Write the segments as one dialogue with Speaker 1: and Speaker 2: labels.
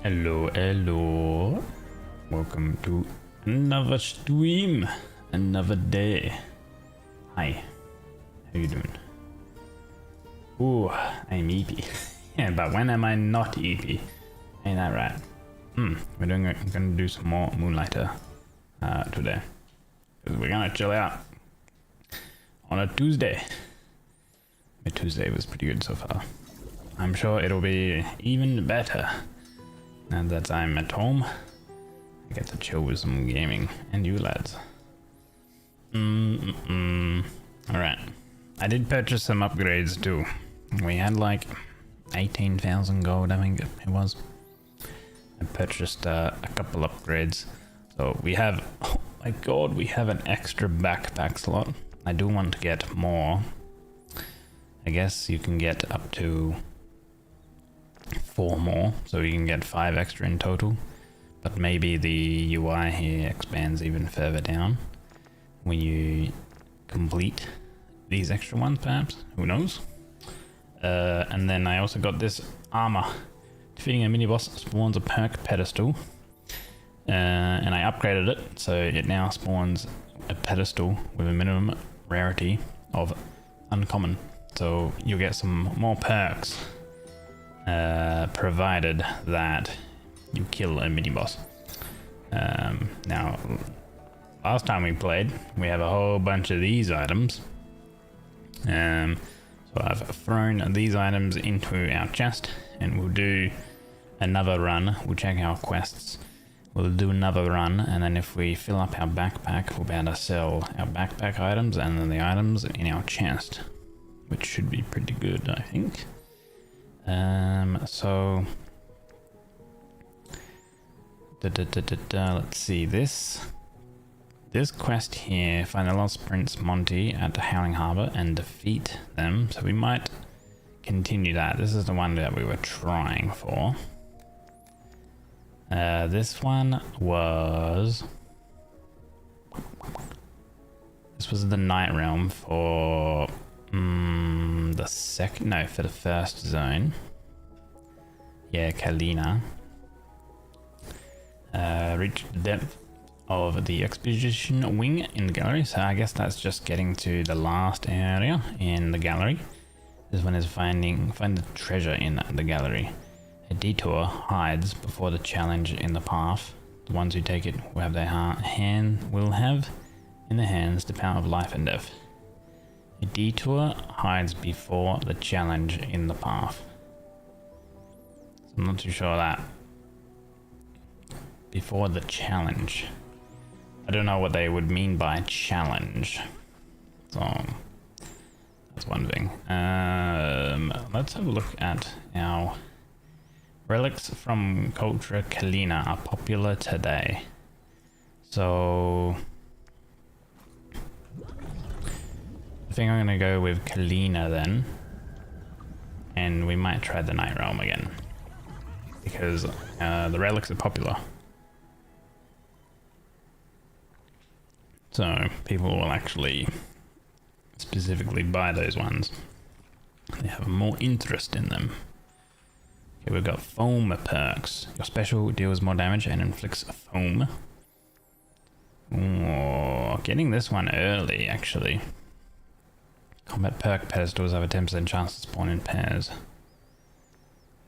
Speaker 1: Hello, hello. Welcome to another stream, another day. Hi, how you doing? Ooh, I'm eepy. Yeah, but when am I not eepy? Ain't that right? We're gonna do some more Moonlighter today. Because we're gonna chill out on a Tuesday. My Tuesday was pretty good so far. I'm sure it'll be even better now that I'm at home. I get to chill with some gaming and you lads. Alright. I did purchase some upgrades too. We had like 18,000 gold, I think it was. I purchased a couple upgrades. So we have, oh my god, we have an extra backpack slot. I do want to get more. I guess you can get up to 4 more, so you can get 5 extra in total. But maybe the UI here expands even further down when you complete these extra ones, perhaps. Who knows? And then I also got this armor. Defeating a mini boss spawns a perk pedestal. And I upgraded it, so it now spawns a pedestal with a minimum rarity of uncommon. So you'll get some more perks, provided that you kill a mini boss. Now, last time we played, we have a whole bunch of these items. So I've thrown these items into our chest, and we'll do another run. We'll check our quests. We'll do another run, and then if we fill up our backpack, we'll be able to sell our backpack items and then the items in our chest, which should be pretty good, I think. So let's see this quest here. Find the lost Prince Monty at the Howling Harbor and defeat them. So we might continue that. This is the one that we were trying for. This one was the Night Realm for for the first zone. Yeah, Kalina. Reach the depth of the expedition wing in the gallery. So I guess that's just getting to the last area in the gallery. This one is find the treasure in the gallery. A detour hides before the challenge in the path. The ones who take it will have in their hands the power of life and death. A detour hides before the challenge in the path. So I'm not too sure of that. Before the challenge. I don't know what they would mean by challenge. So that's one thing. Let's have a look at our relics from culture. Kalina are popular today. So I think I'm gonna go with Kalina then, and we might try the Night Realm again because the relics are popular. So people will actually specifically buy those ones. They have more interest in them. Okay, we've got foam perks. Your special deals more damage and inflicts foam. Oh, getting this one early actually. Combat perk pedestals have a 10% chance to spawn in pairs.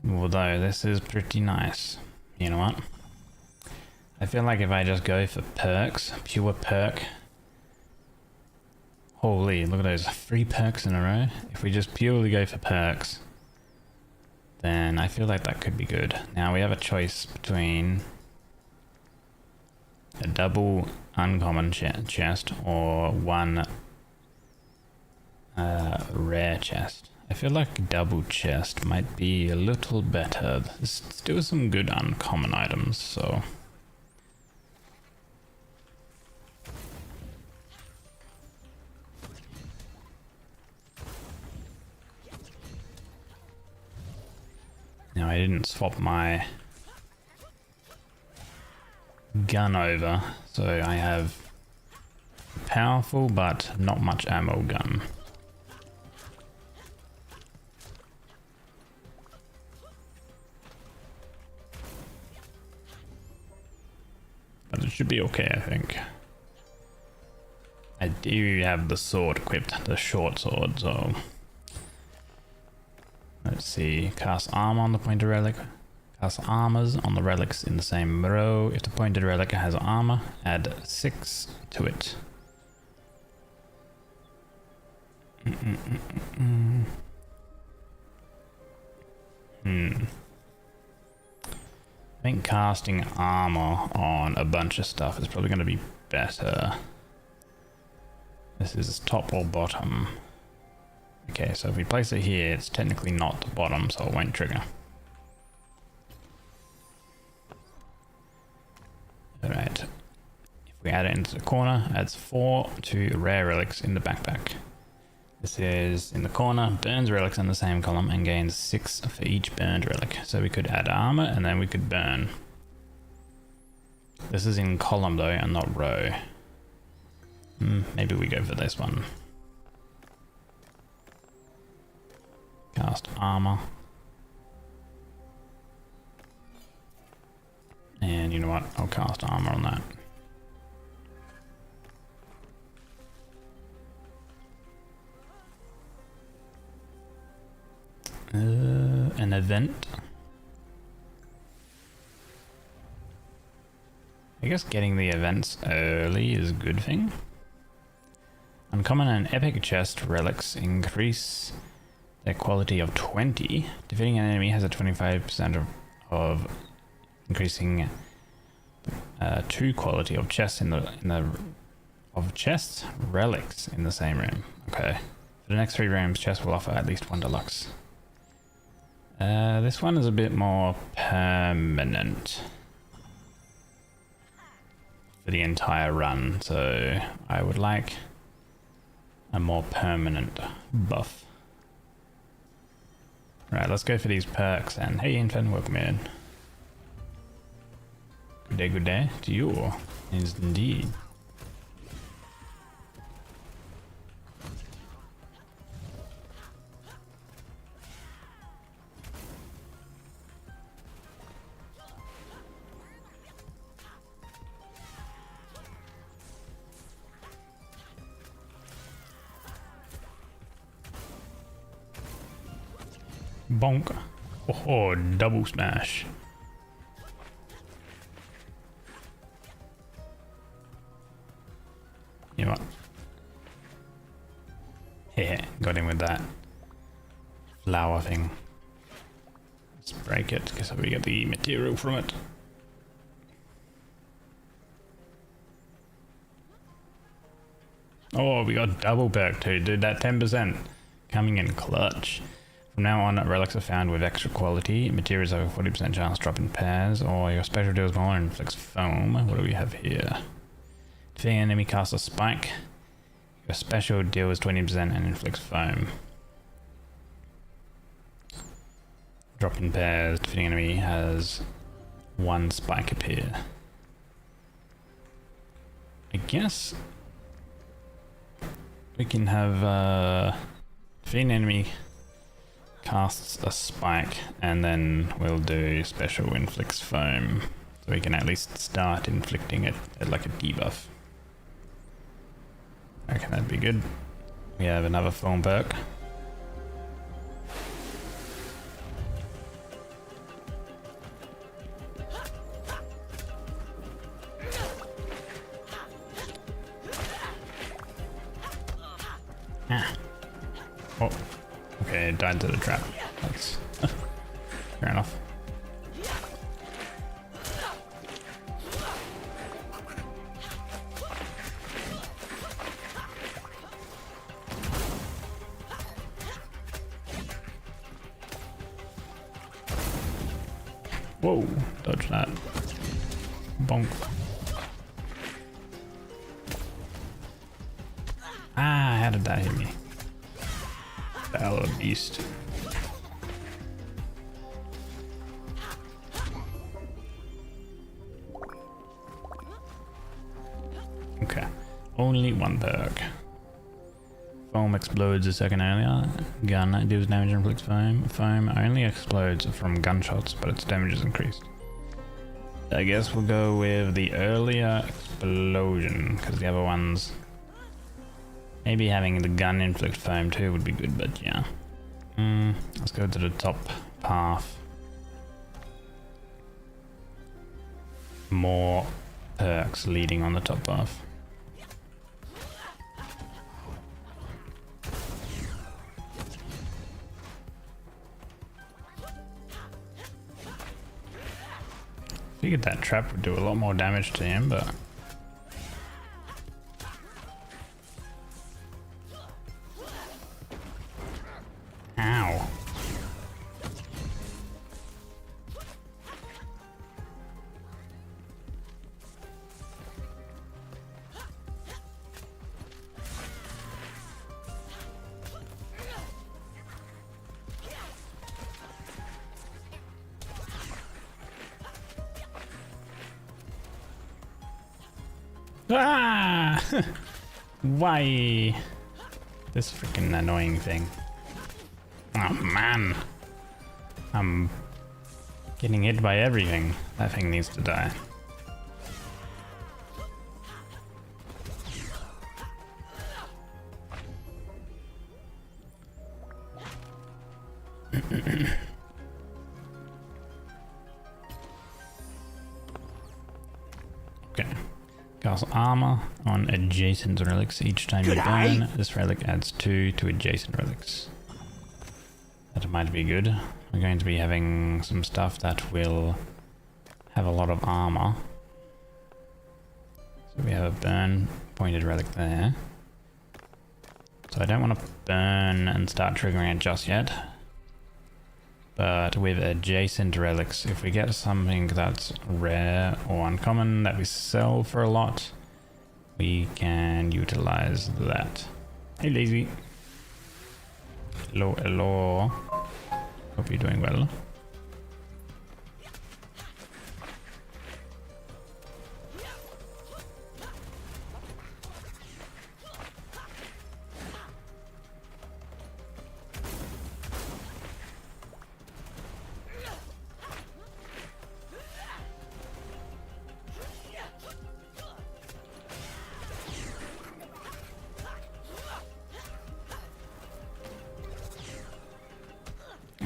Speaker 1: Although this is pretty nice. You know what? I feel like if I just go for perks, pure perk. Holy, look at those 3 perks in a row. If we just purely go for perks, then I feel like that could be good. Now we have a choice between a double uncommon chest or one rare chest. I feel like double chest might be a little better. There's still some good uncommon items, so now I didn't swap my gun over, so I have a powerful but not much ammo gun. should be okay, I think. I do have the sword equipped, the short sword, so... Let's see, cast armor on the pointed relic. Cast armors on the relics in the same row. If the pointed relic has armor, add 6 to it. I think casting armor on a bunch of stuff is probably going to be better. This is top or bottom. Okay, so if we place it here, it's technically not the bottom, so it won't trigger. Alright. If we add it into the corner, adds 4 to rare relics in the backpack. This is in the corner, burns relics in the same column and gains 6 for each burned relic. So we could add armor and then we could burn. This is in column though and not row. Maybe we go for this one. Cast armor. And you know what? I'll cast armor on that. An event. I guess getting the events early is a good thing. Uncommon and epic chest relics increase their quality of 20. Defeating an enemy has a 25% of increasing 2 quality of chests of chests relics in the same room. Okay. For the next 3 rooms, chests will offer at least 1 deluxe. This one is a bit more permanent for the entire run, so I would like a more permanent buff. Right, let's go for these perks and hey Infant, welcome in. Good day to you. Is indeed. Bonk. Oh, double smash. You know what? Yeah, got him with that flower thing. Let's break it, because we get the material from it. Oh, we got double perk too, dude. That 10% coming in clutch. From now on, relics are found with extra quality. Materials have a 40% chance drop in pairs, or your special deals more and inflicts foam. What do we have here? Defeating an enemy casts a spike. Your special deals 20% and inflicts foam. Drop in pairs. Defeating enemy has 1 spike appear. I guess we can have defeating enemy casts a spike and then we'll do special inflicts foam, so we can at least start inflicting it at like a debuff. Okay, that'd be good. We have another foam perk. Oh, okay, it died to the trap. That's fair enough. Whoa, dodge that. Bonk. Ah, how did that hit me? Battle of Beast. Okay, only 1 perk. Foam explodes a second earlier. Gun deals damage and inflicts foam. Foam only explodes from gunshots, but its damage is increased. I guess we'll go with the earlier explosion, because the other ones... Maybe having the gun inflict foam too would be good, but yeah. Let's go to the top path. More perks leading on the top path. Figured that trap would do a lot more damage to him, but... Ow. Ah! Why? This freaking annoying thing. Oh man. I'm getting hit by everything. That thing needs to die. Okay. Cast armor on adjacent relics each time you burn. This relic adds 2 to adjacent relics. That might be good. We're going to be having some stuff that will have a lot of armor. So we have a burn pointed relic there. So I don't want to burn and start triggering it just yet. But with adjacent relics, if we get something that's rare or uncommon that we sell for a lot, we can utilize that. Hey Lazy. Hello, hello. Hope you're doing well.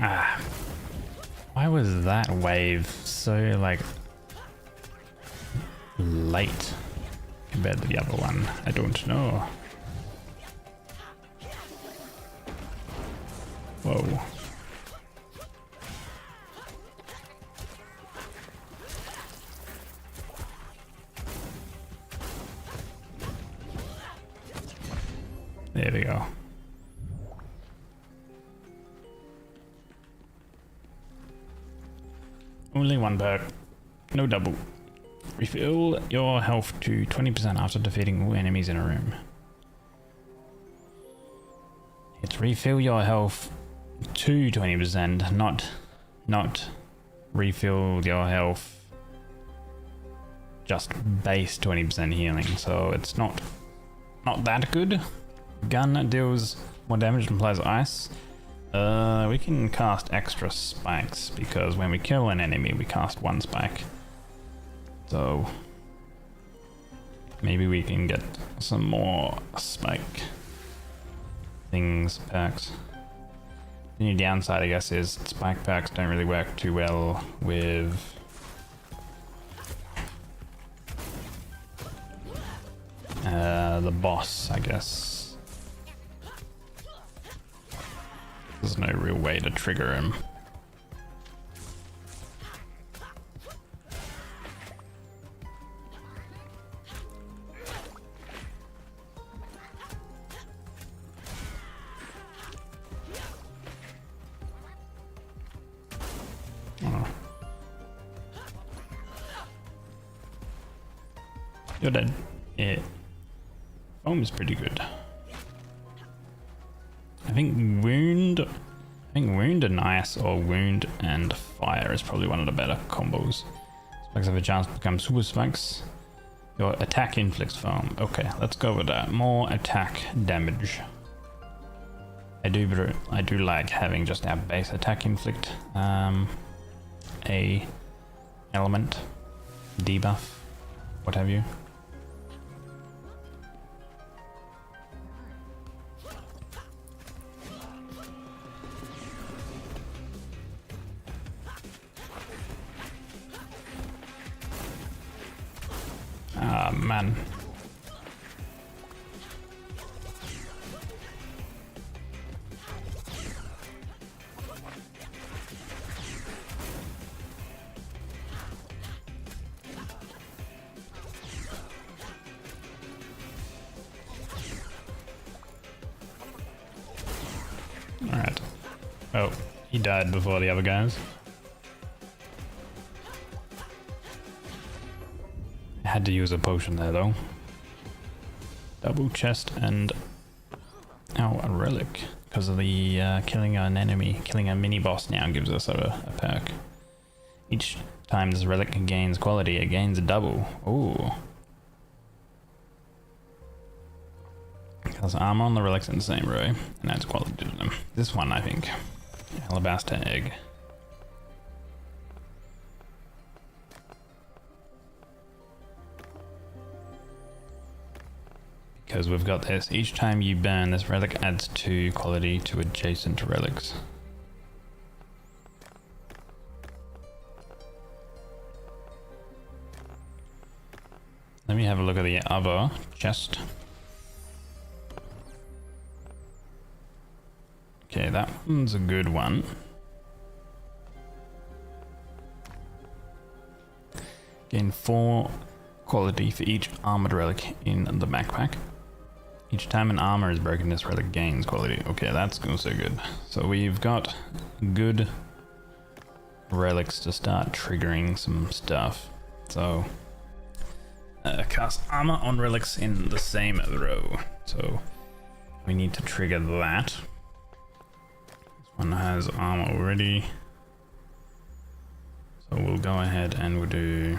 Speaker 1: Ah, why was that wave so like late compared to the other one? I don't know. Whoa. There we go. Only one perk, no double. Refill your health to 20% after defeating all enemies in a room. It's refill your health to 20%, not refill your health just base 20% healing. So it's not that good. Gun deals more damage than applies ice. We can cast extra spikes because when we kill an enemy, we cast 1 spike. So maybe we can get some more spike things, perks. The only downside, I guess, is spike perks don't really work too well with the boss, I guess. There's no real way to trigger him. Oh. You're dead. Yeah. Foam is pretty good. I think wound and ice or wound and fire is probably one of the better combos. Spikes have a chance to become super spikes. Your attack inflicts foam. Okay, let's go with that. More attack damage. I do like having just our base attack inflict a element. debuff, what have you. Ah, man. Alright. Oh, he died before the other guys. I had to use a potion there though. Double chest and... oh, a relic. Because of the killing an enemy, killing a mini boss now gives us a perk. Each time this relic gains quality, it gains a double. Ooh. Because armor on the relics in the same row, and adds quality to them. This one, I think. Alabaster egg. Because we've got this. Each time you burn, this relic adds 2 quality to adjacent relics. Let me have a look at the other chest. Okay, that one's a good one. Gain 4 quality for each armored relic in the backpack. Each time an armor is broken, this relic gains quality. Okay, that's also good. So we've got good relics to start triggering some stuff. So cast armor on relics in the same row. So we need to trigger that. This one has armor already. So we'll go ahead and we'll do...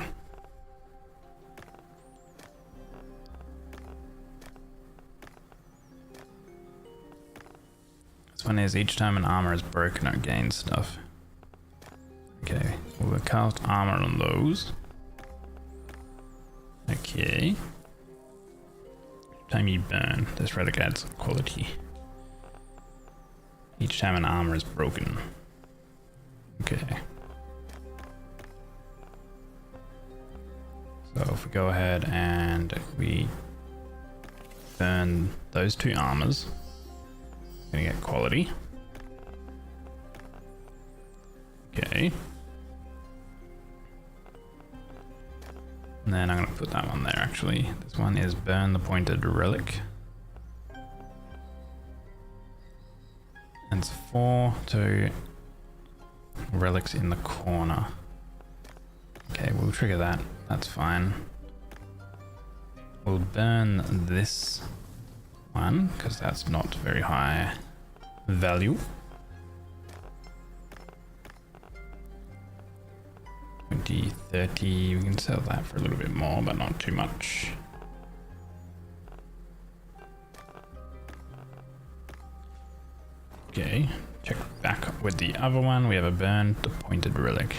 Speaker 1: this one is each time an armor is broken, it gains stuff. Okay, we'll cast armor on those. Okay. Each time you burn, this relic adds quality. Each time an armor is broken. Okay. So if we go ahead and we burn those 2 armors, we're gonna get quality. Okay. And then I'm gonna put that one there actually. This one is burn the pointed relic. And it's 4 to relics in the corner. Okay, we'll trigger that. That's fine. We'll burn this one because that's not very high value. 20, 30, we can sell that for a little bit more, but not too much. Okay, check back with the other one. We have a burned the pointed relic.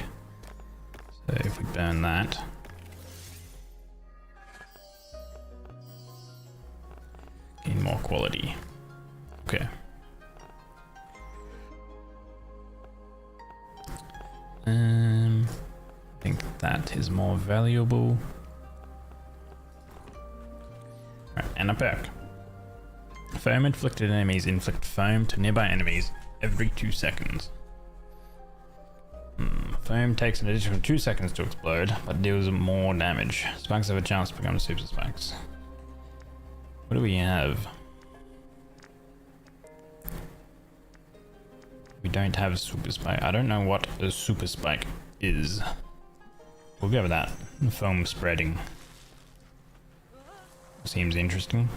Speaker 1: So if we burn that, gain more quality. Okay. I think that is more valuable. Right, and a perk. Foam inflicted enemies inflict foam to nearby enemies every 2 seconds. Foam takes an additional 2 seconds to explode, but deals more damage. Spikes have a chance to become super spikes. What do we have? We don't have a super spike. I don't know what a super spike is. We'll go with that. Foam spreading. Seems interesting.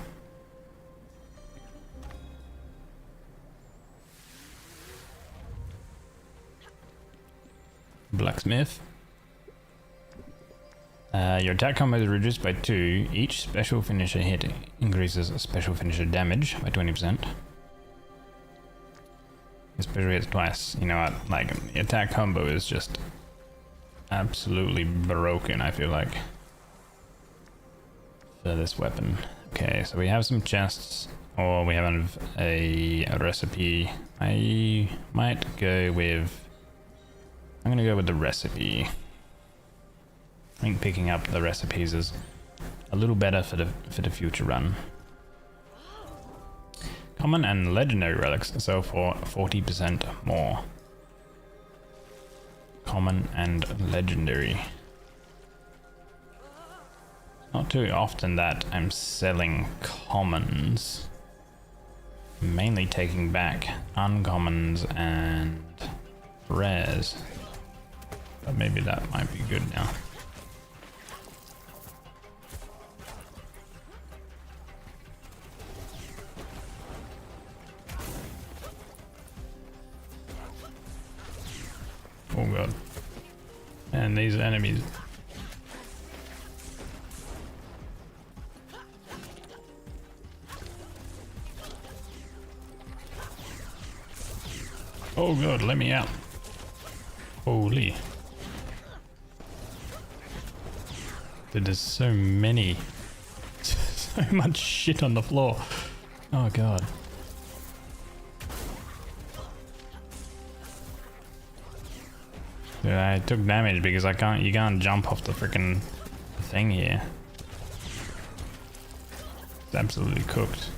Speaker 1: Blacksmith. Your attack combo is reduced by 2. Each special finisher hit increases special finisher damage by 20%. Special hits twice. You know what? Like, the attack combo is just absolutely broken, I feel like, for this weapon. Okay, so we have some chests, or we have a recipe. I might go with... I'm gonna go with the recipe. I think picking up the recipes is a little better for the future run. Common and legendary relics sell for 40% more. Common and legendary. Not too often that I'm selling commons. Mainly taking back uncommons and rares. But maybe that might be good now. Oh god. And these enemies. Oh god, let me out. Holy. Dude, there's so many. So much shit on the floor. Oh god. Dude, I took damage because you can't jump off the freaking thing here. It's absolutely cooked.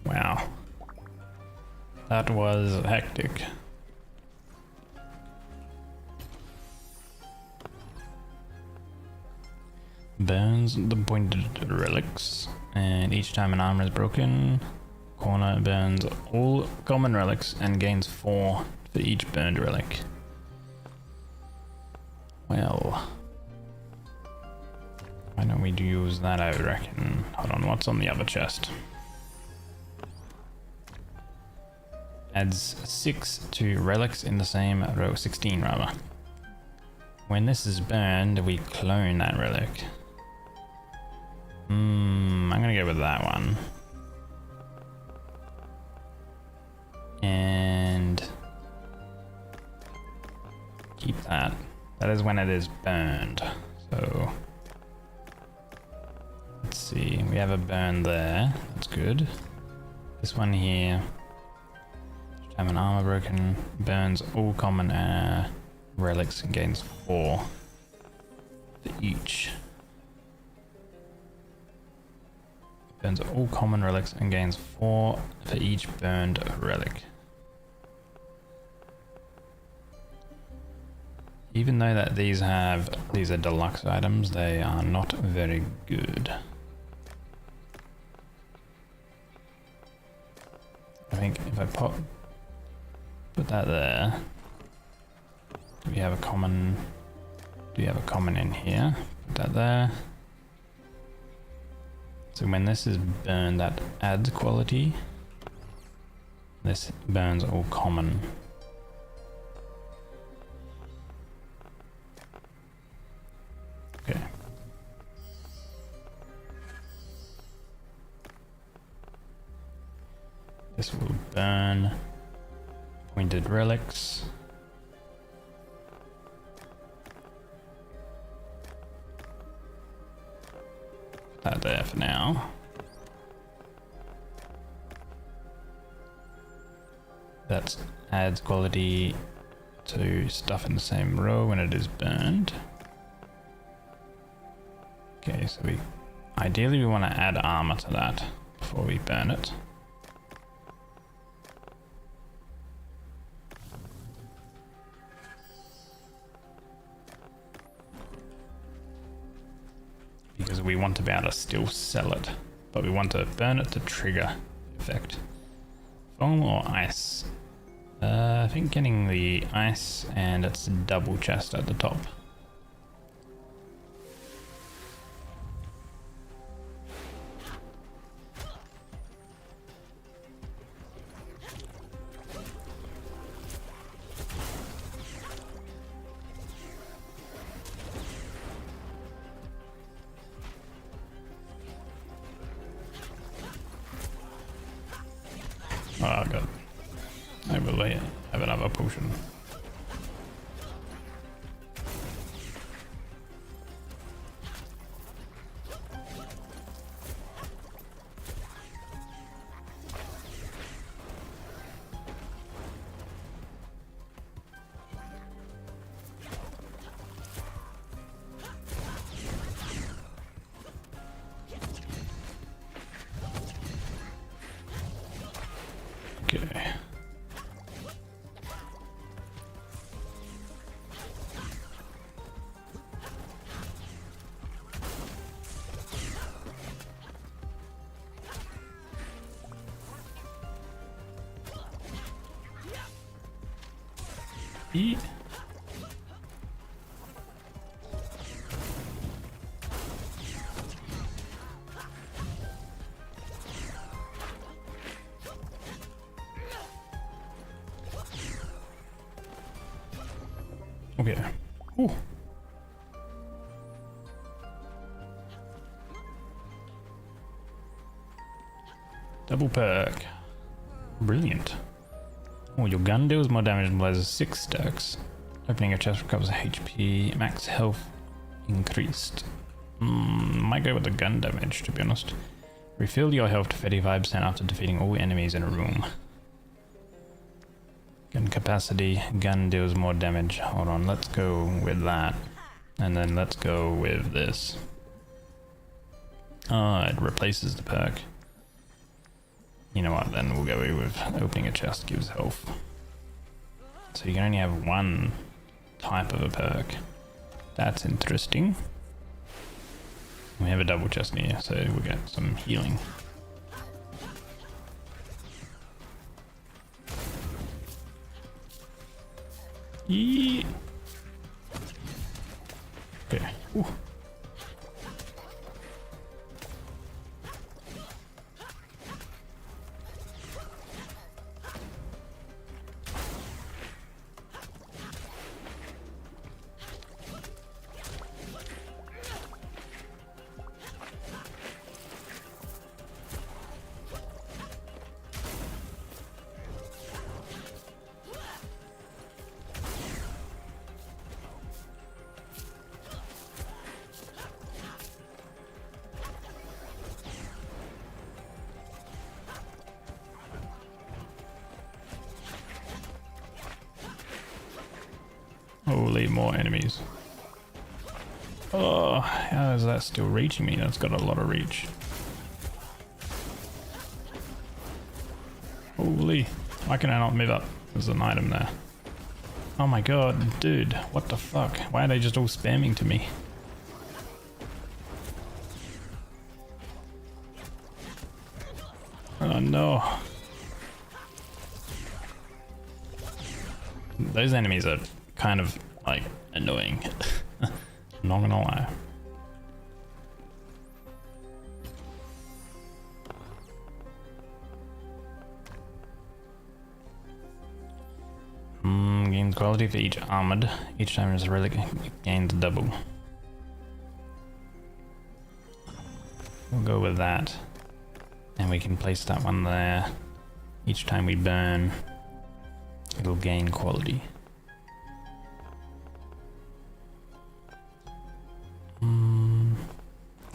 Speaker 1: Wow. That was hectic. Burns the pointed relics, and each time an armor is broken, corner burns all common relics and gains 4 for each burned relic. Well, why don't we use that, I reckon. Hold on, what's on the other chest? Adds 6 to relics in the same row, 16 rather. When this is burned, we clone that relic. I'm gonna go with that one. And keep that. That is when it is burned. So let's see, we have a burn there. That's good. This one here, have an armor broken, burns all common relics and gains 4 for each. Burns all common relics and gains 4 for each burned relic. Even though that these are deluxe items, they are not very good. I think if I put that there, do we have a common in here? Put that there. So when this is burned, that adds quality. This burns all common. Okay. This will burn pointed relics. That there for now. That adds quality to stuff in the same row when it is burned. Okay, so ideally we want to add armor to that before we burn it. Because we want to be able to still sell it, but we want to burn it to trigger effect. Foam or ice? I think getting the ice, and it's double chest at the top. Oh god. I will have another potion. Okay. Eat. Okay. Ooh. Double perk. Brilliant. Oh, your gun deals more damage and applies 6 stacks. Opening a chest recovers HP. Max health increased. Might go with the gun damage, to be honest. Refill your health to 35% after defeating all enemies in a room. Gun capacity. Gun deals more damage. Hold on, let's go with that. And then let's go with this. It replaces the perk. You know what, then we'll go with opening a chest gives health. So you can only have one type of a perk. That's interesting. We have a double chest here, so we'll get some healing. Yee. Okay. Ooh. Holy, more enemies. Oh, how is that still reaching me? That's got a lot of reach. Holy, why can I not move up? There's an item there. Oh my god, dude, what the fuck? Why are they just all spamming to me? Oh no. Those enemies are kind of like annoying. Not gonna lie. Gains quality for each armored. Each time it's relic gains double. We'll go with that. And we can place that one there. Each time we burn, it'll gain quality.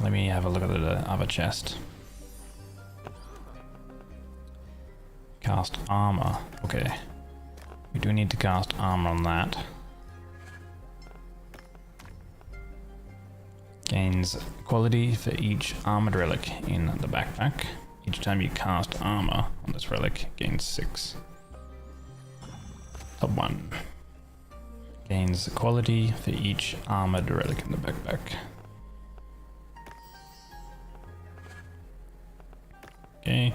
Speaker 1: Let me have a look at the other chest. Cast armor. Okay. We do need to cast armor on that. Gains quality for each armored relic in the backpack. Each time you cast armor on this relic, gains 6. Top 1. Gains quality for each armored relic in the backpack. Okay.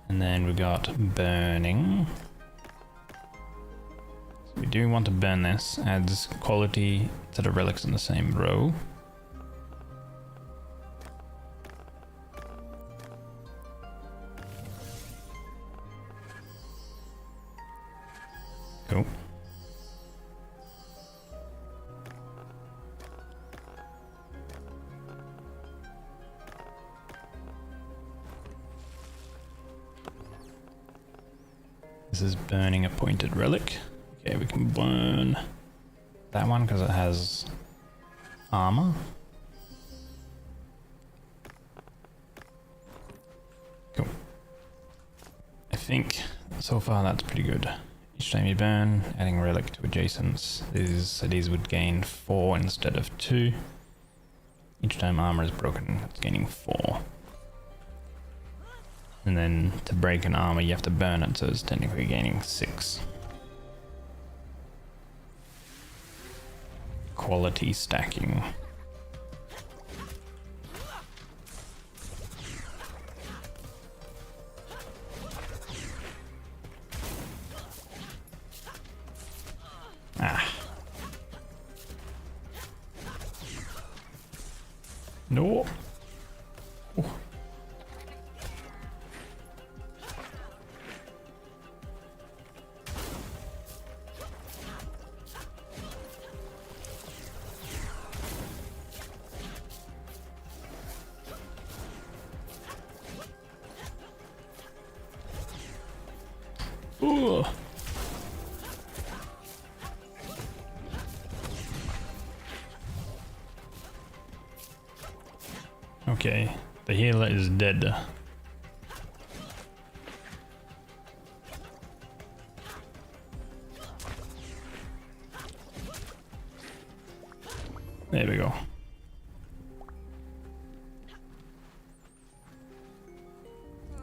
Speaker 1: And then we got burning. So we do want to burn this. Adds quality to the relics in the same row. Cool. This is burning a pointed relic. Okay, we can burn that one because it has armor. Cool. I think so far that's pretty good. Each time you burn, adding a relic to adjacents. These would gain 4 instead of 2. Each time armor is broken, it's gaining 4. And then to break an armor, you have to burn it, so it's technically gaining 6. Quality stacking. Ah. No. Oh. Ooh. Okay, the healer is dead. There we go.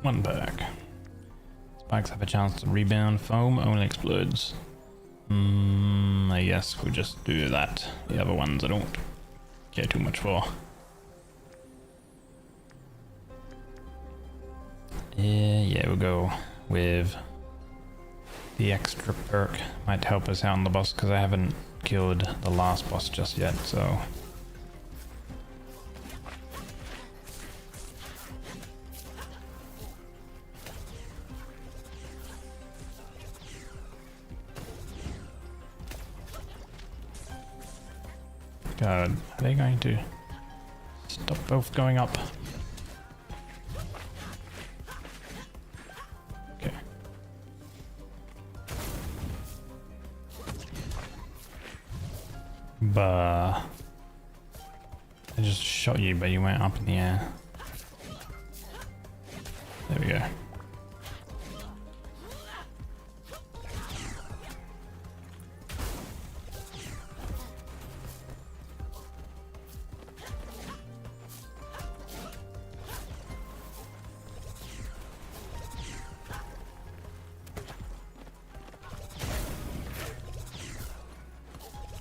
Speaker 1: One back. Spikes have a chance to rebound. Foam only explodes. I guess we'll just do that. The other ones I don't care too much for. Yeah, we'll go with the extra perk. Might help us out on the boss because I haven't killed the last boss just yet, so. God, are they going to stop both going up? Okay. Bah. I just shot you, but you went up in the air. There we go.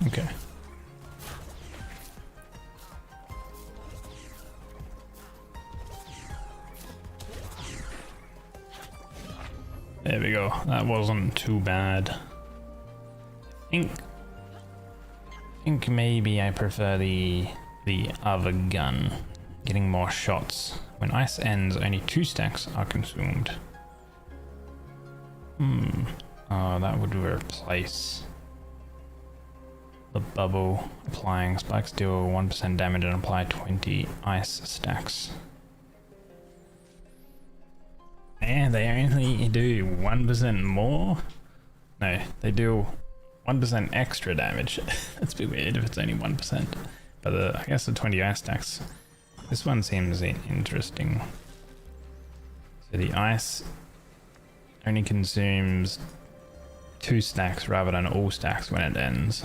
Speaker 1: Okay. There we go. That wasn't too bad. I think maybe I prefer the other gun. Getting more shots. When ice ends, only 2 stacks are consumed. Oh, that would replace the bubble. Applying spikes deal 1% damage and apply 20 ice stacks. And they only do 1% more? No, they do 1% extra damage. That's a bit weird if it's only 1%. But I guess the 20 ice stacks. This one seems interesting. So the ice only consumes 2 stacks rather than all stacks when it ends.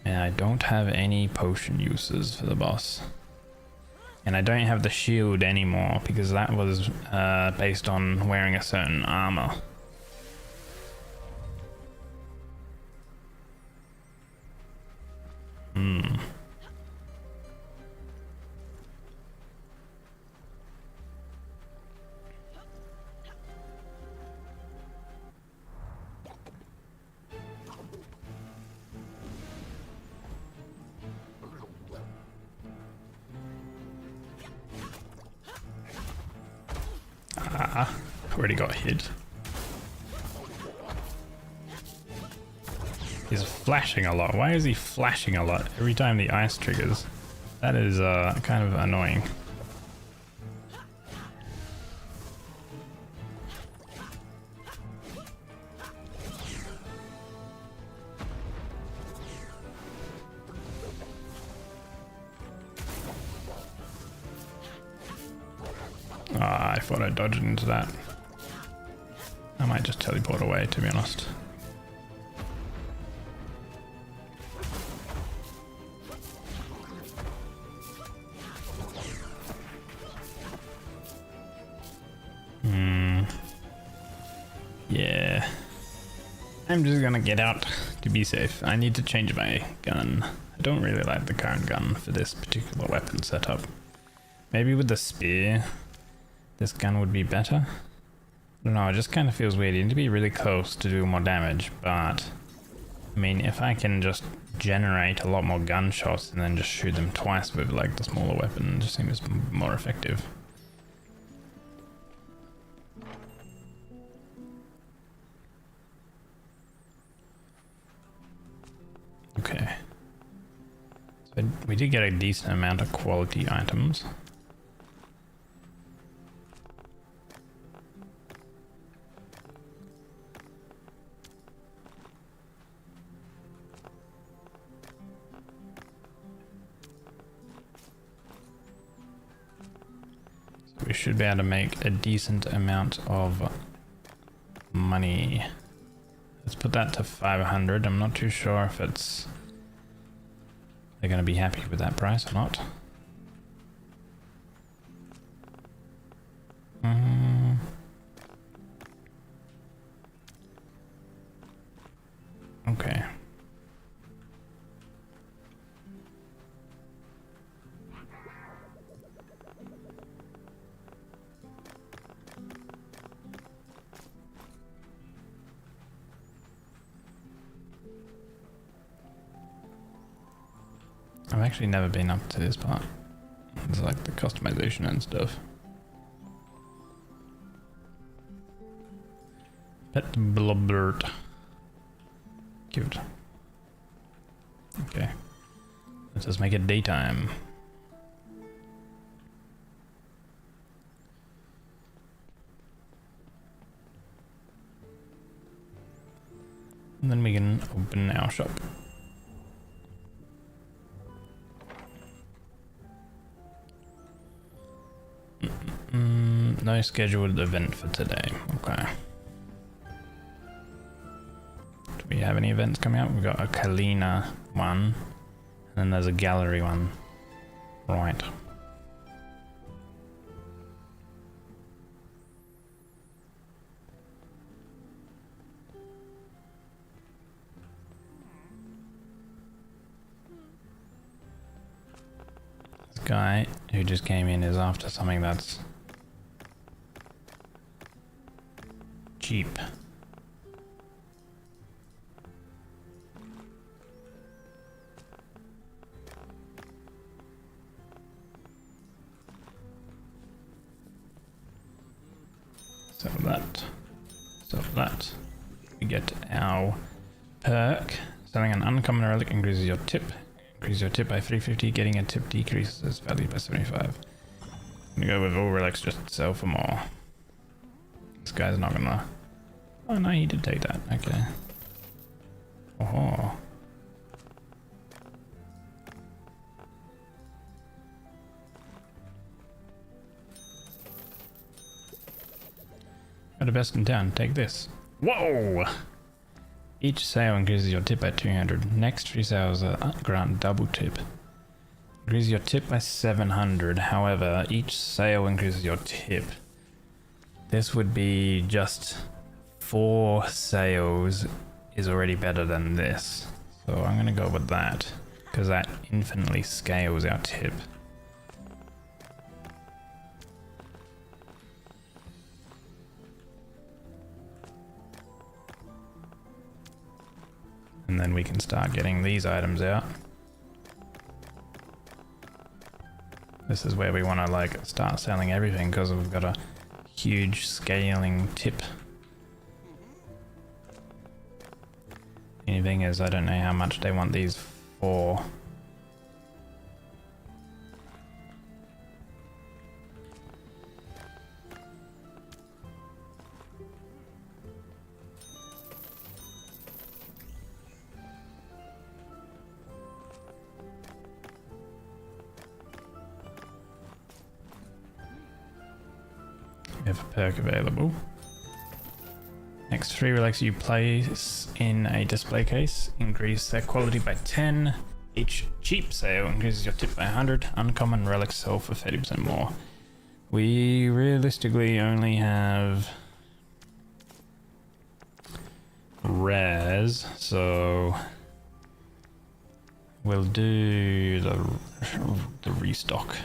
Speaker 1: And I don't have any potion uses for the boss. And I don't have the shield anymore because that was based on wearing a certain armor. Already got hit. He's flashing a lot. Why is he flashing a lot every time the ice triggers? That is kind of annoying. Ah, I thought I dodged into that. I might just teleport away, to be honest. Yeah. I'm just gonna get out to be safe. I need to change my gun. I don't really like the current gun for this particular weapon setup. Maybe with the spear, this gun would be better. I don't know, it just kind of feels weird. You need to be really close to do more damage, but I mean, if I can just generate a lot more gunshots and then just shoot them twice with like the smaller weapon, it just seems more effective. Okay. So we did get a decent amount of quality items. So we should be able to make a decent amount of money. Let's put that to 500. I'm not too sure if they're going to be happy with that price or not. Okay. I've actually never been up to this part. It's like the customization and stuff. Pet blobbert. Cute. Okay. Let's just make it daytime. And then we can open our shop. No scheduled event for today. Okay. Do we have any events coming up? We've got a Kalina one, and then there's a gallery one. Right. This guy who just came in is after something that's cheap. Sell that. Sell that. We get our perk. Selling an uncommon relic increases your tip. Increase your tip by 350. Getting a tip decreases value by 75. I'm gonna go with all relics, just sell for more. This guy's not gonna... Oh no, he did take that. Okay. Oh. You're the best in town. Take this. Whoa! Each sale increases your tip by 200. Next 3 sales grant double tip. Increases your tip by 700. However, each sale increases your tip. This would be just 4 sales is already better than this. So I'm gonna go with that, because that infinitely scales our tip. And then we can start getting these items out. This is where we want to like start selling everything, because we've got a huge scaling tip. The only thing is I don't know how much they want these for. We have a perk available. Next 3 relics you place in a display case increase their quality by 10. Each cheap sale increases your tip by 100. Uncommon relics sell for 30% more. We realistically only have rares, so we'll do the restock.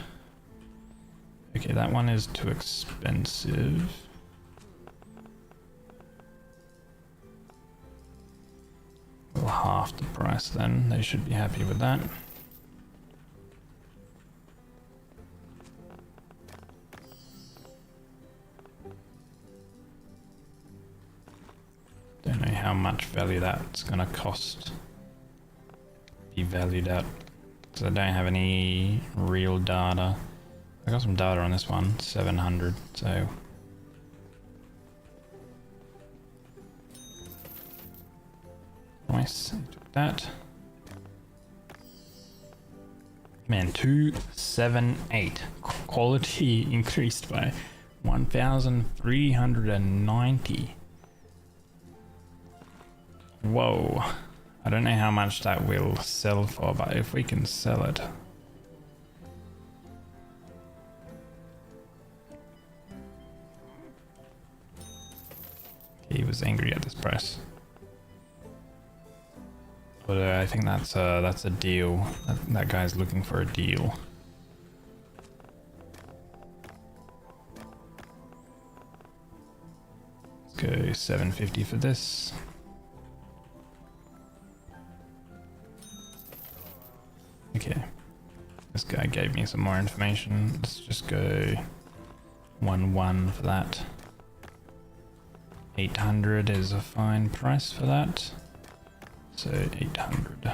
Speaker 1: Okay, that one is too expensive. Well, half the price then. They should be happy with that. Don't know how much value that's gonna cost. Be valued at. So I don't have any real data. I got some data on this one, 700, so. Nice, took that. Man, 278. Quality increased by 1,390. Whoa. I don't know how much that will sell for, but if we can sell it. He was angry at this price. But I think that's a deal. That guy's looking for a deal. Let's go 750 for this. Okay. This guy gave me some more information. Let's just go 1-1 for that. 800 is a fine price for that. So 800.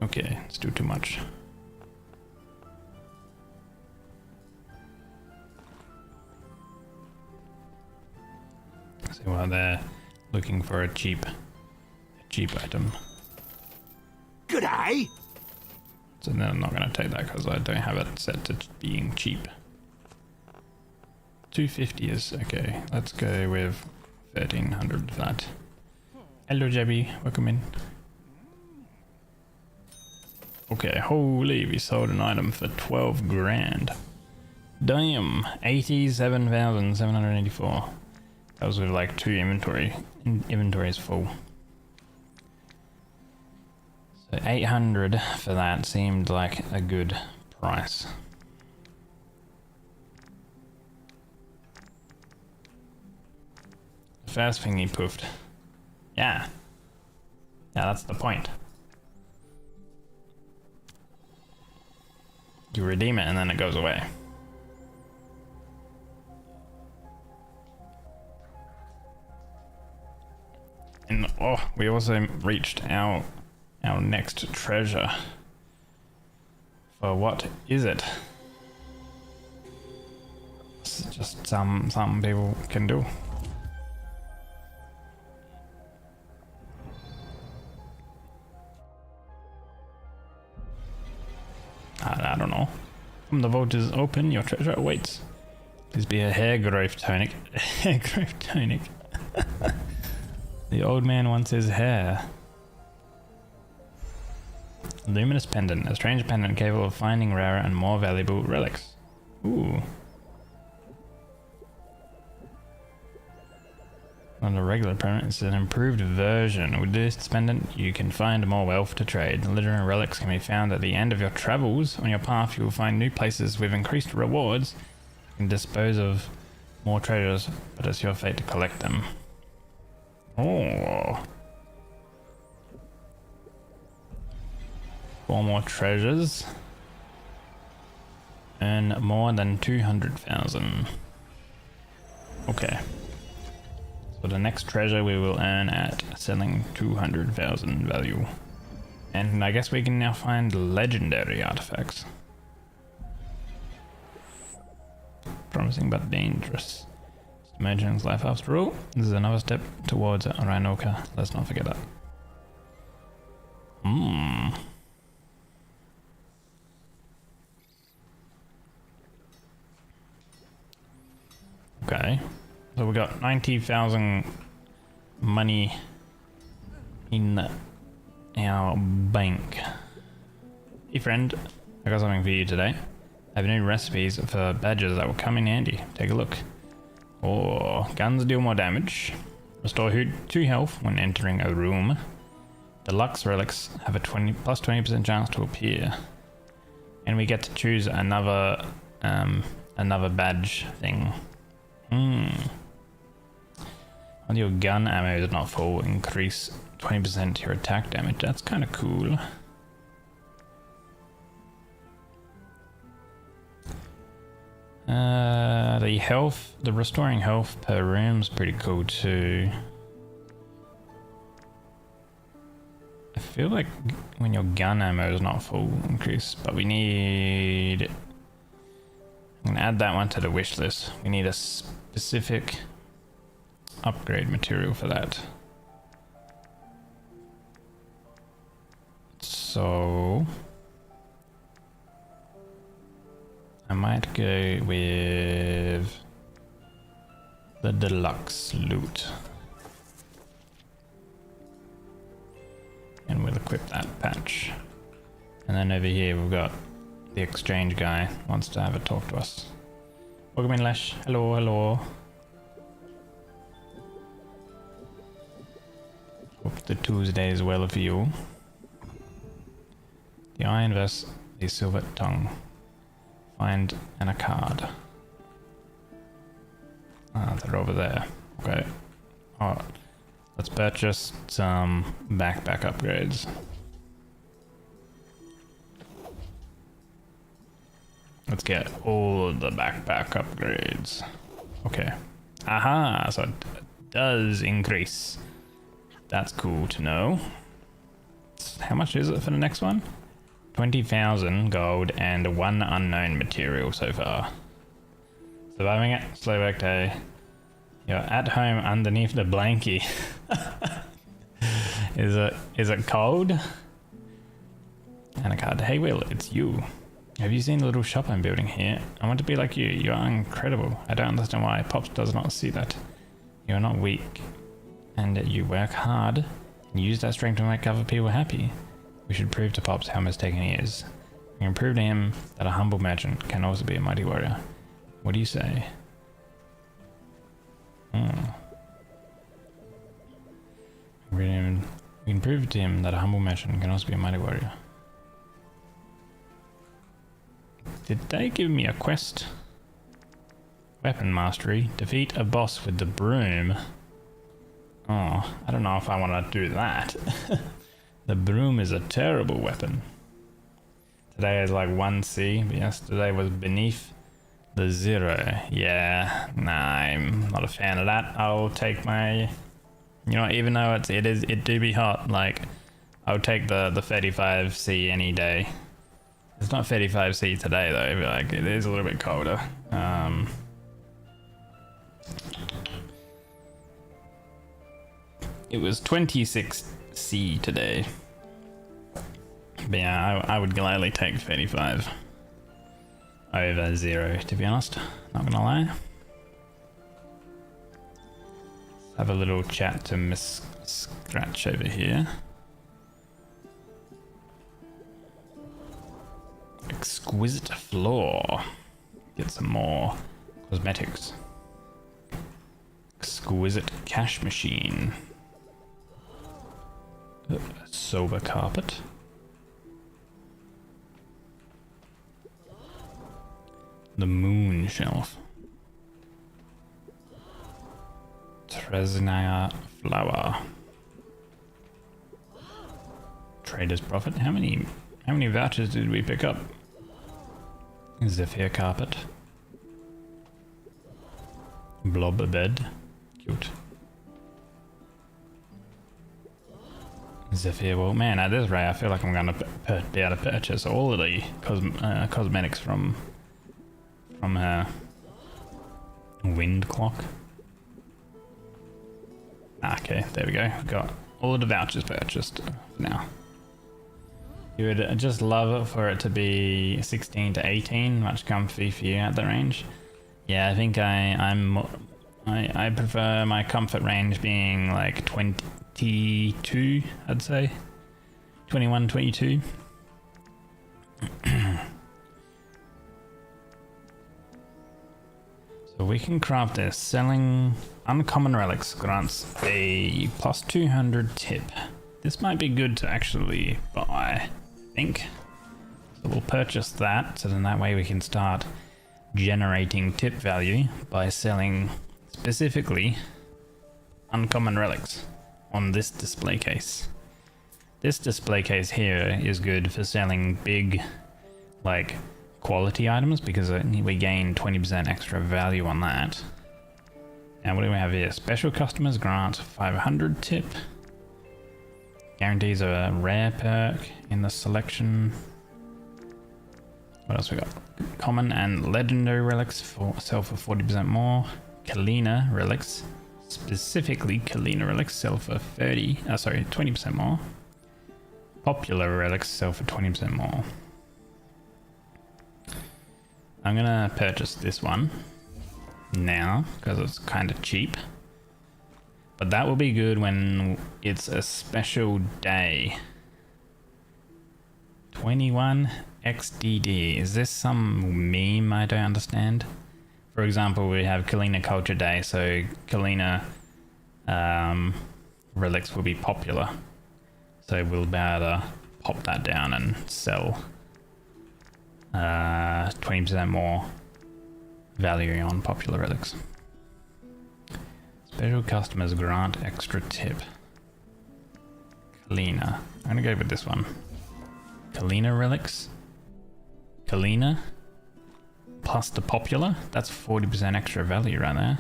Speaker 1: Okay, let's do too much. So while they're looking for a cheap item.
Speaker 2: G'day!
Speaker 1: So then I'm not going to take that because I don't have it set to being cheap. 250 is okay. Let's go with 1,300 for that. Hello, Jebby. Welcome in. Okay, holy, we sold an item for 12 grand. Damn, 87,784. That was with like 2 inventories full. So 800 for that seemed like a good price. The first thing he poofed. Yeah. Yeah, that's the point. You redeem it and then it goes away. And oh, we also reached our next treasure. For what is it? It's just something people can do. I don't know. From the vault is open, your treasure awaits. Please be a hair growth tonic. Hair growth tonic. The old man wants his hair. Luminous pendant, a strange pendant capable of finding rarer and more valuable relics. Ooh. Not a regular pendant, it's an improved version. With this pendant, you can find more wealth to trade. Legendary relics can be found at the end of your travels. On your path, you will find new places with increased rewards. You can dispose of more treasures, but it's your fate to collect them. Oh. 4 more treasures. Earn more than 200,000. Okay. So the next treasure we will earn at selling 200,000 value. And I guess we can now find legendary artifacts. Promising but dangerous. Dimensions life after all. This is another step towards Rhinoka. Let's not forget that. Okay. So we got 90,000 money in our bank. Hey friend, I got something for you today. I have new recipes for badges that will come in handy. Take a look. Oh, guns deal more damage. Restore 2 health when entering a room. Deluxe relics have a plus 20% chance to appear. And we get to choose another badge thing. When your gun ammo is not full, increase 20% your attack damage. That's kind of cool. The restoring health per room's pretty cool too. I feel like when your gun ammo is not full, increase, but we need. I'm gonna add that one to the wish list. We need a specific upgrade material for that. So I might go with the deluxe loot. And we'll equip that patch. And then over here we've got the exchange guy wants to have a talk to us. Welcome in, Lesh. Hello, hello. Hope the Tuesday is well for you. The iron vest, the silver tongue. Find and a card. Ah, they're over there. Okay. Alright. Let's purchase some backpack upgrades. Let's get all the backpack upgrades. Okay. Aha! So it does increase. That's cool to know. How much is it for the next one? 20,000 gold and 1 unknown material so far. Surviving it, slow work day. You're at home underneath the blankie. Is it cold? And a card. Hey Will, it's you. Have you seen the little shop I'm building here? I want to be like you. You are incredible. I don't understand why Pops does not see that. You are not weak. And you work hard. And use that strength to make other people happy. We should prove to Pops how mistaken he is. We can prove to him that a humble merchant can also be a mighty warrior. What do you say? We can prove to him that a humble merchant can also be a mighty warrior. Did they give me a quest? Weapon mastery. Defeat a boss with the broom. Oh, I don't know if I want to do that. The broom is a terrible weapon. Today is like 1C, but yesterday was beneath the 0. Yeah, nah, I'm not a fan of that. I'll take my, you know, even though it do be hot, like, I'll take the 35C any day. It's not 35C today though, but like, it is a little bit colder. It was 26C today. But yeah, I would gladly take 35 over 0, to be honest. Not gonna lie. Let's have a little chat to Miss Scratch over here. Exquisite floor. Get some more cosmetics. Exquisite cash machine. Sober carpet. The moon shelf. Tresnaya flower. Trader's profit. How many vouchers did we pick up? Zephyr carpet. Blob bed. Cute. Zephyr wall. Man, at this rate, I feel like I'm gonna be able to purchase all of the cosmetics from her wind clock. Okay, there we go. Got all of the vouchers purchased now. You would just love for it to be 16 to 18, much comfy for you at the range. Yeah, I think I prefer my comfort range being like 22, I'd say. 21, 22. So we can craft this. Selling uncommon relics grants a plus 200 tip. This might be good to actually buy, I think. So we'll purchase that, so then that way we can start generating tip value by selling specifically uncommon relics on this display case. This display case here is good for selling big, like, quality items because we gain 20% extra value on that. And what do we have here? Special customers grant 500 tip. Guarantees a rare perk in the selection. What else we got? Common and legendary relics sell for 40% more. Kalina relics, specifically Kalina relics, sell for 20% more. Popular relics sell for 20% more. I'm gonna purchase this one now because it's kind of cheap. But that will be good when it's a special day. 21 XDD. Is this some meme I don't understand? For example, we have Kalina Culture Day, so Kalina relics will be popular. So we'll be able to pop that down and sell 20% more value on popular relics. Special customers grant extra tip. Kalina. I'm gonna go with this one. Kalina relics. Kalina plus the popular. That's 40% extra value right there.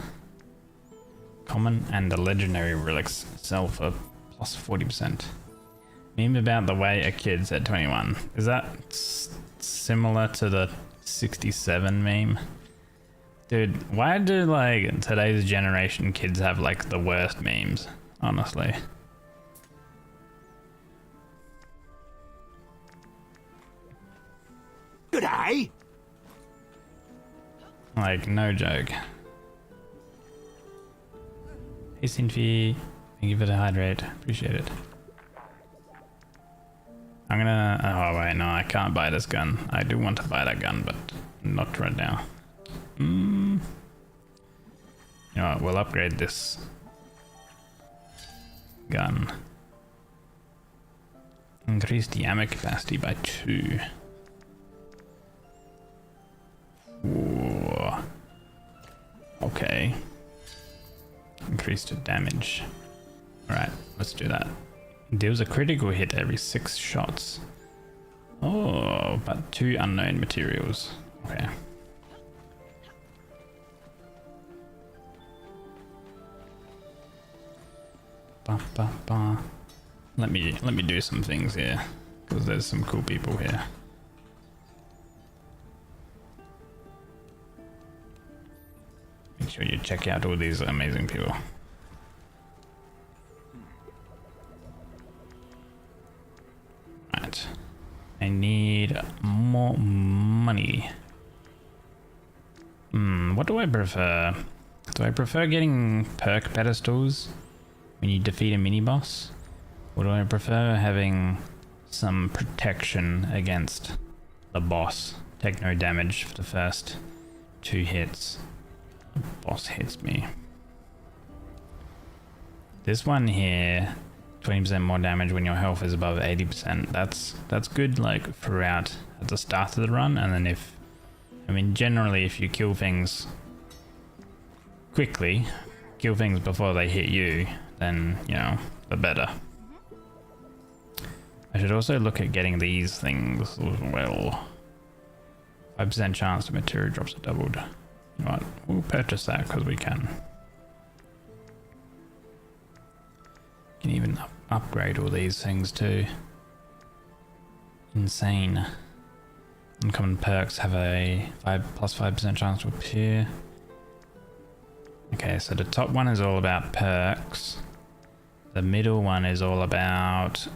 Speaker 1: Common and the legendary relics sell for plus 40%. Meme about the way a kid said 21. Is that similar to the 67 meme? Dude, why do like today's generation kids have like the worst memes, honestly?
Speaker 2: Good day.
Speaker 1: Like, no joke. Hey Sinfi, thank you for the hydrate, appreciate it. I'm gonna, oh wait, no, I can't buy this gun. I do want to buy that gun, but not right now. You know what, we'll upgrade this gun. Increase the ammo capacity by 2. Whoa. Okay. Increase the damage. Alright, let's do that. Deals a critical hit every 6 shots. Oh, but 2 unknown materials. Okay. Ba, ba, ba. Let me do some things here, because there's some cool people here. Make sure you check out all these amazing people. Right. I need more money. What do I prefer? Do I prefer getting perk pedestals when you defeat a mini-boss? Or do I prefer having some protection against the boss? Take no damage for the first 2 hits. The boss hits me. This one here, 20% more damage when your health is above 80%. That's good like throughout at the start of the run, and then generally if you kill things quickly, kill things before they hit you, then, you know, the better. I should also look at getting these things as well. 5% chance the material drops are doubled. You know what? We'll purchase that because we can. Can even upgrade all these things too. Insane. Uncommon perks have a plus 5% chance to appear. Okay, so the top one is all about perks. The middle one is all about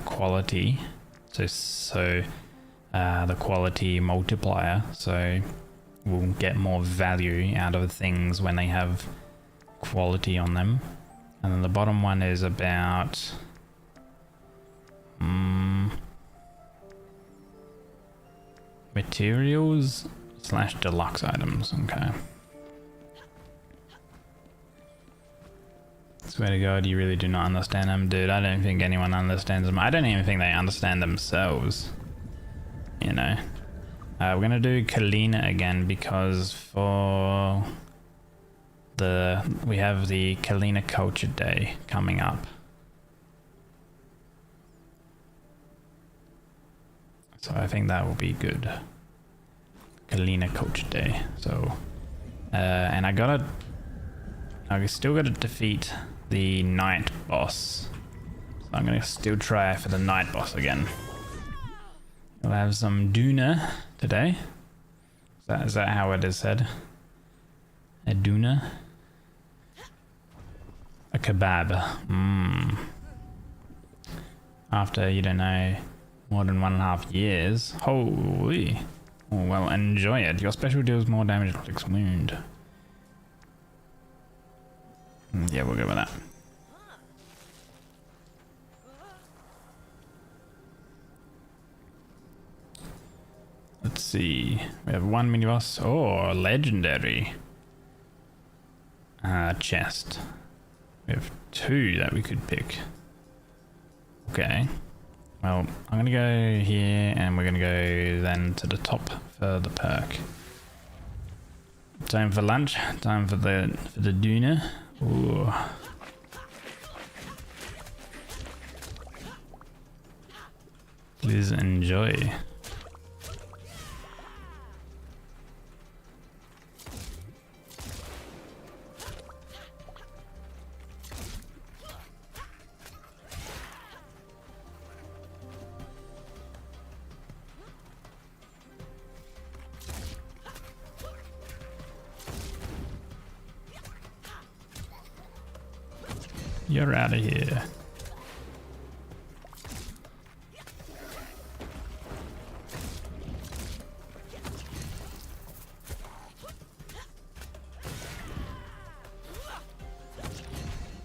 Speaker 1: quality. So the quality multiplier. So we'll get more value out of things when they have quality on them. And then the bottom one is about materials / deluxe items. Okay. Swear to God, you really do not understand them, dude. I don't think anyone understands them. I don't even think they understand themselves. You know. We're gonna do Kalina again because we have the Kalina Culture Day coming up. So I think that will be good. Kalina Culture Day. So, and I still gotta defeat the night boss. So I'm gonna still try for the night boss again. We'll have some Duna today. Is that how it is said? A Duna? A kebab. After, you don't know, more than 1.5 years. Holy. Oh, well, enjoy it. Your special deals more damage to Flick's wound. Yeah, we'll go with that. Let's see. We have one mini boss. Oh, legendary. Chest. We have 2 that we could pick. Okay. Well, I'm gonna go here, and we're gonna go then to the top for the perk. Time for lunch. Time for the Duna. Ooh. Please enjoy. You're out of here.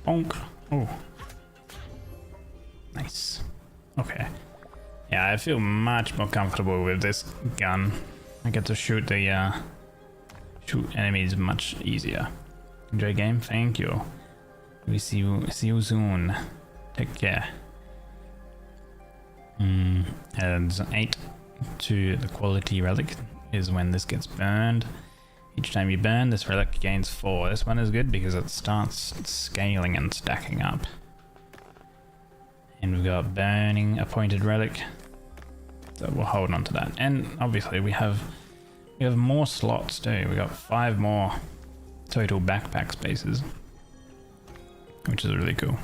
Speaker 1: Bonk. Oh. Nice. Okay. Yeah, I feel much more comfortable with this gun. I get to shoot enemies much easier. Enjoy game? Thank you. We see you soon. Take care. Adds 8 to the quality relic is when this gets burned. Each time you burn, this relic gains 4. This one is good because it starts scaling and stacking up. And we've got burning appointed relic. So we'll hold on to that. And obviously we have more slots too. We got 5 more total backpack spaces, which is really cool.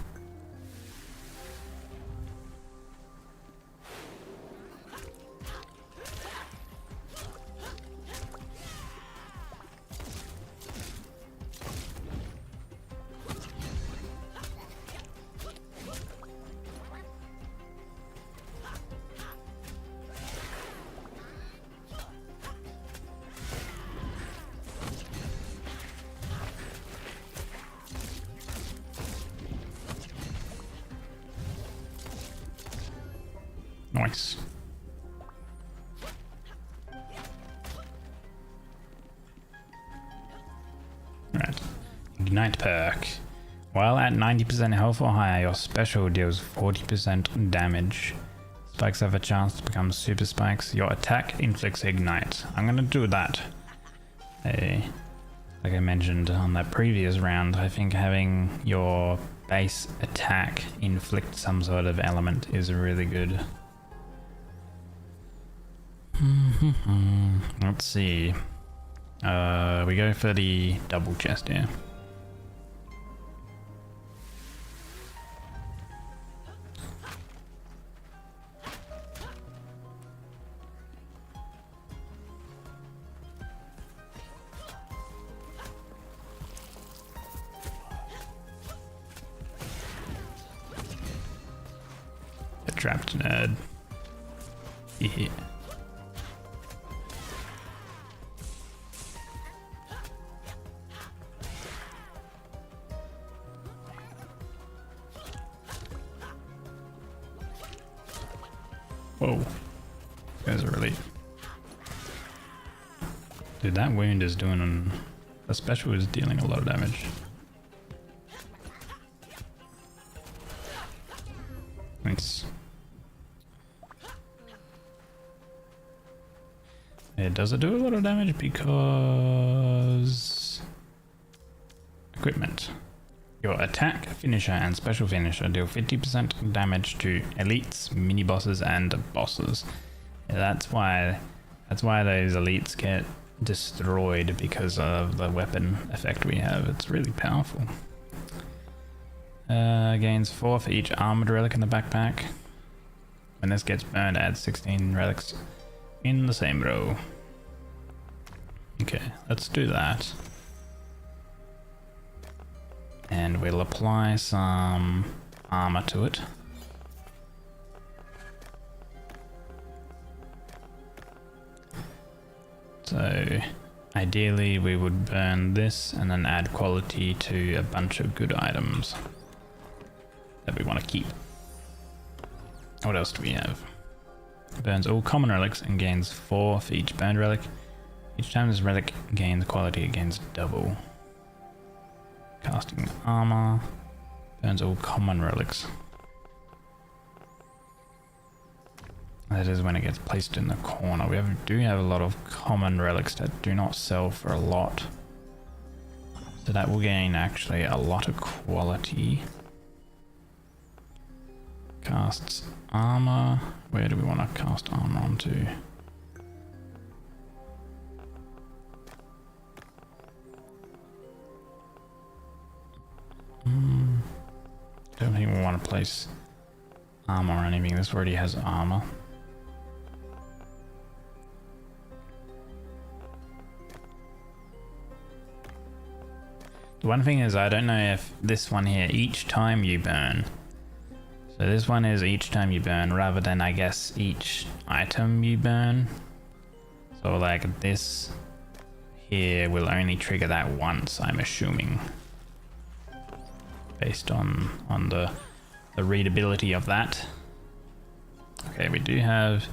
Speaker 1: Nice. Right. Ignite perk. While at 90% health or higher, your special deals 40% damage. Spikes have a chance to become super spikes. Your attack inflicts ignite. I'm gonna do that. Like I mentioned on that previous round, I think having your base attack inflict some sort of element is really good. Let's see. We go for the double chest here. trapped nerd. Yeah. Whoa. Guys are really... Dude, that wound is doing... A special is dealing a lot of damage. Nice. Yeah, does it do a lot of damage? Because... Equipment. Your attack, finisher, and special finisher deal 50% damage to elites, mini-bosses, and bosses. Yeah, that's why those elites get destroyed, because of the weapon effect we have. It's really powerful. Gains 4 for each armored relic in the backpack. When this gets burned, add 16 relics in the same row. Okay, let's do that. And we'll apply some armor to it. So ideally we would burn this and then add quality to a bunch of good items that we want to keep. What else do we have? Burns all common relics and gains 4 for each burned relic. Each time this relic gains quality, it gains double. Casting armor. Burns all common relics. That is when it gets placed in the corner. We do have a lot of common relics that do not sell for a lot. So that will gain actually a lot of quality. Casts armor. Where do we want to cast armor onto? Don't think we want to place armor or anything. This already has armor. The one thing is, I don't know if this one here, each time you burn. So this one is each time you burn, rather than, I guess, each item you burn. So like this here will only trigger that once, I'm assuming. Based on the readability of that. Okay, we do have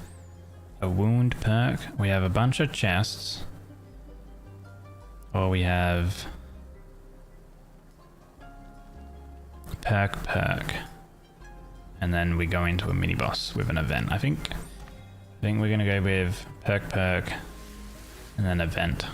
Speaker 1: a wound perk. We have a bunch of chests. Or we have perk. And then we go into a mini boss with an event. I think we're gonna go with perk and then event.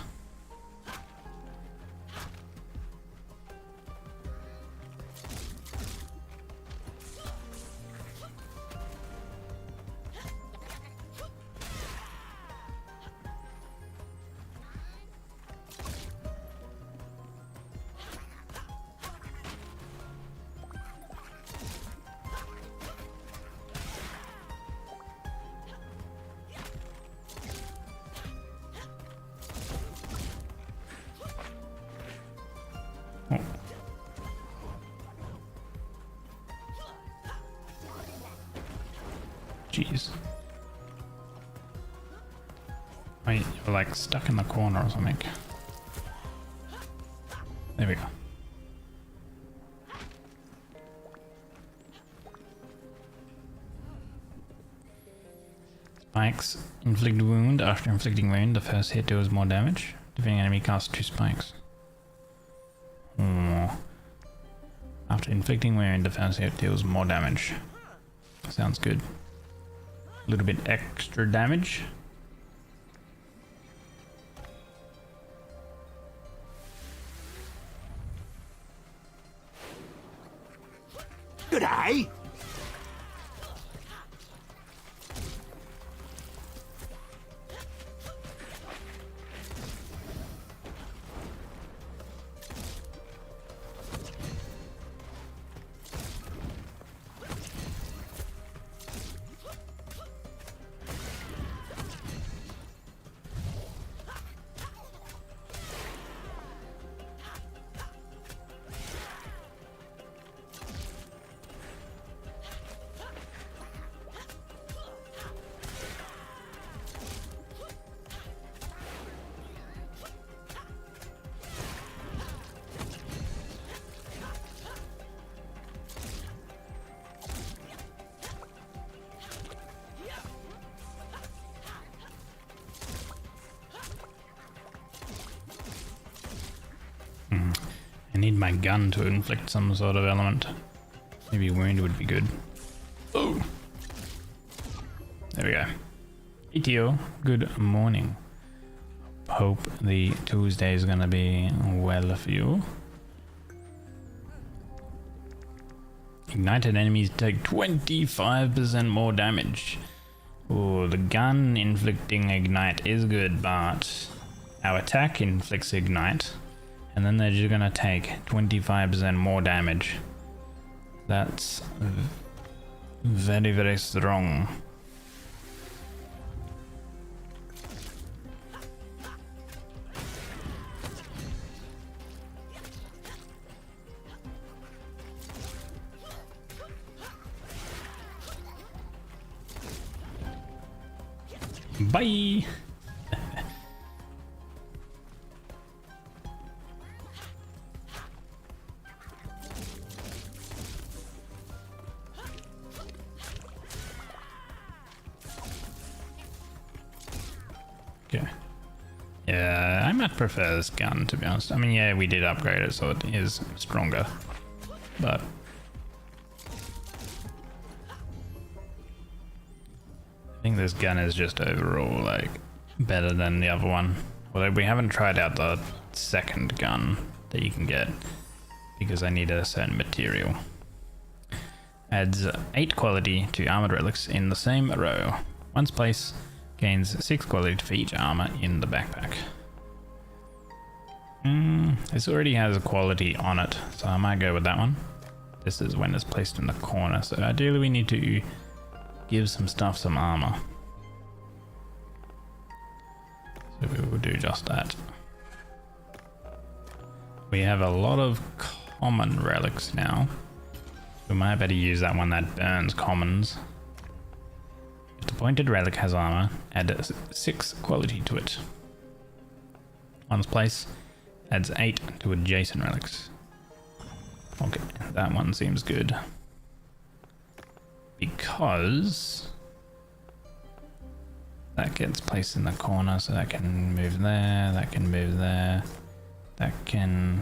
Speaker 1: Jeez. Wait, you're like stuck in the corner or something. There we go. Spikes. Inflict wound. After inflicting wound, the first hit deals more damage. Defeating enemy casts 2 spikes. After inflicting wound, the first hit deals more damage. Sounds good. A little bit extra damage.
Speaker 2: Good day.
Speaker 1: need my gun to inflict some sort of element. Maybe wound would be good. Oh! There we go. ETO, good morning. Hope the Tuesday is gonna be well for you. Ignited enemies take 25% more damage. Oh, the gun inflicting ignite is good, but our attack inflicts ignite, and then they're just gonna take 25% more damage. That's very, very strong. Bye! Okay. Yeah, I might prefer this gun, to be honest. I mean, yeah, we did upgrade it, so it is stronger. But I think this gun is just overall, like, better than the other one. Although we haven't tried out the second gun that you can get, because I need a certain material. Adds 8 quality to armored relics in the same row. Once placed, gains 6 quality for each armor in the backpack. This already has a quality on it, so I might go with that one. This is when it's placed in the corner, so ideally we need to give some stuff some armor. So we will do just that. We have a lot of common relics now. We might better use that one that burns commons. If the pointed relic has armor, add 6 quality to it. Once placed, adds 8 to adjacent relics. Okay, that one seems good. Because that gets placed in the corner, so that can move there, that can move there, that can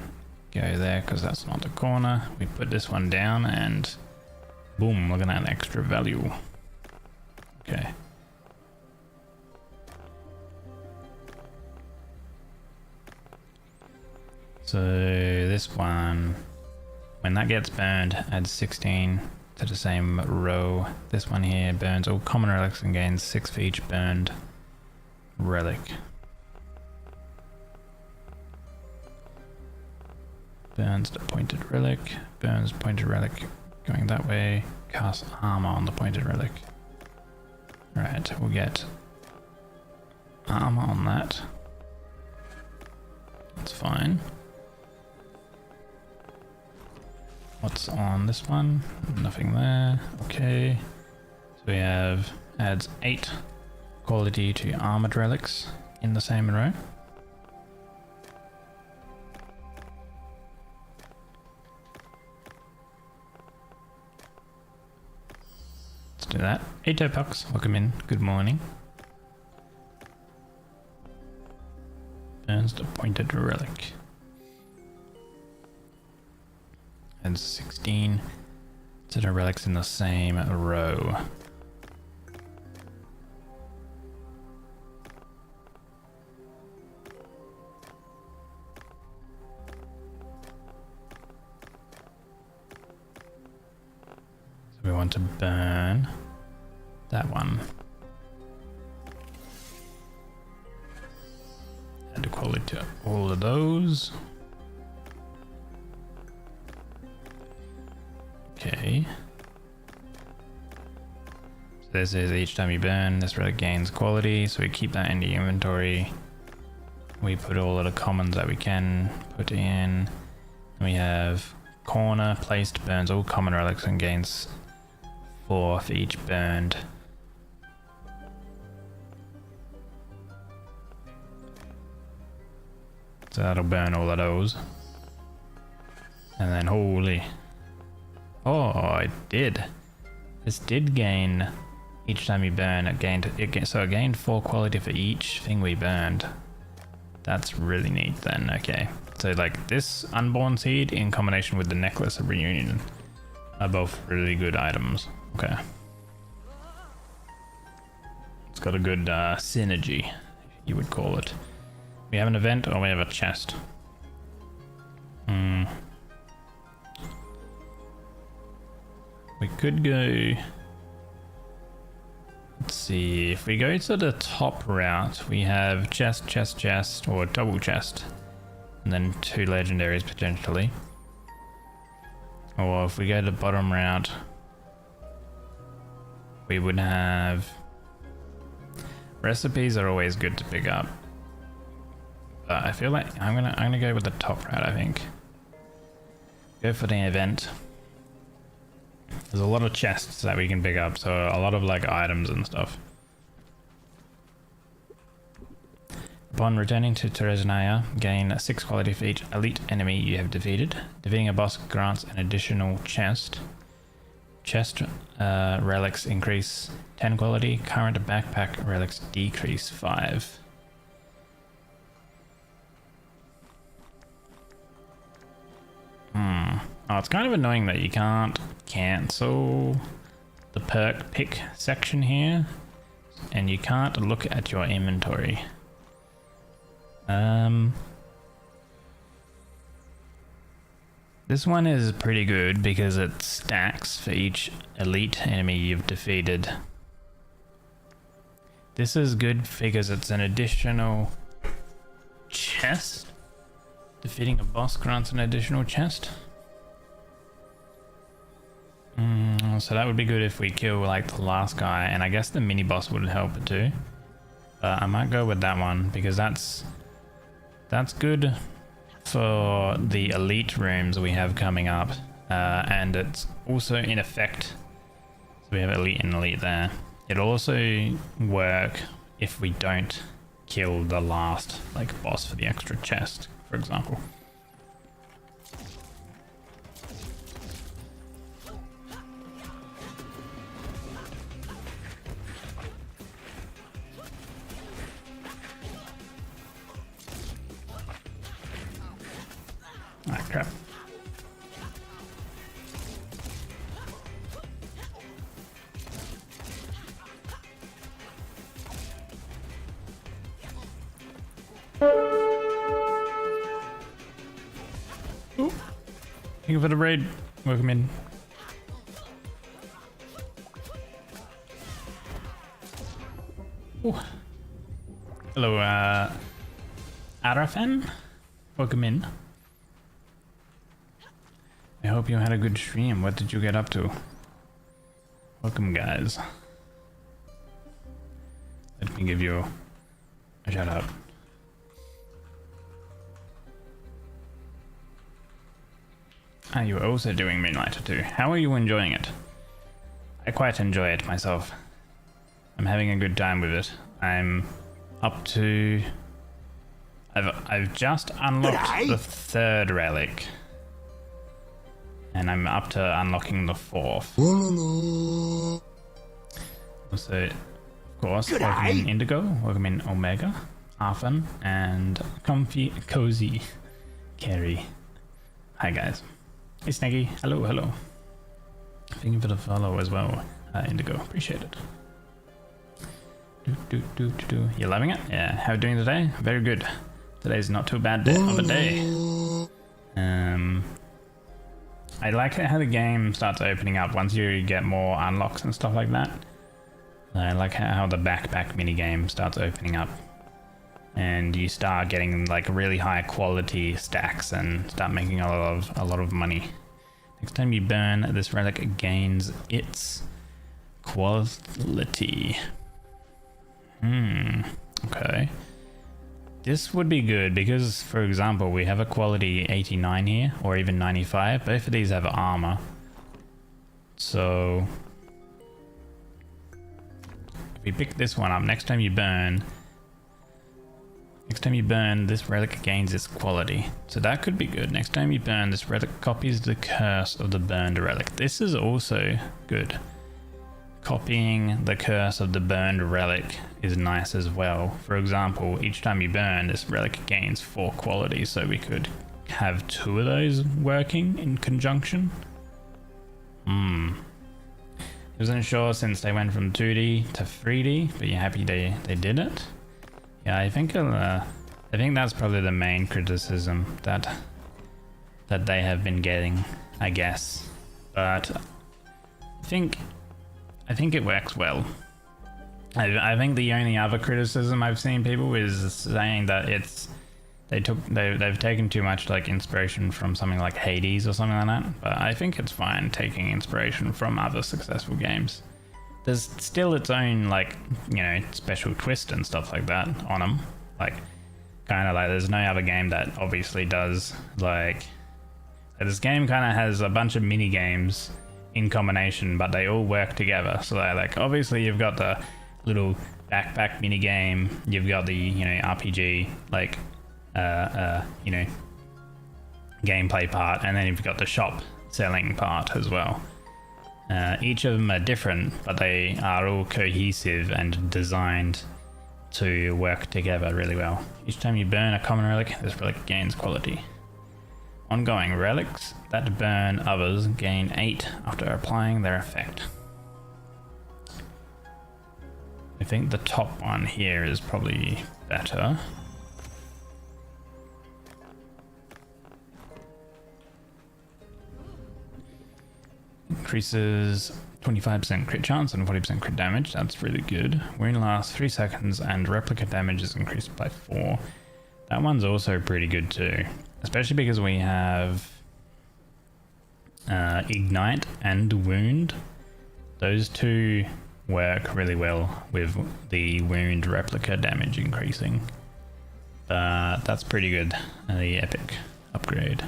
Speaker 1: go there because that's not the corner. We put this one down and boom, look at that extra value. Okay. So this one, when that gets burned, adds 16 to the same row. This one here burns all common relics and gains 6 for each burned relic. Burns the pointed relic, burns pointed relic going that way, casts armor on the pointed relic. Right, we'll get armor on that. That's fine. What's on this one? Nothing there. Okay. So we have adds 8 quality to armored relics in the same row. Let's do that. Ato Pucks, welcome in. Good morning. Burns the pointed relic. And 16 to the relics in the same row. So we want to burn that one. Add quality to all of those. Okay. So this is each time you burn, this relic gains quality, so we keep that in the inventory. We put all of the commons that we can put in. We have corner placed, burns all common relics and gains 4 for each burned. So that'll burn all of those. And then holy. Oh, it did. This did gain each time you burn. So it gained 4 quality for each thing we burned. That's really neat then. Okay. So like this Unborn Seed in combination with the Necklace of Reunion are both really good items. Okay. It's got a good synergy, you would call it. We have an event or we have a chest? We could go... Let's see, if we go to the top route, we have chest, chest, chest, or double chest. And then 2 legendaries potentially. Or if we go to the bottom route, we would have... Recipes are always good to pick up. But I feel like I'm gonna go with the top route, I think. Go for the event. There's a lot of chests that we can pick up, so a lot of like items and stuff. Upon returning to Teresanaya, gain 6 quality for each elite enemy you have defeated. Defeating a boss grants an additional chest. Chest relics increase 10 quality, current backpack relics decrease 5. Oh, it's kind of annoying that you can't cancel the perk pick section here, and you can't look at your inventory. This one is pretty good because it stacks for each elite enemy you've defeated. This is good because it's an additional chest. Defeating a boss grants an additional chest. So that would be good if we kill like the last guy, and I guess the mini boss would help too. But I might go with that one because that's good for the elite rooms we have coming up, and it's also in effect. So we have elite and elite there. It'll also work if we don't kill the last like boss for the extra chest, for example. Ah, crap. Ooh. Thank you for the raid. Welcome in. Ooh. Hello, Arafan. Welcome in. I hope you had a good stream. What did you get up to? Welcome, guys. Let me give you a shout out. Ah, you are also doing Moonlighter too. How are you enjoying it? I quite enjoy it myself. I'm having a good time with it. I'm up to... I've just unlocked the 3rd relic. And I'm up to unlocking the 4th. Also, of course, welcome in Indigo, welcome in Omega, Arfan, and Comfy Cozy Carrie. Hi guys. Hey Snaggy, hello, hello. Thank you for the follow as well, Indigo, appreciate it. You loving it? Yeah, how are you doing today? Very good. Today's not too bad of a day. I like how the game starts opening up once you get more unlocks and stuff like that. I like how the backpack minigame starts opening up. And you start getting like really high quality stacks and start making a lot of money. Next time you burn, this relic gains its quality. Okay. This would be good because, for example, we have a quality 89 here, or even 95. Both of these have armor. So, if we pick this one up, next time you burn, this relic gains its quality. So that could be good. Next time you burn, this relic copies the curse of the burned relic. This is also good. copying the curse of the burned relic is nice as well. For example, each time you burn, this relic gains 4 qualities, so we could have 2 of those working in conjunction. Wasn't sure since they went from 2D to 3D, but you're happy they did it. Yeah, I think that's probably the main criticism that they have been getting, I guess. But I think it works well. I think the only other criticism I've seen people is saying that they've taken too much like inspiration from something like Hades or something like that. But I think it's fine taking inspiration from other successful games. There's still its own like, you know, special twist and stuff like that on them. Like kind of like there's no other game that obviously does like. This game kind of has a bunch of mini games in combination, but they all work together. So like obviously you've got the little backpack mini game, you've got the, you know, RPG like you know, gameplay part, and then you've got the shop selling part as well. Each of them are different, but they are all cohesive and designed to work together really well. Each time you burn a common relic, this relic gains quality. Ongoing relics that burn others gain 8 after applying their effect. I think the top one here is probably better. Increases 25% crit chance and 40% crit damage. That's really good. Wound lasts 3 seconds and replica damage is increased by 4. That one's also pretty good too. Especially because we have Ignite and Wound. Those two work really well with the Wound replica damage increasing. That's pretty good. The epic upgrade.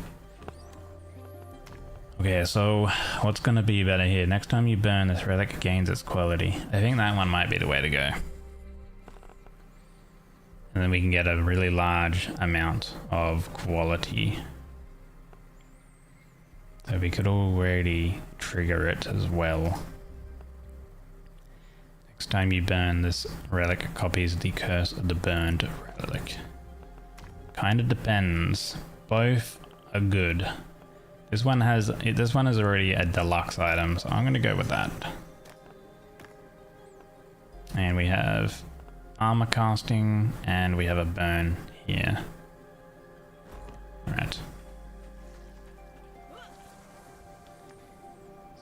Speaker 1: Okay, so what's going to be better here? Next time you burn, this relic gains its quality. I think that one might be the way to go. And then we can get a really large amount of quality. So we could already trigger it as well. Next time you burn, this relic copies the curse of the burned relic. Kind of depends. Both are good. This one is already a deluxe item, so I'm gonna go with that. And we have armor casting, and we have a burn here. Alright.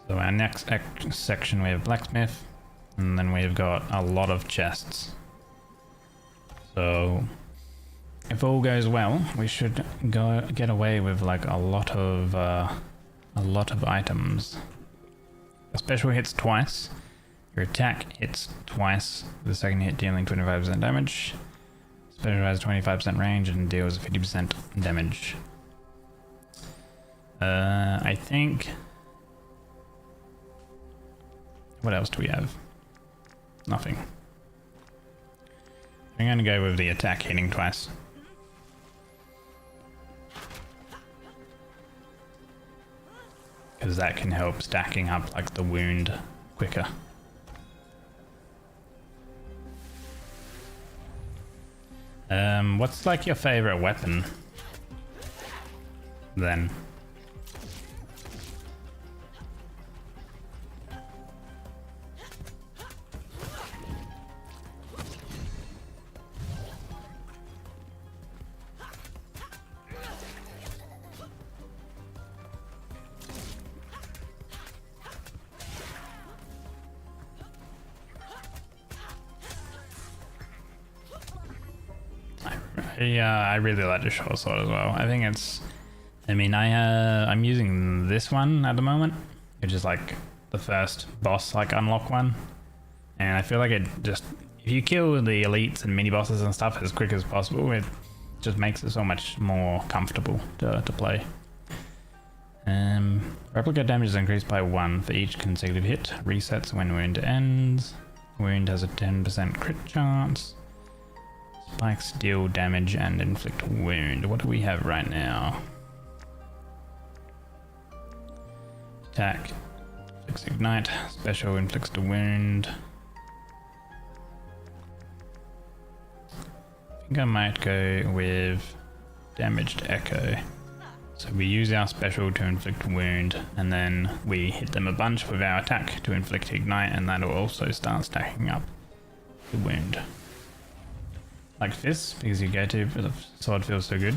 Speaker 1: So our next section we have blacksmith, and then we've got a lot of chests. So if all goes well, we should get away with like a lot of items. A special hits twice. Your attack hits twice, the second hit dealing 25% damage. Special has 25% range and deals 50% damage. I think... What else do we have? Nothing. I'm going to go with the attack hitting twice. Because that can help stacking up like the wound quicker. What's like your favorite weapon then? I really like the short sword as well. I think it's, I mean, I'm using this one at the moment, which is like the first boss like unlock one, and I feel like it just, if you kill the elites and mini bosses and stuff as quick as possible, it just makes it so much more comfortable to play. Replica damage is increased by 1 for each consecutive hit. Resets when wound ends. Wound has a 10% crit chance. Spikes deal damage and inflict wound. What do we have right now? Attack Inflicts ignite. Special inflicts the wound. I think I might go with damaged echo. So we use our special to inflict wound, and then we hit them a bunch with our attack to inflict ignite, and that'll also start stacking up the wound. Like fists, because you go to, but the sword feels so good.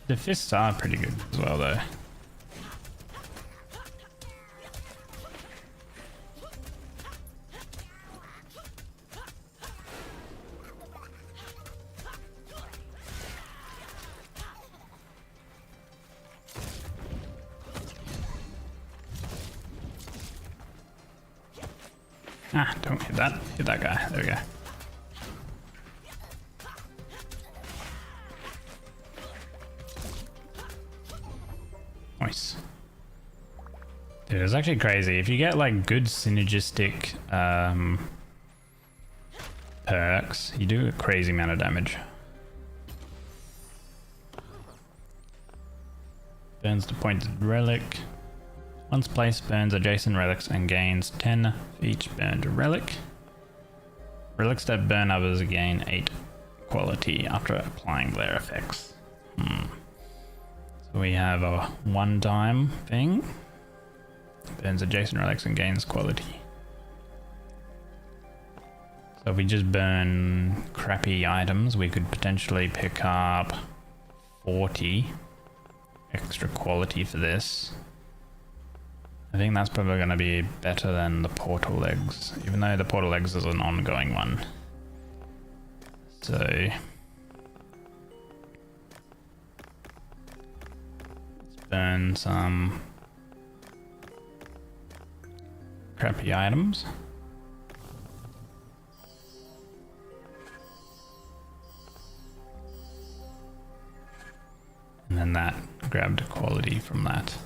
Speaker 1: The fists are pretty good as well though. Ah, don't hit that. Hit that guy. There we go. Nice. Dude, it's actually crazy. If you get like good synergistic perks, you do a crazy amount of damage. Burns the pointed relic. Once placed, burns adjacent relics and gains 10 for each burned relic. Relics that burn others gain 8 quality after applying their effects. So we have a one-time thing. Burns adjacent relics and gains quality. So if we just burn crappy items, we could potentially pick up 40 extra quality for this. I think that's probably going to be better than the portal eggs, even though the portal eggs is an ongoing one. So let's burn some crappy items. And then that grabbed quality from that.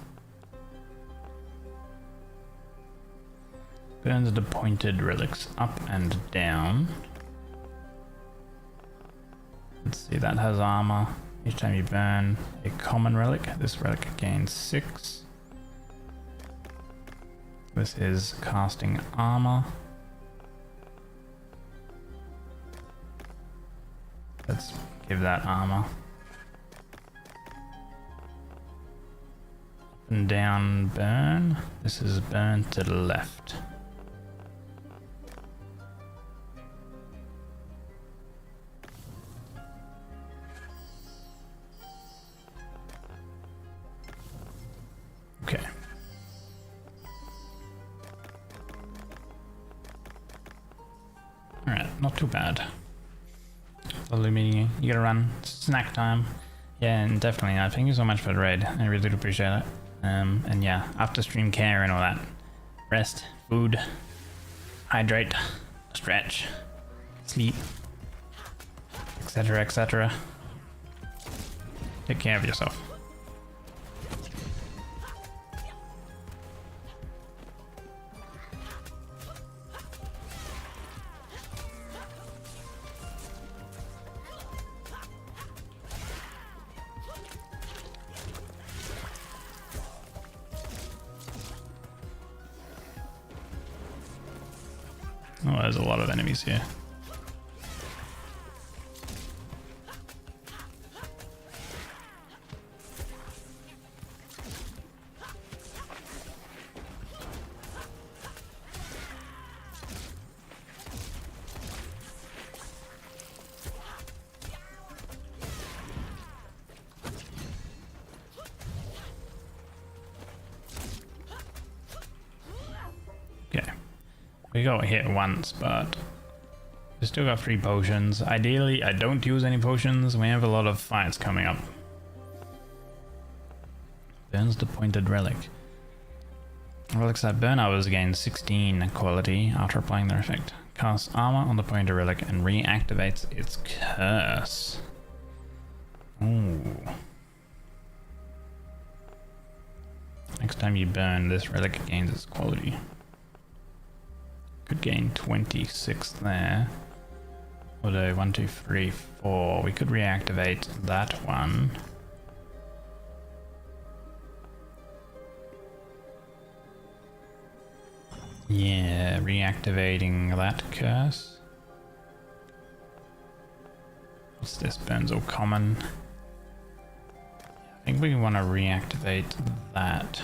Speaker 1: Burns the pointed relics up and down. Let's see, that has armor. Each time you burn a common relic, this relic gains 6. This is casting armor. Let's give that armor. Up and down burn. This is burn to the left. Okay. Alright, not too bad. Lovely meeting you. You gotta run. Snack time. Yeah, and definitely. Thank you so much for the raid. I really do appreciate it. And yeah, after stream care and all that. Rest, food, hydrate, stretch, sleep, etc., etc. Take care of yourself. Oh, there's a lot of enemies here. We got hit once, but we still got 3 potions. Ideally, I don't use any potions. We have a lot of fights coming up. Burns the pointed relic. Relics that burn others gain 16 quality after applying their effect. Casts armor on the pointed relic and reactivates its curse. Ooh. Next time you burn, this relic gains its quality. Could gain 26 there. Although 1, 2, 3, 4. We could reactivate that one. Yeah, reactivating that curse. What's this? Burns all common. I think we want to reactivate that.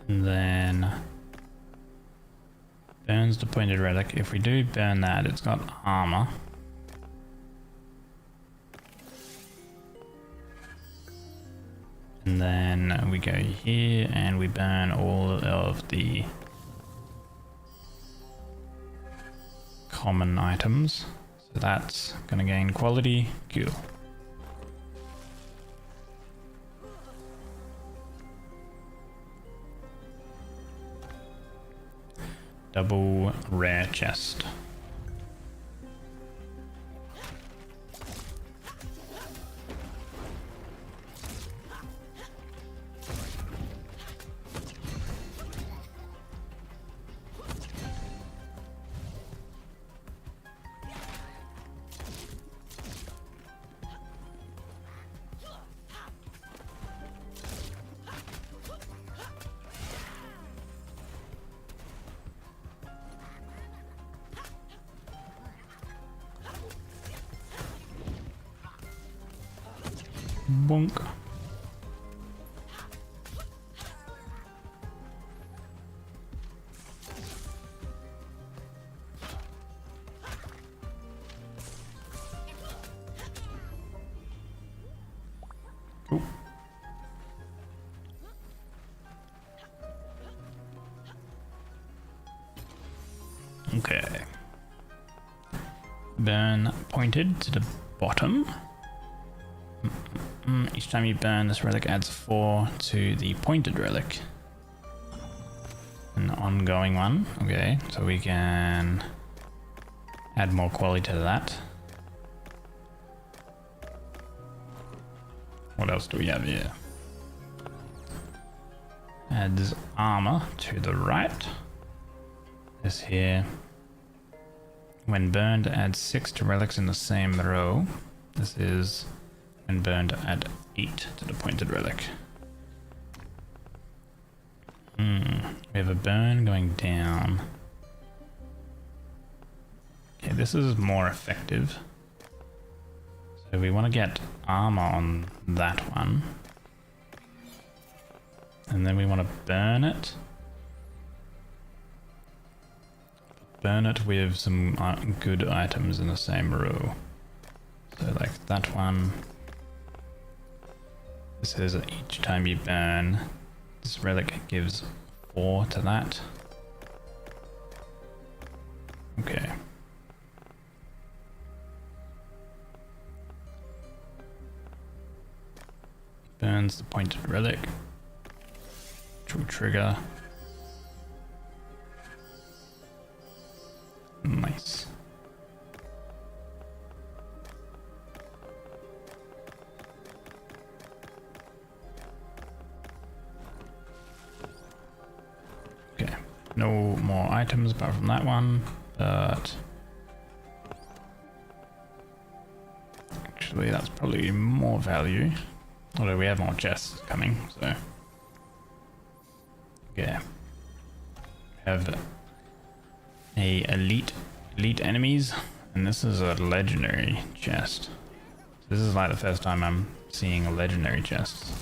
Speaker 1: And then burns the pointed relic. If we do burn that, it's got armor. And then we go here and we burn all of the common items. So that's gonna gain quality. Cool. Double rare chest. Bonk. Cool. Okay. Burn pointed to the bottom. Each time you burn, this relic adds 4 to the pointed relic. An ongoing one. Okay, so we can add more quality to that. What else do we have here? Adds armor to the right. This here. When burned, adds 6 to relics in the same row. This is when burned, add 8 to the pointed relic. We have a burn going down. Okay, this is more effective. So we want to get armor on that one. And then we want to burn it. Burn it with some good items in the same row. So like that one. This is each time you burn, this relic gives 4 to that. Okay. Burns the pointed relic, which will trigger. Nice. Okay, no more items apart from that one, but actually that's probably more value. Although we have more chests coming, so yeah. Have a elite enemies, and this is a legendary chest. This is like the first time I'm seeing a legendary chest.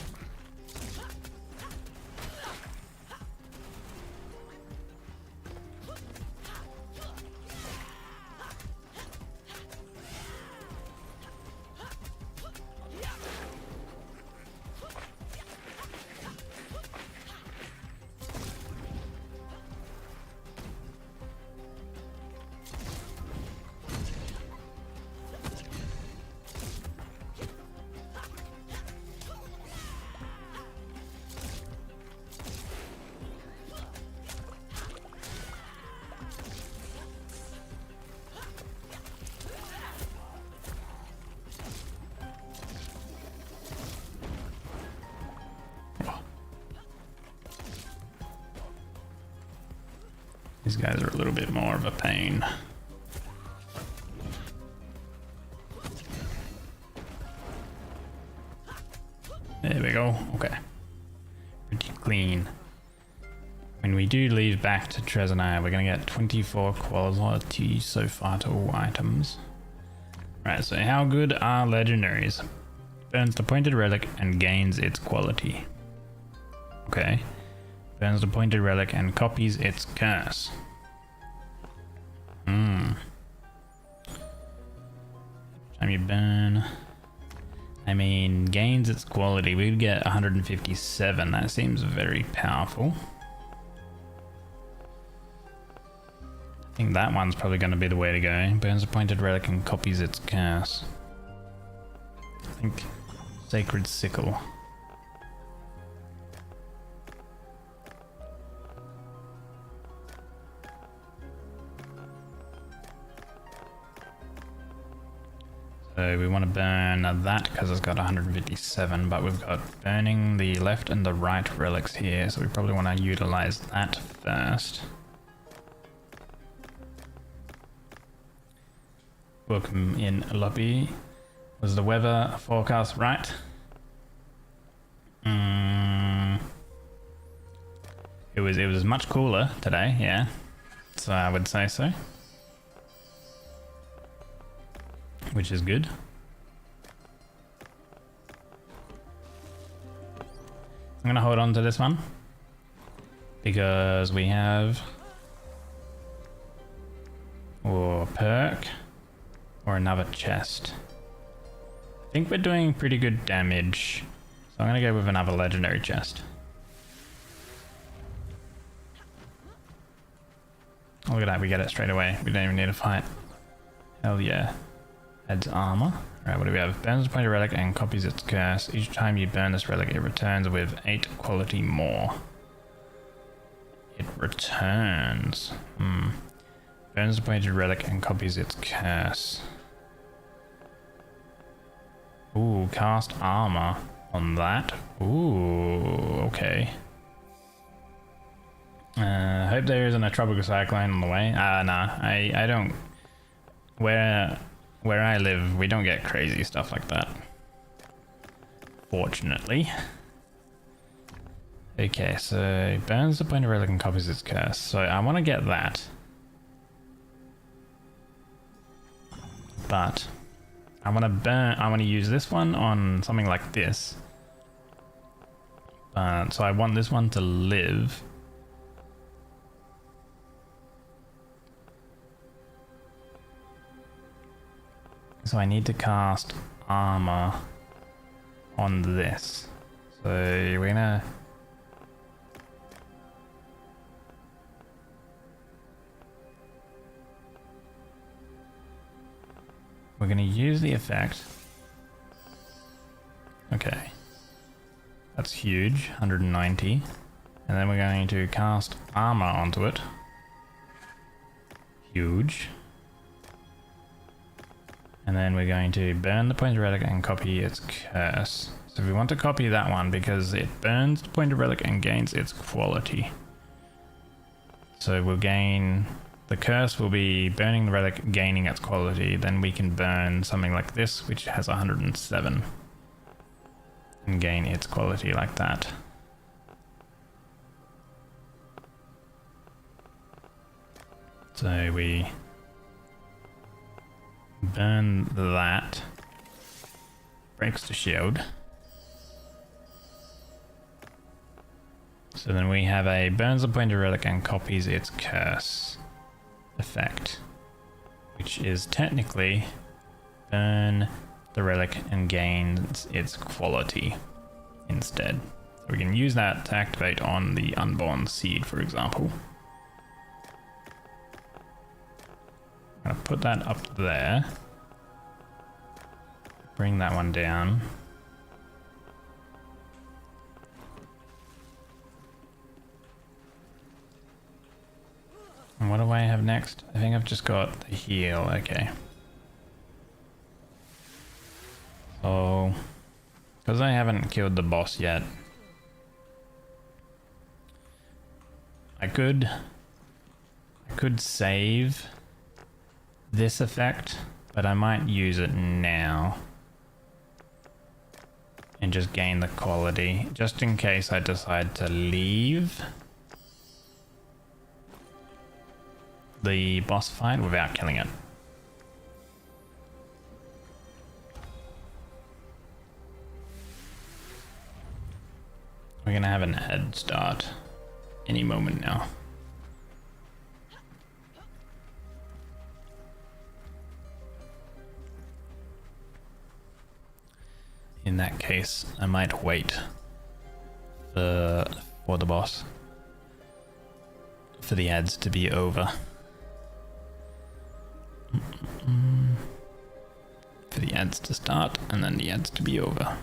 Speaker 1: These guys are a little bit more of a pain. There we go. Okay. Pretty clean. When we do leave back to Trezonaya, we're going to get 24 quality so far to all items. Right, so how good are legendaries? Burns the pointed relic and gains its quality. Okay. Burns the pointed relic and copies its curse. Time you burn. I mean, gains its quality. We'd get 157. That seems very powerful. I think that one's probably going to be the way to go. Burns a pointed relic and copies its curse. I think Sacred Sickle. So we want to burn that because it's got 157, but we've got burning the left and the right relics here, so we probably want to utilize that first. Welcome in, Loppy. Was the weather forecast right? It was much cooler today, yeah. So I would say so. Which is good. I'm gonna hold on to this one because we have or perk or another chest. I think we're doing pretty good damage, so I'm gonna go with another legendary chest. Oh, look at that, we get it straight away. We don't even need to fight. Hell yeah. Adds armor. Alright, what do we have? Burns a pointed relic and copies its curse. Each time you burn this relic, it returns with 8 quality more. It returns. Burns the pointed relic and copies its curse. Ooh, cast armor on that. Ooh, okay. Hope there isn't a tropical cyclone on the way. Nah, I don't. Where I live, we don't get crazy stuff like that. Fortunately. Okay, so burns the pointed relic and copies its curse. So I want to get that. But I want to use this one on something like this. So I want this one to live. So I need to cast armor on this. So we're gonna use the effect. Okay. That's huge, 190. And then we're going to cast armor onto it. Huge. And then we're going to burn the pointed relic and copy its curse. So we want to copy that one because it burns the pointed relic and gains its quality. So we'll gain... The curse will be burning the relic, gaining its quality. Then we can burn something like this, which has 107. And gain its quality like that. So we... burn that. Breaks the shield. So then we have a burns the pointed relic and copies its curse effect, which is technically burn the relic and gains its quality instead. So we can use that to activate on the unborn seed, for example. I'm gonna put that up there. Bring that one down. And what do I have next? I think I've just got the heal, okay. So, because I haven't killed the boss yet, I could save this effect, but I might use it now and just gain the quality, just in case I decide to leave the boss fight without killing it. We're gonna have an head start any moment now. In that case, I might wait for the boss, for the ads to be over. For the ads to start and then the ads to be over.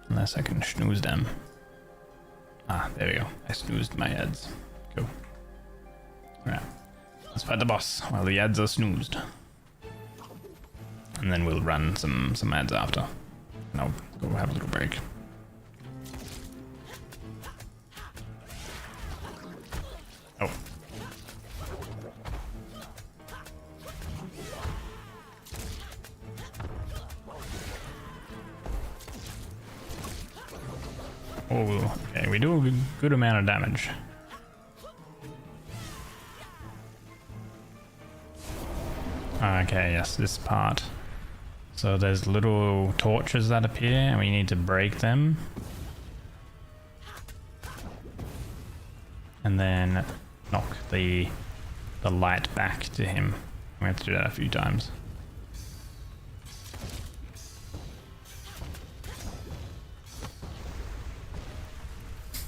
Speaker 1: Unless I can snooze them. Ah, there we go. I snoozed my ads. Go. Alright. Let's fight the boss while the ads are snoozed. And then we'll run some ads after. And I'll go have a little break. Oh. Oh, okay, we do a good amount of damage. Okay, yes, this part. So there's little torches that appear and we need to break them. And then knock the light back to him. We have to do that a few times.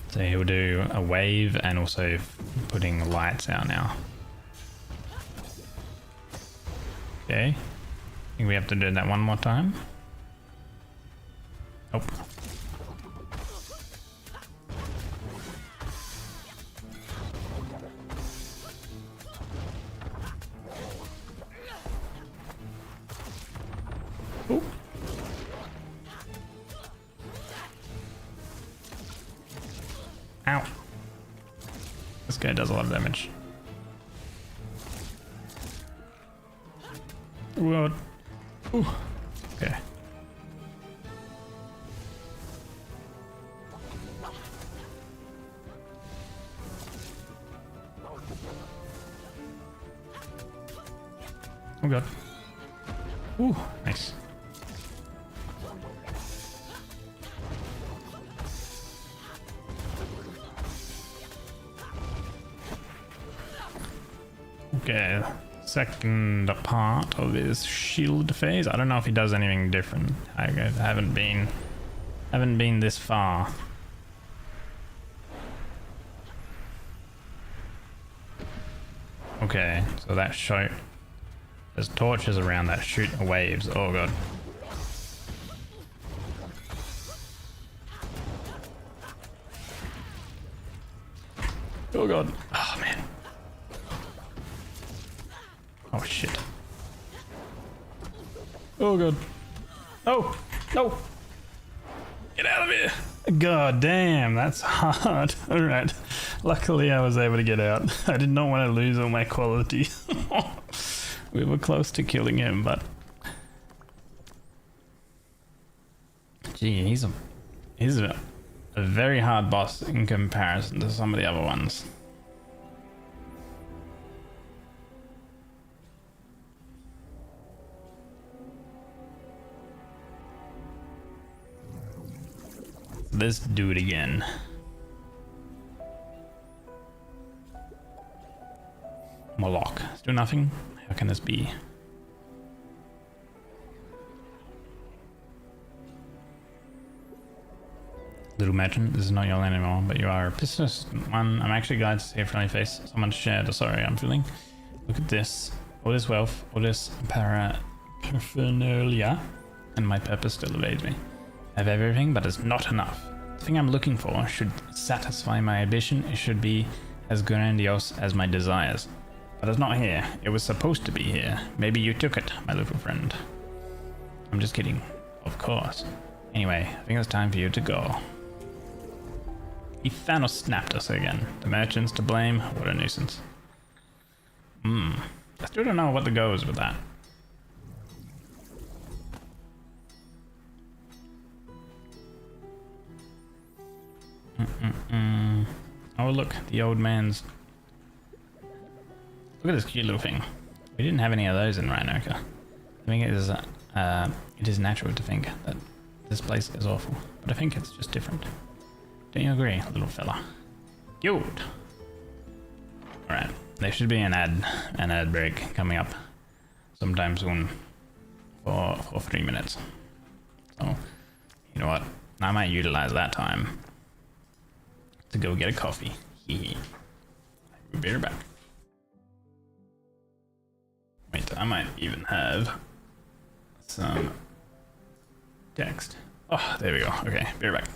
Speaker 1: So he'll do a wave and also putting lights out now. Okay. I think we have to do that one more time. Nope. Ooh. Ow. This guy does a lot of damage. What? Ooh. Okay. Oh god. Ooh, nice. Okay, second part of his shield phase. I don't know if he does anything different. I haven't been this far. Okay, so that shoot. There's torches around that shoot waves. Oh god. Oh god. Oh man. Oh shit. Oh god. Oh no. Get out of here. God damn, that's hard. Alright. Luckily I was able to get out. I did not want to lose all my quality. We were close to killing him, but gee, he's a very hard boss in comparison to some of the other ones. Let's do it again. Moloch. Let's do nothing. How can this be? Little Merchant, this is not your land anymore, but you are a persistent one. I'm actually glad to see a friendly face. Someone shared a sorry I'm feeling. Look at this. All this wealth, all this paraphernalia, and my purpose still evades me. I have everything, but it's not enough. The thing I'm looking for should satisfy my ambition. It should be as grandiose as my desires. But it's not here. It was supposed to be here. Maybe you took it, my little friend. I'm just kidding. Of course. Anyway, I think it's time for you to go. He Thanos snapped us again. The merchant's to blame. What a nuisance. I still don't know what the go is with that. Oh look, the old man's. Look at this cute little thing. We didn't have any of those in Rhinoka. I think it is natural to think that this place is awful, but I think it's just different. Don't you agree, little fella? Cute. All right, there should be an ad break coming up sometime soon for 3 minutes. So, you know what? I might utilize that time to go get a coffee. Hee. Be right back. Wait, I might even have some text. Oh, there we go. Okay, be right back.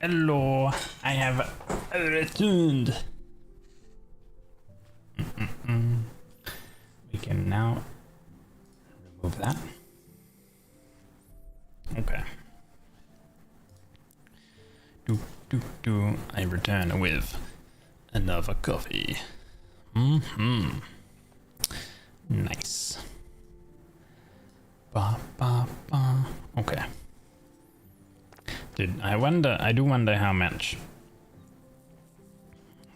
Speaker 1: Hello, I have returned. We can now remove that. Okay. I return with another coffee. Nice. Okay. Dude, I do wonder how much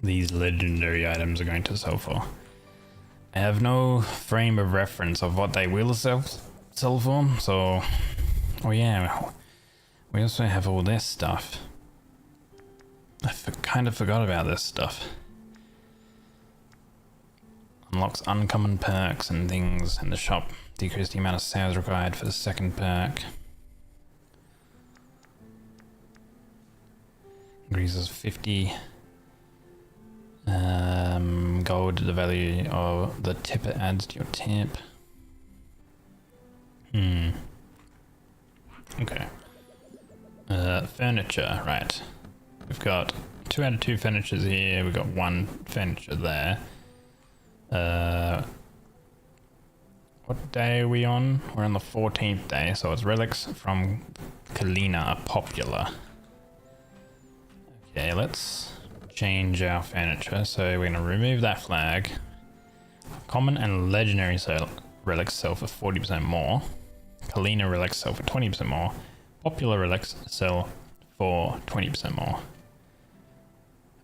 Speaker 1: these legendary items are going to sell for. I have no frame of reference of what they will sell for, so... Oh yeah, we also have all this stuff. I kind of forgot about this stuff. Unlocks uncommon perks and things in the shop. Decrease the amount of sales required for the second perk. Increases 50 gold, the value of the tip it adds to your tip. Okay. Furniture, right. We've got 2 out of 2 furnitures here, we've got 1 furniture there. What day are we on? We're on the 14th day, so it's relics from Kalina are popular. Okay, let's change our furniture. So we're gonna remove that flag. Common and legendary relics sell for 40% more. Kalina relics sell for 20% more. Popular relics sell for 20% more.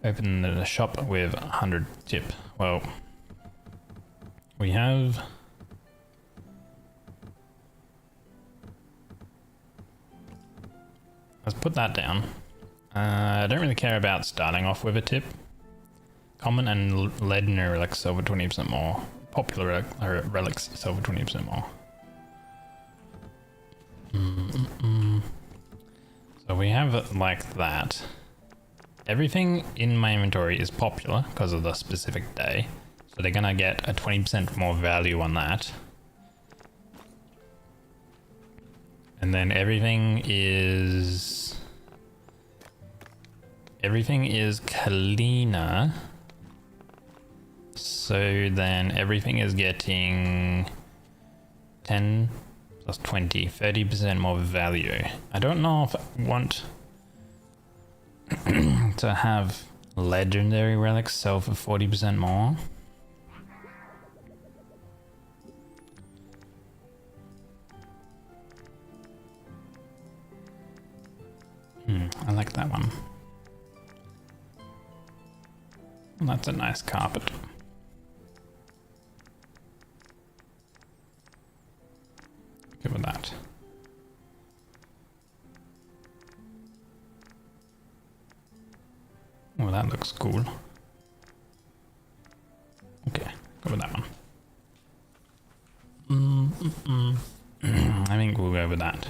Speaker 1: Open the shop with 100 tip. Well, we have... Let's put that down. I don't really care about starting off with a tip. Common and legendary relics sell for 20% more. Popular relics sell for 20% more. So we have it like that. Everything in my inventory is popular because of the specific day. So they're gonna get a 20% more value on that. And then everything is Kalina. So then everything is getting 10 plus 20, 30% more value. I don't know if I want to have legendary relics sell for 40% more. I like that one. That's a nice carpet. Good with that. Oh, that looks cool. Okay, go with that one. I think we'll go with that.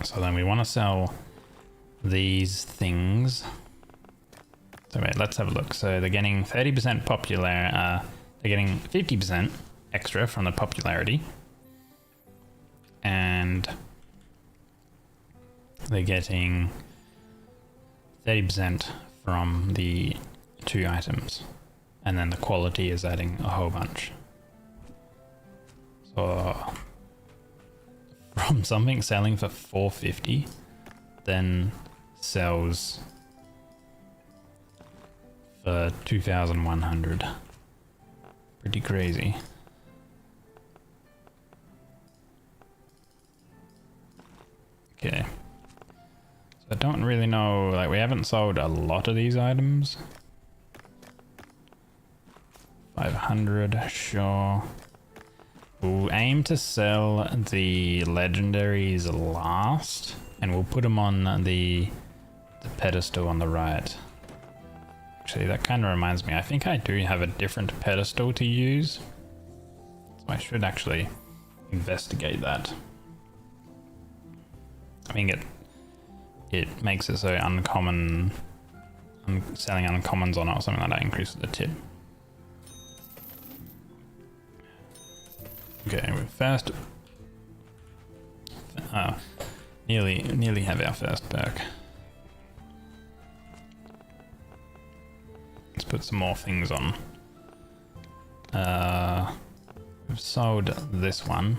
Speaker 1: So then we want to sell these things. So wait, let's have a look. So they're getting 30% popular. They're getting 50% extra from the popularity, and they're getting 30% from the 2 items, and then the quality is adding a whole bunch. So from something selling for 450, then sells for 2,100. Pretty crazy. Okay. So I don't really know, like we haven't sold a lot of these items. 500, sure. We'll aim to sell the legendaries last, and we'll put them on the pedestal on the right. Actually, that kind of reminds me, I think I do have a different pedestal to use. So I should actually investigate that. I think it makes it so uncommon, selling uncommons on it or something like that increases the tip. Okay, we're first. Nearly have our first perk. Let's put some more things on. We've sold this one.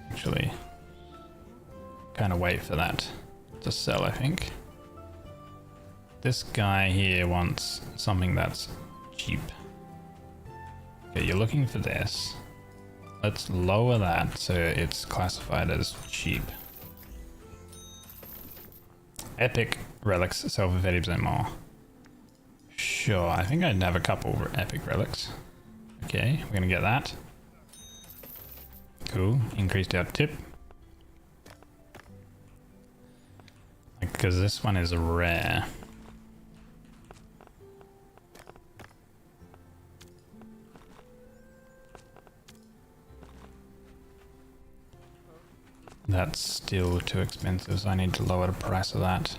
Speaker 1: Actually, kind of wait for that to sell, I think. This guy here wants something that's cheap. Okay, you're looking for this. Let's lower that so it's classified as cheap. Epic relics sell for 30% more. Sure, I think I'd have a couple of epic relics. Okay, we're gonna get that. Cool, increased our tip. Because this one is rare. That's still too expensive, so I need to lower the price of that.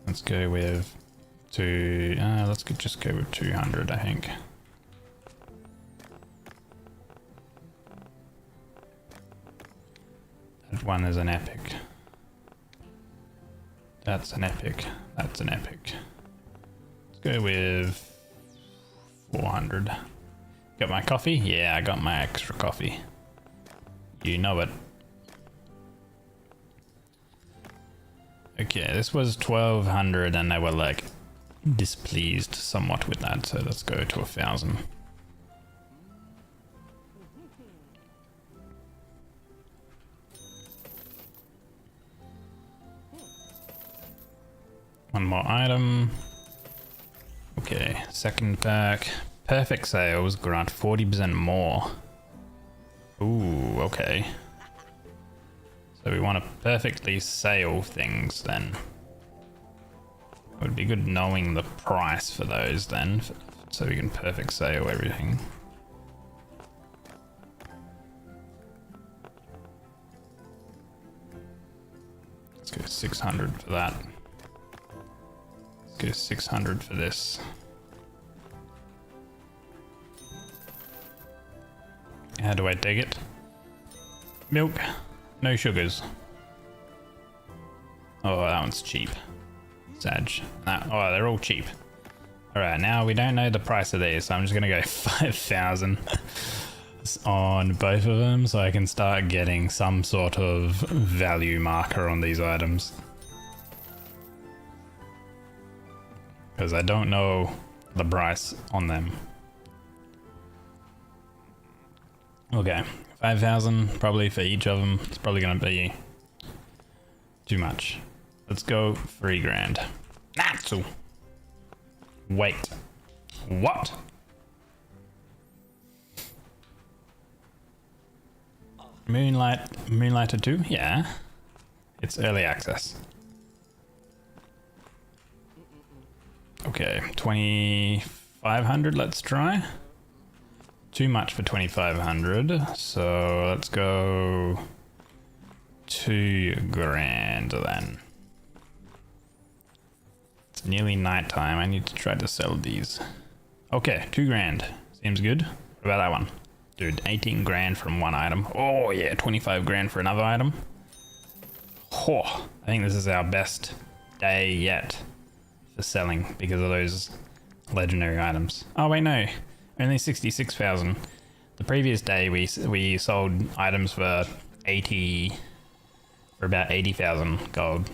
Speaker 1: Let's go with just go with 200, I think. That one is an epic. That's an epic. That's an epic. Let's go with 400. Got my coffee? Yeah, I got my extra coffee. You know it. Okay, this was 1200 and they were like displeased somewhat with that, so let's go to 1000. One more item. Okay, second pack. Perfect sales grant 40% more. Ooh, okay. So we want to perfectly sale things then. It would be good knowing the price for those then, so we can perfect sale everything. Let's go 600 for that. Let's go 600 for this. How do I take it? Milk, no sugars. Oh, that one's cheap. Sag. Oh, they're all cheap. Alright, now we don't know the price of these, so I'm just gonna go 5,000 on both of them so I can start getting some sort of value marker on these items. Because I don't know the price on them. Okay, 5,000 probably for each of them. It's probably gonna be too much. Let's go 3 grand. Natsu! Wait. What? Moonlighter 2? Yeah. It's early access. Okay, 2,500 let's try. Too much for 2,500, so let's go 2 grand then. It's nearly night time. I need to try to sell these. Okay, 2 grand. Seems good. What about that one? Dude, 18 grand from one item. Oh yeah, 25 grand for another item. Oh, I think this is our best day yet for selling because of those legendary items. Oh wait, no. Only 66,000. The previous day we sold items for about 80,000 gold.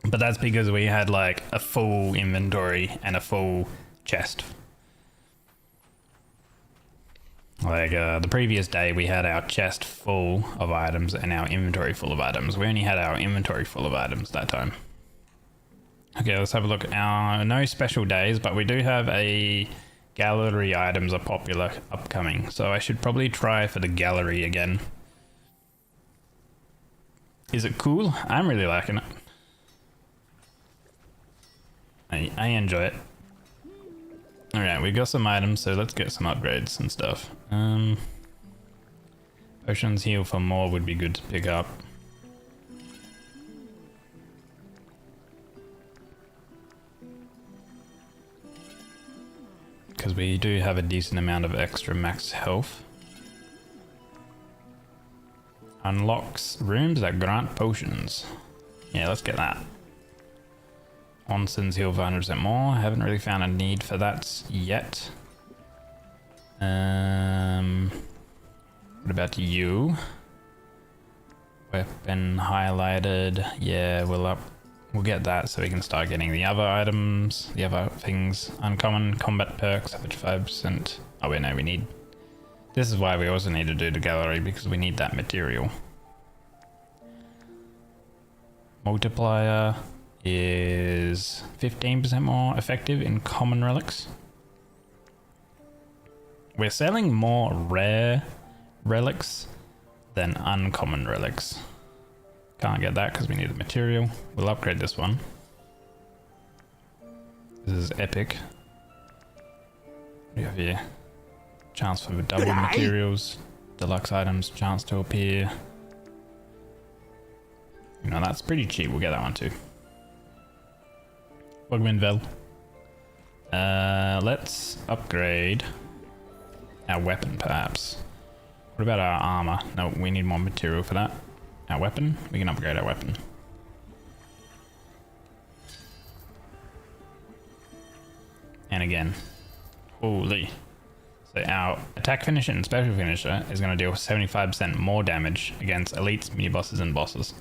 Speaker 1: But that's because we had like a full inventory and a full chest. Like the previous day we had our chest full of items and our inventory full of items. We only had our inventory full of items that time. Okay, let's have a look. No special days, but we do have a gallery items are popular upcoming. So I should probably try for the gallery again. Is it cool? I'm really liking it. I enjoy it. Alright, we got some items, so let's get some upgrades and stuff. Potions heal for more would be good to pick up. Because we do have a decent amount of extra max health. Unlocks rooms that grant potions. Yeah, let's get that. Onsens heal for 100% more. Haven't really found a need for that yet. What about you? Weapon highlighted. Yeah, we'll get that so we can start getting the other items, the other things. Uncommon combat perks, which 5%. Oh wait, no, we need. This is why we also need to do the gallery because we need that material. Multiplier is 15% more effective in common relics. We're selling more rare relics than uncommon relics. Can't get that because we need the material. We'll upgrade this one. This is epic. We have here chance for double materials. Deluxe items, chance to appear. You know, that's pretty cheap. We'll get that one too. Welcome in, Vel. Let's upgrade our weapon, perhaps. What about our armor? No, we need more material for that. Our weapon? We can upgrade our weapon. And again. Holy. So our attack finisher and special finisher is going to deal 75% more damage against elites, mini-bosses, and bosses.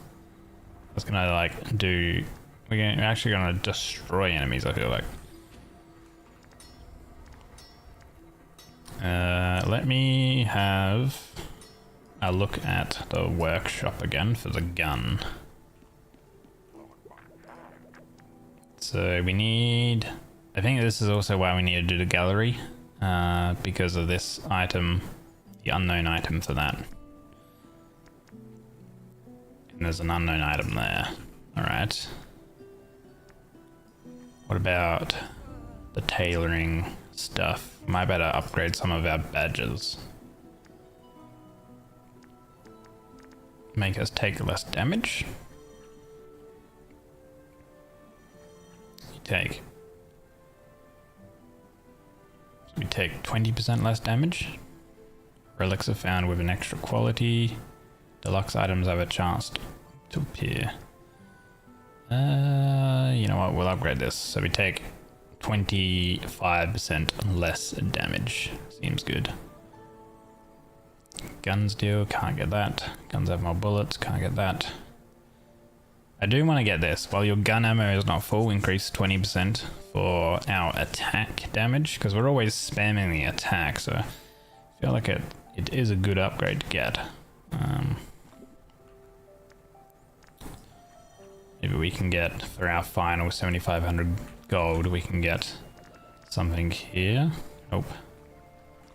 Speaker 1: That's going to like do... We're actually going to destroy enemies, I feel like. Let me have a look at the workshop again for the gun. So we need... I think this is also why we need to do the gallery, because of this item, the unknown item for that. And there's an unknown item there. Alright. What about the tailoring stuff? Might better upgrade some of our badges. Make us take less damage. You take... We take 20% less damage. Relics are found with an extra quality. Deluxe items have a chance to appear. You know what? We'll upgrade this. So we take 25% less damage. Seems good. Guns deal. Can't get that. Guns have more bullets. Can't get that. I do want to get this. While your gun ammo is not full, increase 20% for our attack damage, because we're always spamming the attack, so I feel like it is a good upgrade to get. Maybe we can get, for our final 7,500 gold, we can get something here. Nope.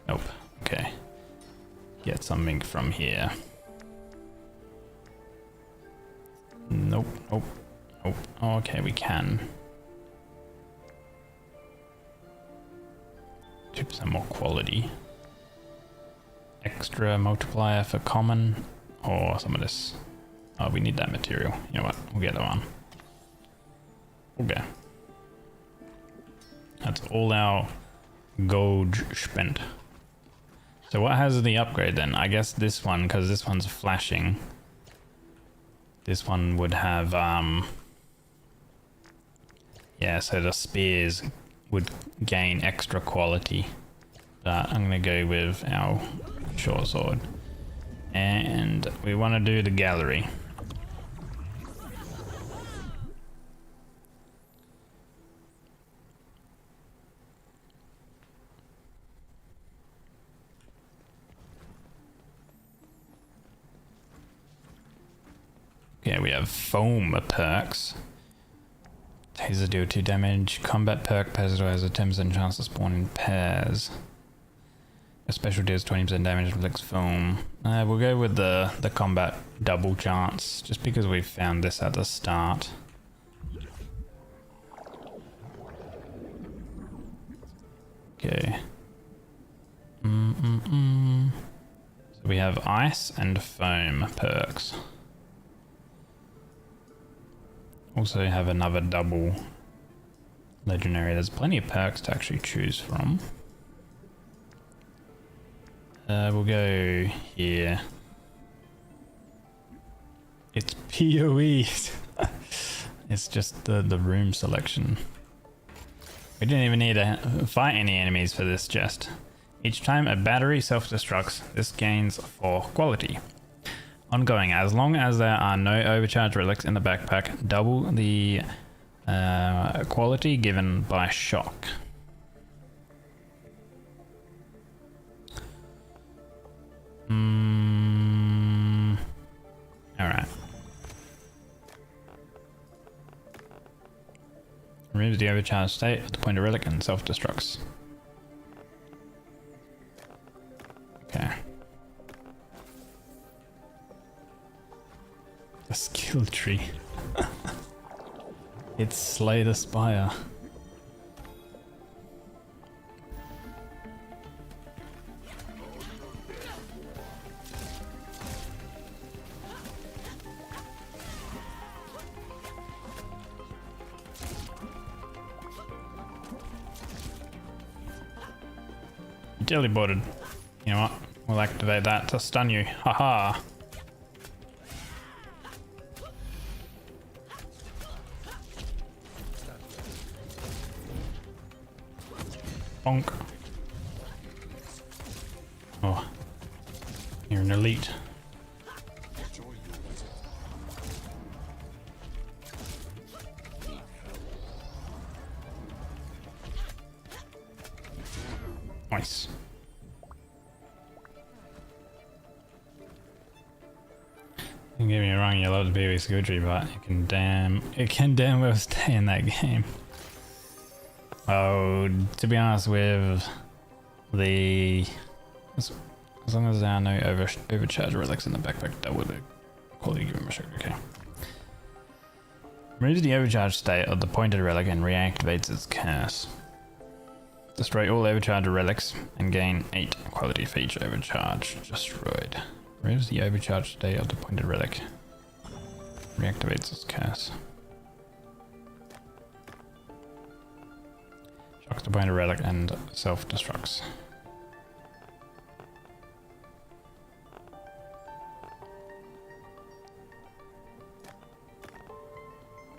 Speaker 1: Nope. Okay. Get something from here. Nope, nope, nope. Oh, okay, we can. 2% more quality. Extra multiplier for common, or some of this. Oh, we need that material. You know what? We'll get that one. Okay. That's all our gold spent. So what has the upgrade then? I guess this one, because this one's flashing. This one would have, yeah, so the spears would gain extra quality. But I'm going to go with our short sword. And we want to do the gallery. Okay, we have foam perks. Taser deal 2 damage. Combat perk, Pesto has a 10% chance to spawn in pairs. A special deals 20% damage, reflects foam. We'll go with the combat double chance, just because we found this at the start. Okay. So we have ice and foam perks. Also have another double legendary. There's plenty of perks to actually choose from. We'll go here. It's PoE. It's just the room selection. We didn't even need to fight any enemies for this chest. Each time a battery self-destructs, this gains 4 quality. Ongoing, as long as there are no overcharged relics in the backpack, double the quality given by shock. Alright. Removes the overcharged state at the point of relic and self-destructs. Okay. A skill tree. It's Slay the Spire. You teleported. You know what? We'll activate that to stun you. Haha. Bonk. Oh. You're an elite. Nice. Don't get me wrong, you love the baby Scootery, but it can damn well stay in that game. Oh, to be honest with the as long as there are no overcharge relics in the backpack, that would quality give him a sugar. Okay. Removes the overcharge state of the pointed relic and reactivates its curse. Destroy all overcharged relics and gain 8 quality for each overcharge destroyed. Removes the overcharged state of the pointed relic. Reactivates its curse. Shocks the pointed relic and self-destructs.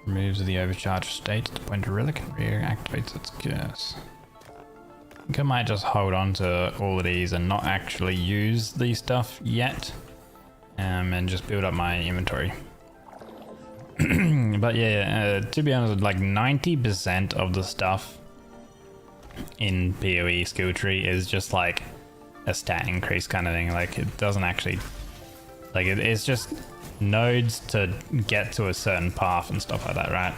Speaker 1: Removes the overcharged state of the pointed relic and reactivates its curse. I think I might just hold on to all of these and not actually use these stuff yet, and just build up my inventory. But yeah, to be honest, like 90% of the stuff in PoE skill tree is just like a stat increase kind of thing. Like it doesn't actually, like it's just nodes to get to a certain path and stuff like that, right?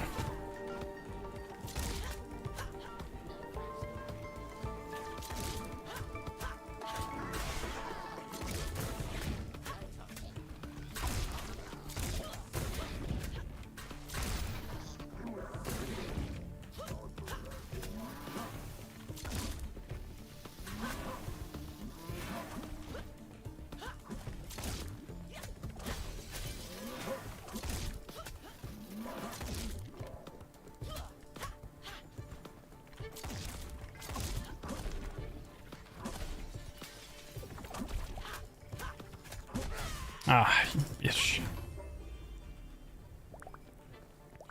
Speaker 1: Ah, yes.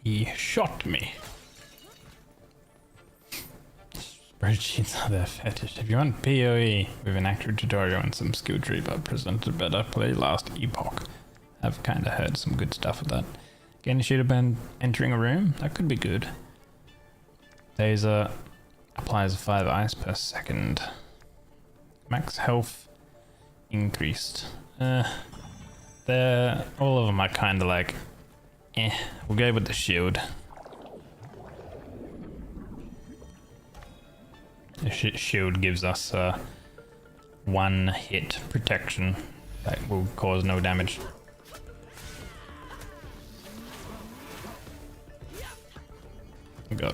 Speaker 1: He shot me. Spreadsheets are their fetish. If you want PoE with an accurate tutorial and some skill tree but presented better, play Last Epoch. I've kinda heard some good stuff of that. Again, you should have been entering a room. That could be good. Taser applies 5 ice per second. Max health increased. All of them are kind of like, we'll go with the shield. The shield gives us 1 hit protection that will cause no damage. Go.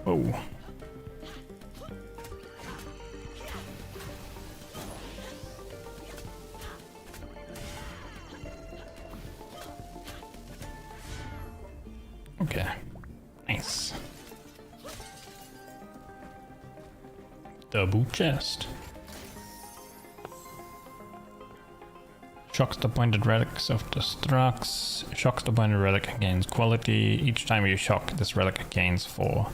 Speaker 1: Oh. Okay. Nice. Double chest. Shocks the pointed relic, self-destructs. Shocks the pointed relic, gains quality. Each time you shock, this relic gains 4.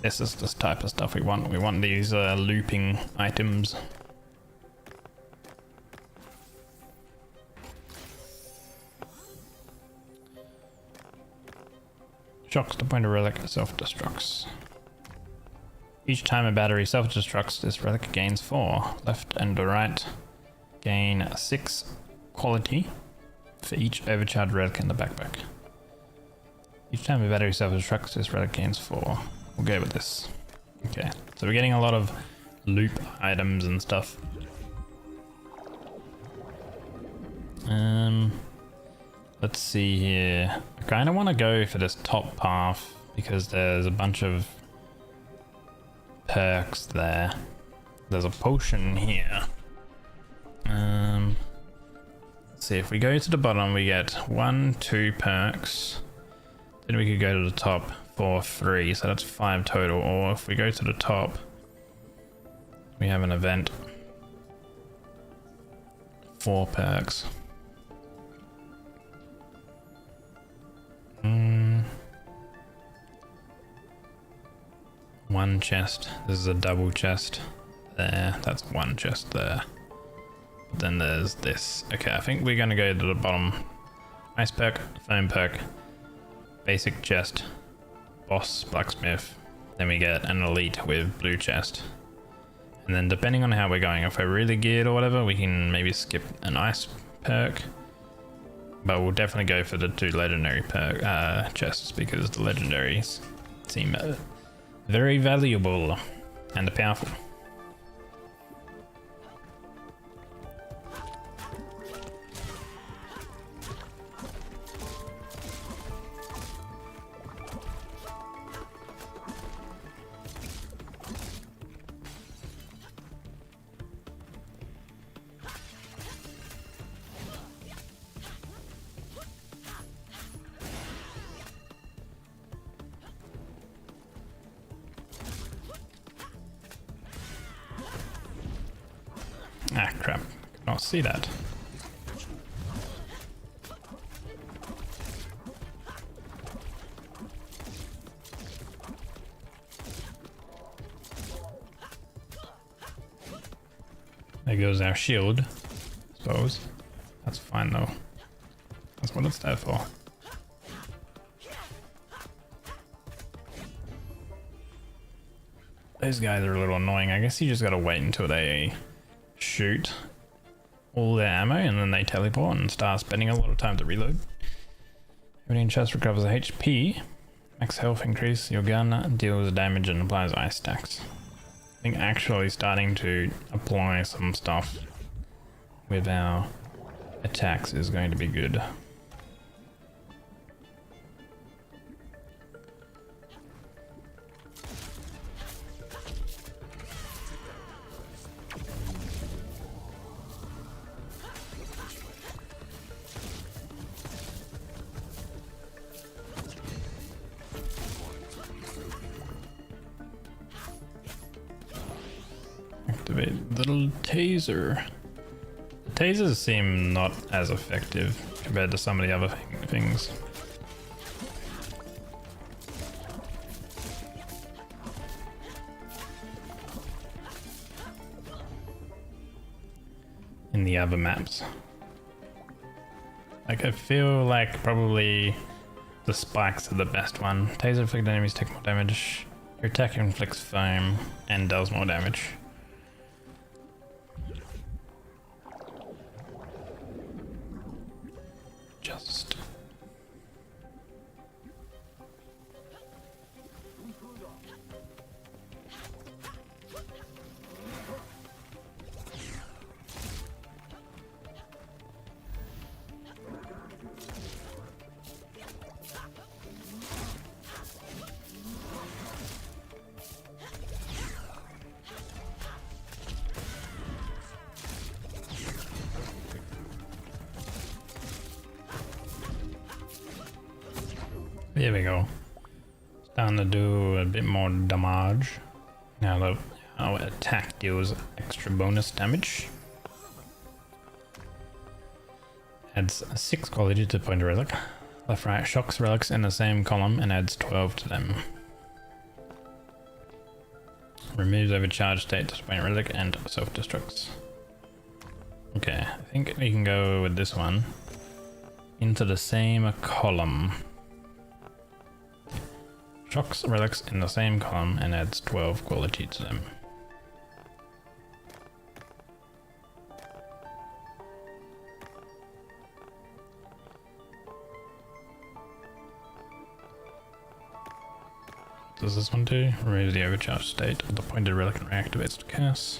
Speaker 1: This is the type of stuff we want. We want these looping items. Shocks the pointed relic, self-destructs. Each time a battery self-destructs, this relic gains 4. Left and right gain 6 quality for each overcharged relic in the backpack. Each time a battery self-destructs, this relic gains 4. We'll go with this. Okay, so we're getting a lot of loop items and stuff. Let's see here. I kind of want to go for this top path because there's a bunch of perks there. There's a potion here. Let's see, if we go to the bottom, we get 1, 2 perks. Then we could go to the top for 3, so that's 5 total. Or if we go to the top, we have an event, 4 perks. One chest. This is a double chest. There, that's one chest there. But then there's this. Okay, I think we're gonna go to the bottom. Ice perk, foam perk, basic chest, boss, blacksmith. Then we get an elite with blue chest. And then depending on how we're going, if we're really geared or whatever, we can maybe skip an ice perk. But we'll definitely go for the 2 legendary perk chests because the legendaries seem very valuable and powerful. Ah, crap. Could not see that. There goes our shield, I suppose. That's fine though. That's what it's there for. Those guys are a little annoying. I guess you just gotta wait until they shoot all their ammo and then they teleport and start spending a lot of time to reload. Everything in chest recovers HP. Max health increase. Your gun deals damage and applies ice stacks. I think actually starting to apply some stuff with our attacks is going to be good. Activate little taser. The tasers seem not as effective compared to some of the other things. In the other maps. Like I feel like probably the spikes are the best one. Taser inflicted enemies take more damage. Your attack inflicts foam and does more damage. Just there we go. Starting to do a bit more damage. Now our attack deals extra bonus damage. Adds 6 quality to point a relic. Left right shocks relics in the same column and adds 12 to them. Removes overcharged state to point a relic and self-destructs. Okay, I think we can go with this one into the same column. Shocks relics in the same column and adds 12 quality to them. What does this one do? Remove the overcharged state of the pointed relic and reactivates the curse.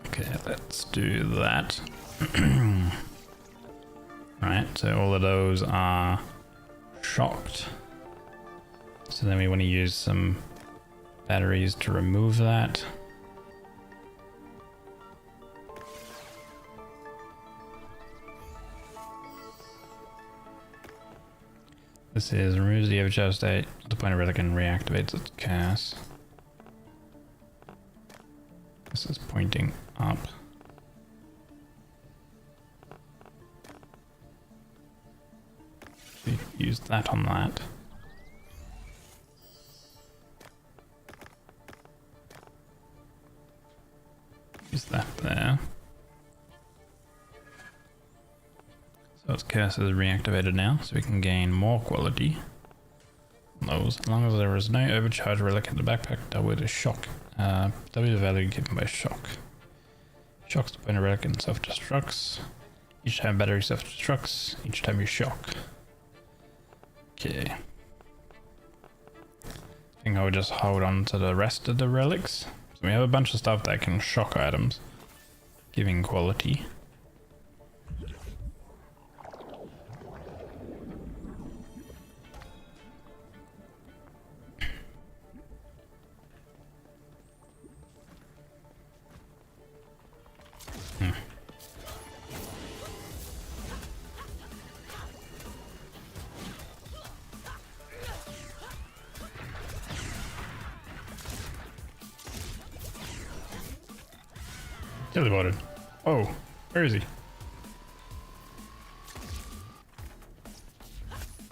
Speaker 1: Okay, let's do that. Right, so all of those are shocked. So then we want to use some batteries to remove that. This is removes the overcharge state at the point of relic and reactivates its cast. This is pointing up. So you can use that on that. Use that there. So its curse is reactivated now, so we can gain more quality. Those, as long as there is no overcharge relic in the backpack, double the shock. Double the value given by shock. Shocks the point of relic and self-destructs. Each time battery self-destructs, each time you shock. Okay. I think I'll just hold on to the rest of the relics. So we have a bunch of stuff that can shock items, giving quality. Teleported. Oh, where is he?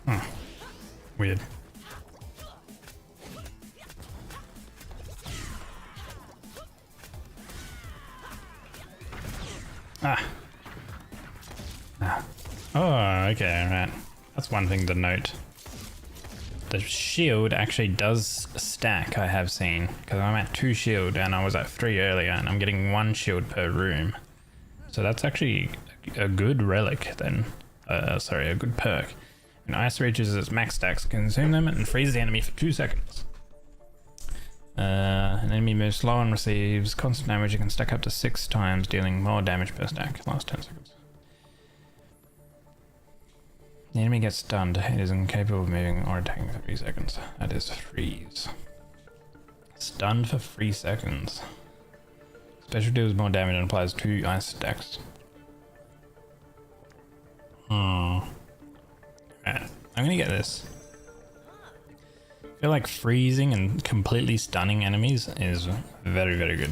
Speaker 1: Huh. Weird. Ah. Oh, okay, right. That's one thing to note. The shield actually does stack, I have seen, because I'm at 2 shield and I was at 3 earlier, and I'm getting 1 shield per room. So that's actually a good relic then. Sorry, a good perk. When ice reaches its max stacks, consume them and freeze the enemy for 2 seconds. An enemy moves slow and receives constant damage. It can stack up to 6 times, dealing more damage per stack. Last 10 seconds. The enemy gets stunned. It is incapable of moving or attacking for 3 seconds. That is freeze. Stunned for 3 seconds. Special deals more damage and applies 2 ice stacks. Right. I'm gonna get this. I feel like freezing and completely stunning enemies is very, very good.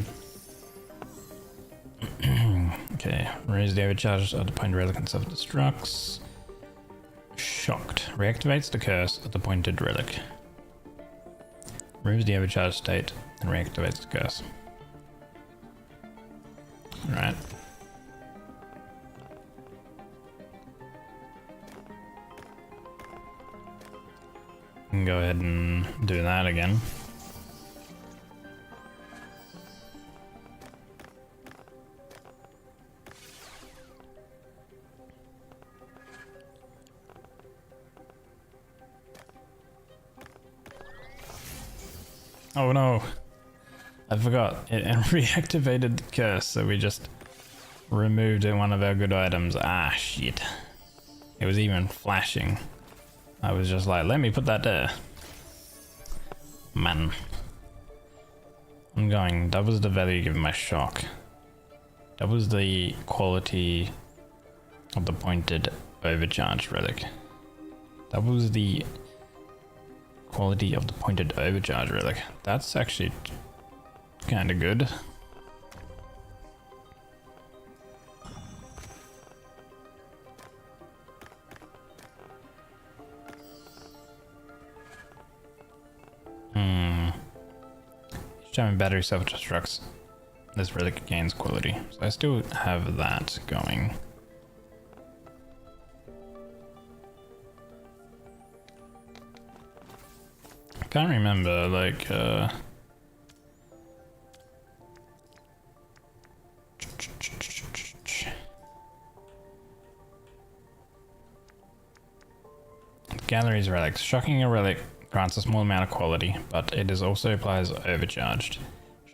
Speaker 1: Okay, raise the overcharge at the point relic and self-destructs. Shocked. Reactivates the curse at the pointed relic. Removes the overcharged state and reactivates the curse. Alright. Can go ahead and do that again. Oh no, I forgot. It reactivated the curse, so we just removed one of our good items. Ah, shit. It was even flashing. I was just like, let me put that there. Man. I'm going, doubles the value given my shock. Doubles the quality of the pointed overcharged relic. Doubles the quality of the pointed overcharge relic. That's actually kind of good. Each time a battery self-destructs, this relic gains quality. So I still have that going. I can't remember, like, Gallery's relics. Shocking a relic grants a small amount of quality, but it is also applies overcharged.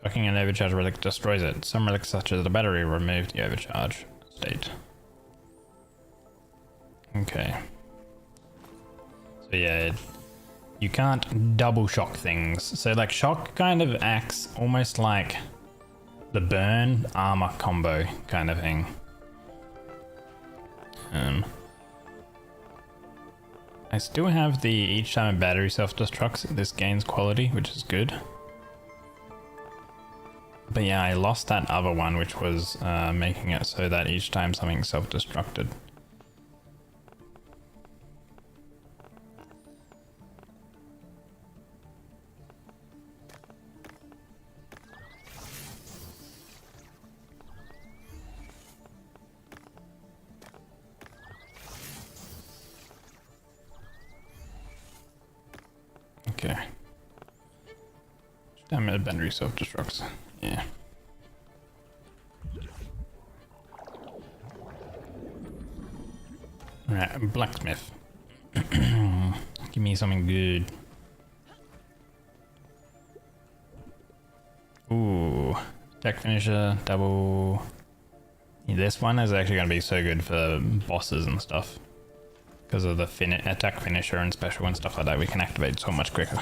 Speaker 1: Shocking an overcharged relic destroys it. Some relics such as the battery remove the overcharge state. Okay. So yeah, you can't double shock things. So like shock kind of acts almost like the burn armor combo kind of thing. I still have the each time a battery self-destructs, this gains quality, which is good. But yeah, I lost that other one, which was making it so that each time something self-destructed. Okay. Damn it, battery self-destructs. Yeah. Alright, blacksmith. Give me something good. Ooh. Attack finisher, double. Yeah, this one is actually going to be so good for bosses and stuff. Because of the attack finisher and special and stuff like that, we can activate so much quicker.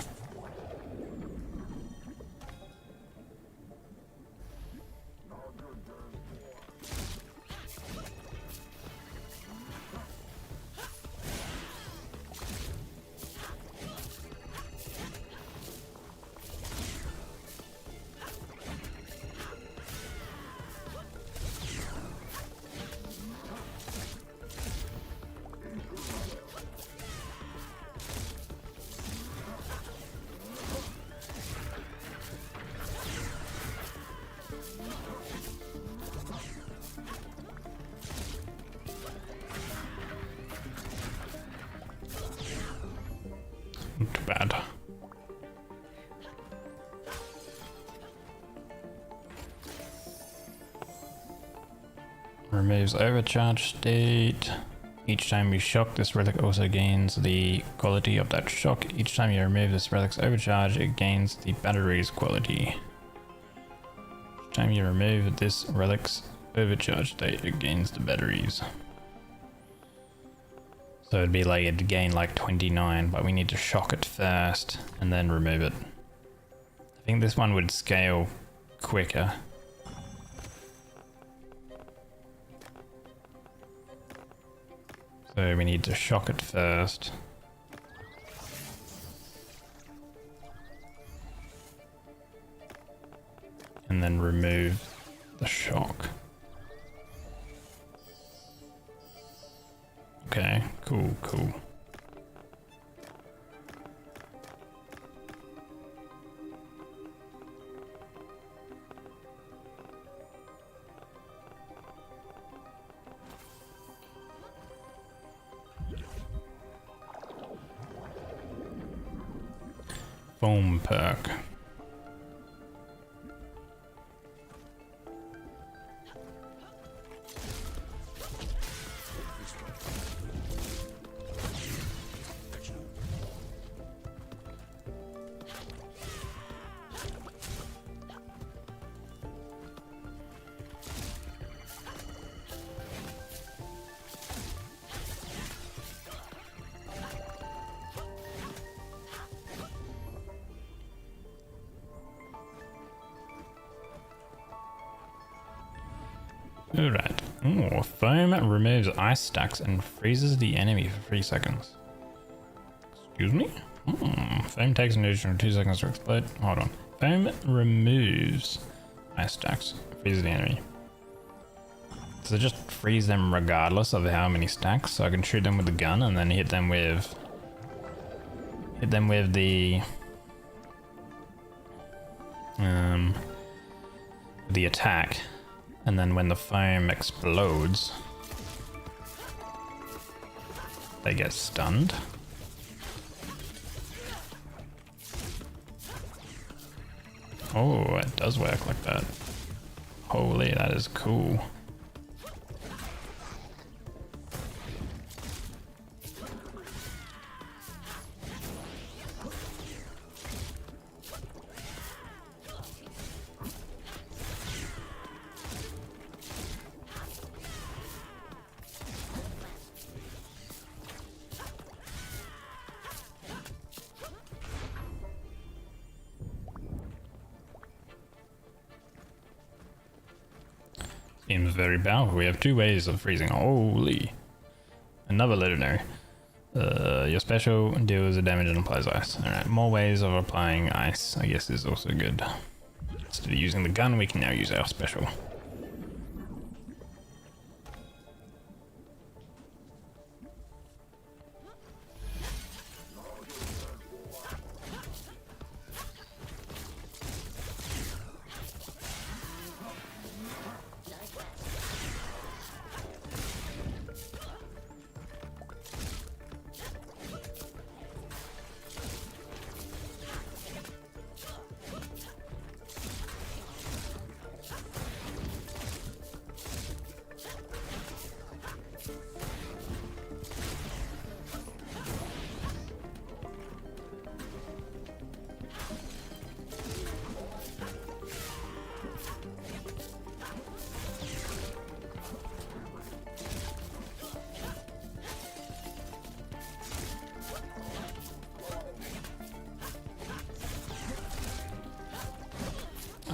Speaker 1: Not too bad. Removes overcharge state. Each time you shock, this relic also gains the quality of that shock. Each time you remove this relic's overcharge, it gains the battery's quality. Each time you remove this relic's overcharge state, it gains the batteries. So it'd be like it'd gain like 29, but we need to shock it first and then remove it. I think this one would scale quicker. So we need to shock it first. And then remove the shock. Okay, cool. Foam perk. Alright. Oh, foam removes ice stacks and freezes the enemy for 3 seconds. Excuse me? Foam takes an additional 2 seconds to explode. Hold on. Foam removes ice stacks, freezes the enemy. So just freeze them regardless of how many stacks, so I can shoot them with the gun and then hit them with the attack. And then when the foam explodes, they get stunned. Oh, it does work like that. Holy, that is cool. Seems very powerful. We have 2 ways of freezing. Holy. Another legendary. Your special deals the damage and applies ice. Alright, more ways of applying ice, I guess, is also good. Instead of using the gun, we can now use our special.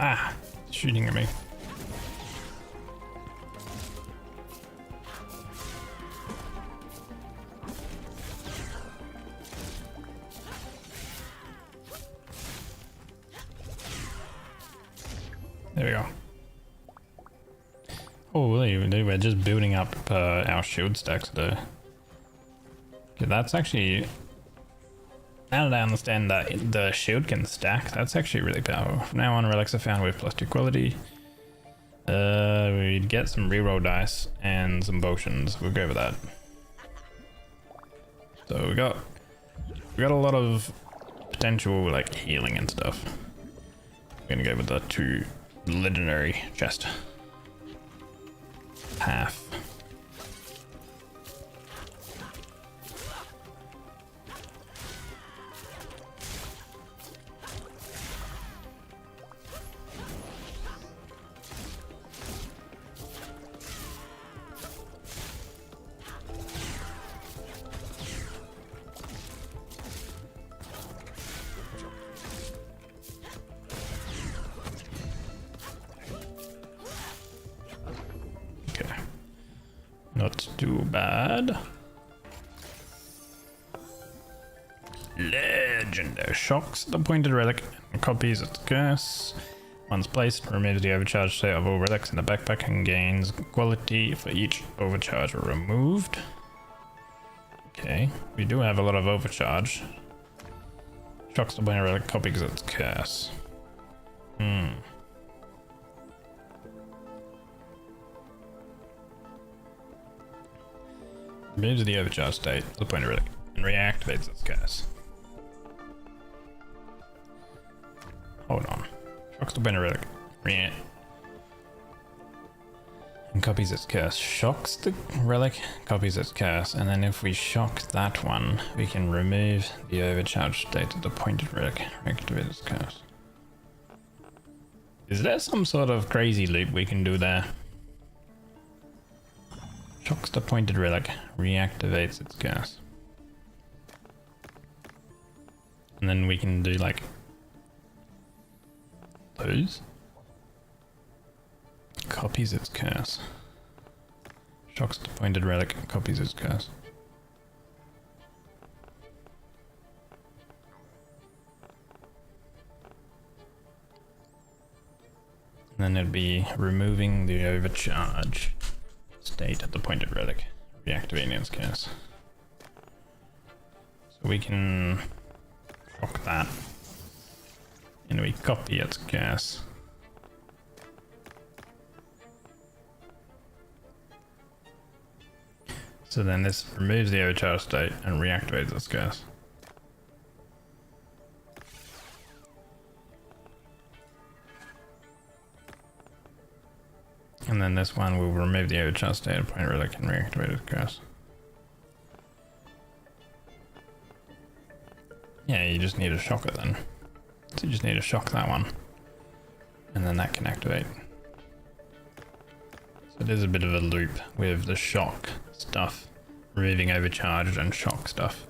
Speaker 1: Ah, shooting at me. There we go. Oh, we're just building up our shield stacks though. Okay, that's actually... Now that I understand that the shield can stack, that's actually really powerful. From now on, relics are found with +2 quality. We'd get some reroll dice and some potions. We'll go with that. So we got a lot of potential like healing and stuff. We're gonna go with the 2 legendary chest. Half. Not too bad. Legendary shocks the pointed relic and copies its curse. Once placed, removes the overcharged state of all relics in the backpack and gains quality for each overcharge removed. Okay, we do have a lot of overcharge. Shocks the pointed relic, copies its curse. Removes the overcharge state, the point of relic, and reactivates its curse. Hold on. Shocks the point of relic. And copies its curse. Shocks the relic, copies its curse, and then if we shock that one, we can remove the overcharged state of the pointed relic, reactivate its curse. Is there some sort of crazy loop we can do there? Shocks the pointed relic, reactivates its curse. And then we can do like those. Copies its curse. Shocks the pointed relic, copies its curse. And then it'd be removing the overcharge state at the pointed relic, reactivating its curse. So we can shock that, and we copy its curse. So then this removes the overcharge state and reactivates its curse. And then this one will remove the overcharge state of point relic and reactivate its curse. Yeah, you just need to shock it then. So you just need to shock that one. And then that can activate. So there's a bit of a loop with the shock stuff, removing overcharged and shock stuff.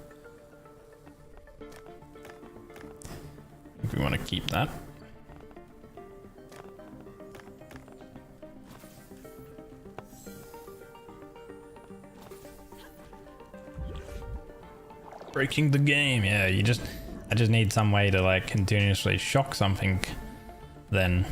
Speaker 1: If we want to keep that. Breaking the game. Yeah, I just need some way to like continuously shock something then.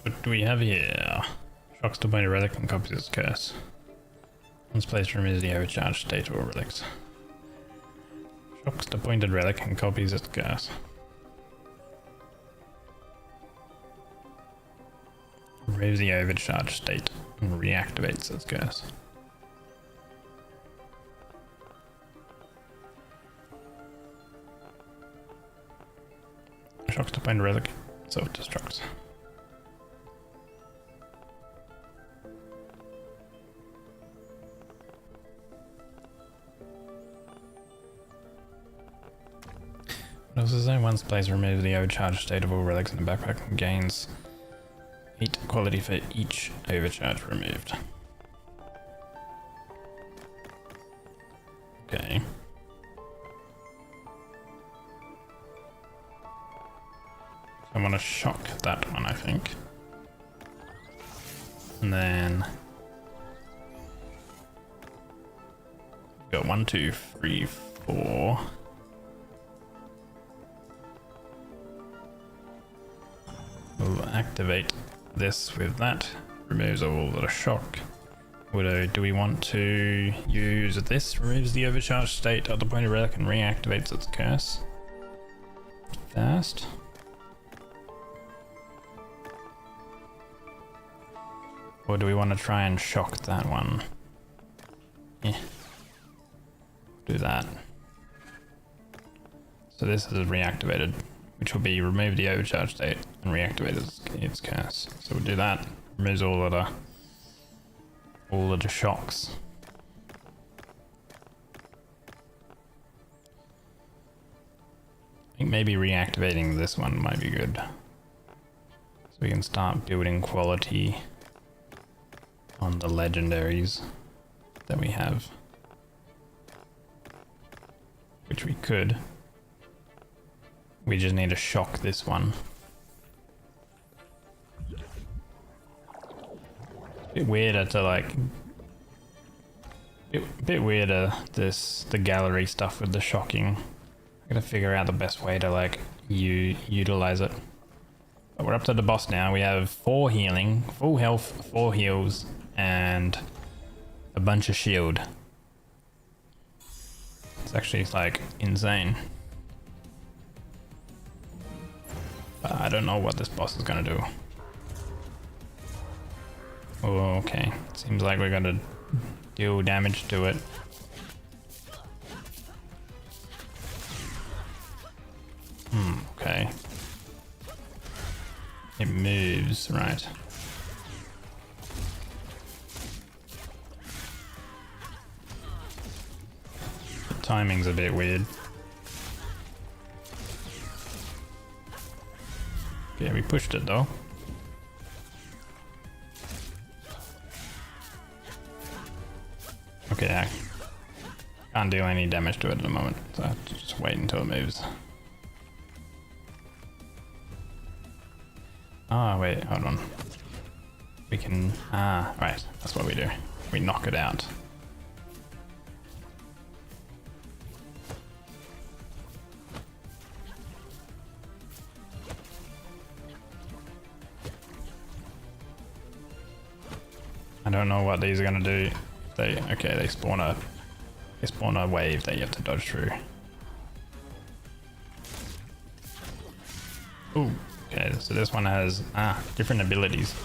Speaker 1: What do we have here? Shocks to point a relic and copies its curse. Once placed, removes the overcharged state or relics. Shocks the pointed relic and copies its curse. Removes the overcharged state and reactivates its curse. Shocks to pointed relic, self-destructs. Notices that once placed, remove the overcharged state of all relics in the backpack and gains 8 quality for each overcharge removed. Okay. I want to shock that one, I think. And then got 1, 2, 3, 4. We'll activate this with that. Removes all the shock. Do we want to use this? Removes the overcharged state of the pointed relic and reactivates its curse. Fast. Or do we want to try and shock that one? Yeah. Do that. So this is reactivated, which will be remove the overcharged state and reactivate its curse. So we'll do that. Removes all of the shocks. I think maybe reactivating this one might be good. So we can start building quality on the legendaries that we have. Which we could. We just need to shock this one. Bit weirder to like... Bit weirder the gallery stuff with the shocking. I gotta figure out the best way to like utilize it. But we're up to the boss now. We have 4 healing, full health, 4 heals, and a bunch of shield. It's actually like insane. I don't know what this boss is gonna do. Oh, okay. Seems like we're gonna deal damage to it. Okay. It moves, right. The timing's a bit weird. Yeah, we pushed it though. Okay, I can't do any damage to it at the moment, so I have to just wait until it moves. Ah, wait, hold on. We can... Ah, right, that's what we do. We knock it out. I don't know what these are gonna do. They spawn a wave that you have to dodge through. Ooh, okay, so this one has different abilities.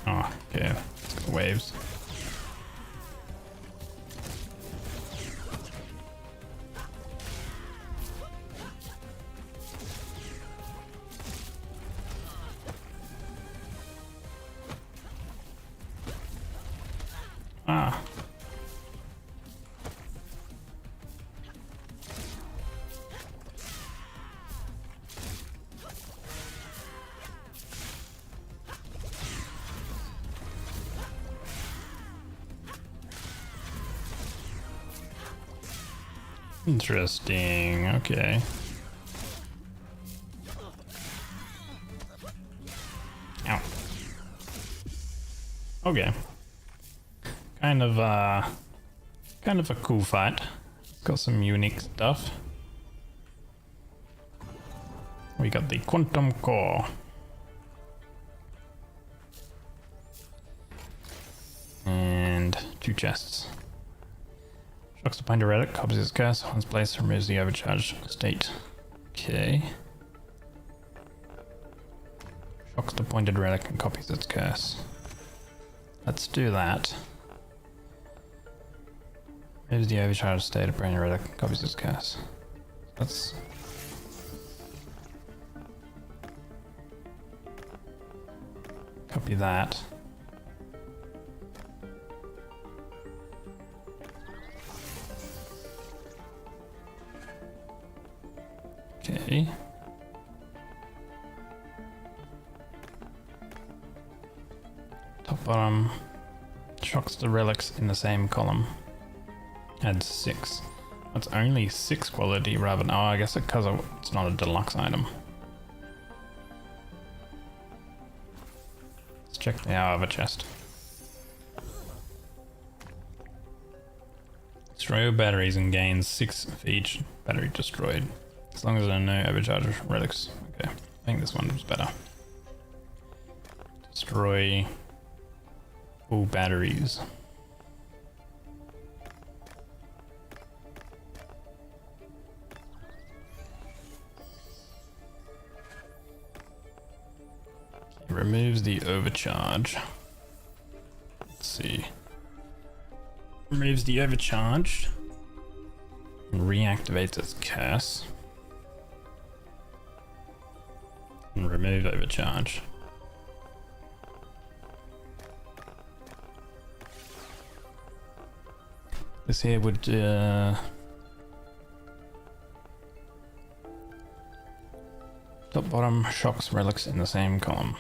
Speaker 1: Oh, okay. Waves. Ah. Interesting. Okay. Ow. Okay. Kind of a cool fight. Got some unique stuff. We got the quantum core. And 2 chests. Shocks the binder relic, copies its curse. Once placed, removes the overcharged state. Okay. Shocks the pointed relic and copies its curse. Let's do that. Removes the overcharged state of pointed relic and copies its curse. Let's. Copy that. Okay. Top bottom shocks the relics in the same column. Adds 6. That's only 6 quality rather than. Oh, I guess because it's not a deluxe item. Let's check the other chest. Destroy batteries and gains 6 for each battery destroyed. As long as there are no overcharged relics. Okay, I think this one was better. Destroy all batteries. It removes the overcharge. Let's see. Removes the overcharge. And reactivates its curse. And remove overcharge. This here would top bottom shocks relics in the same column.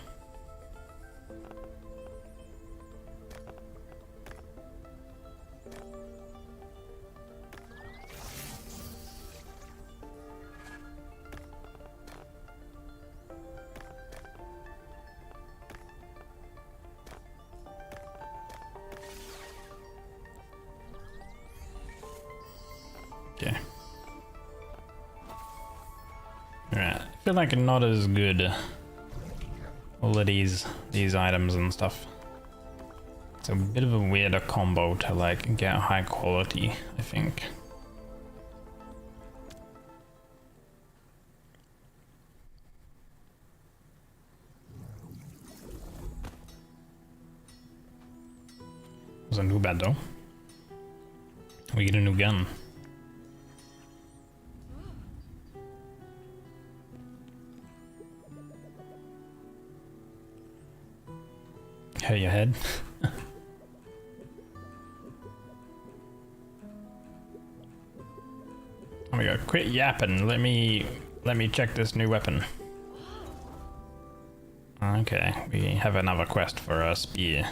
Speaker 1: Okay. Alright, I feel like not as good. All of these items and stuff. It's a bit of a weirder combo to like get high quality, I think. Wasn't too bad though. We get a new gun. Hey, your head. Oh my god, quit yapping. Let me check this new weapon. Okay, we have another quest for a spear.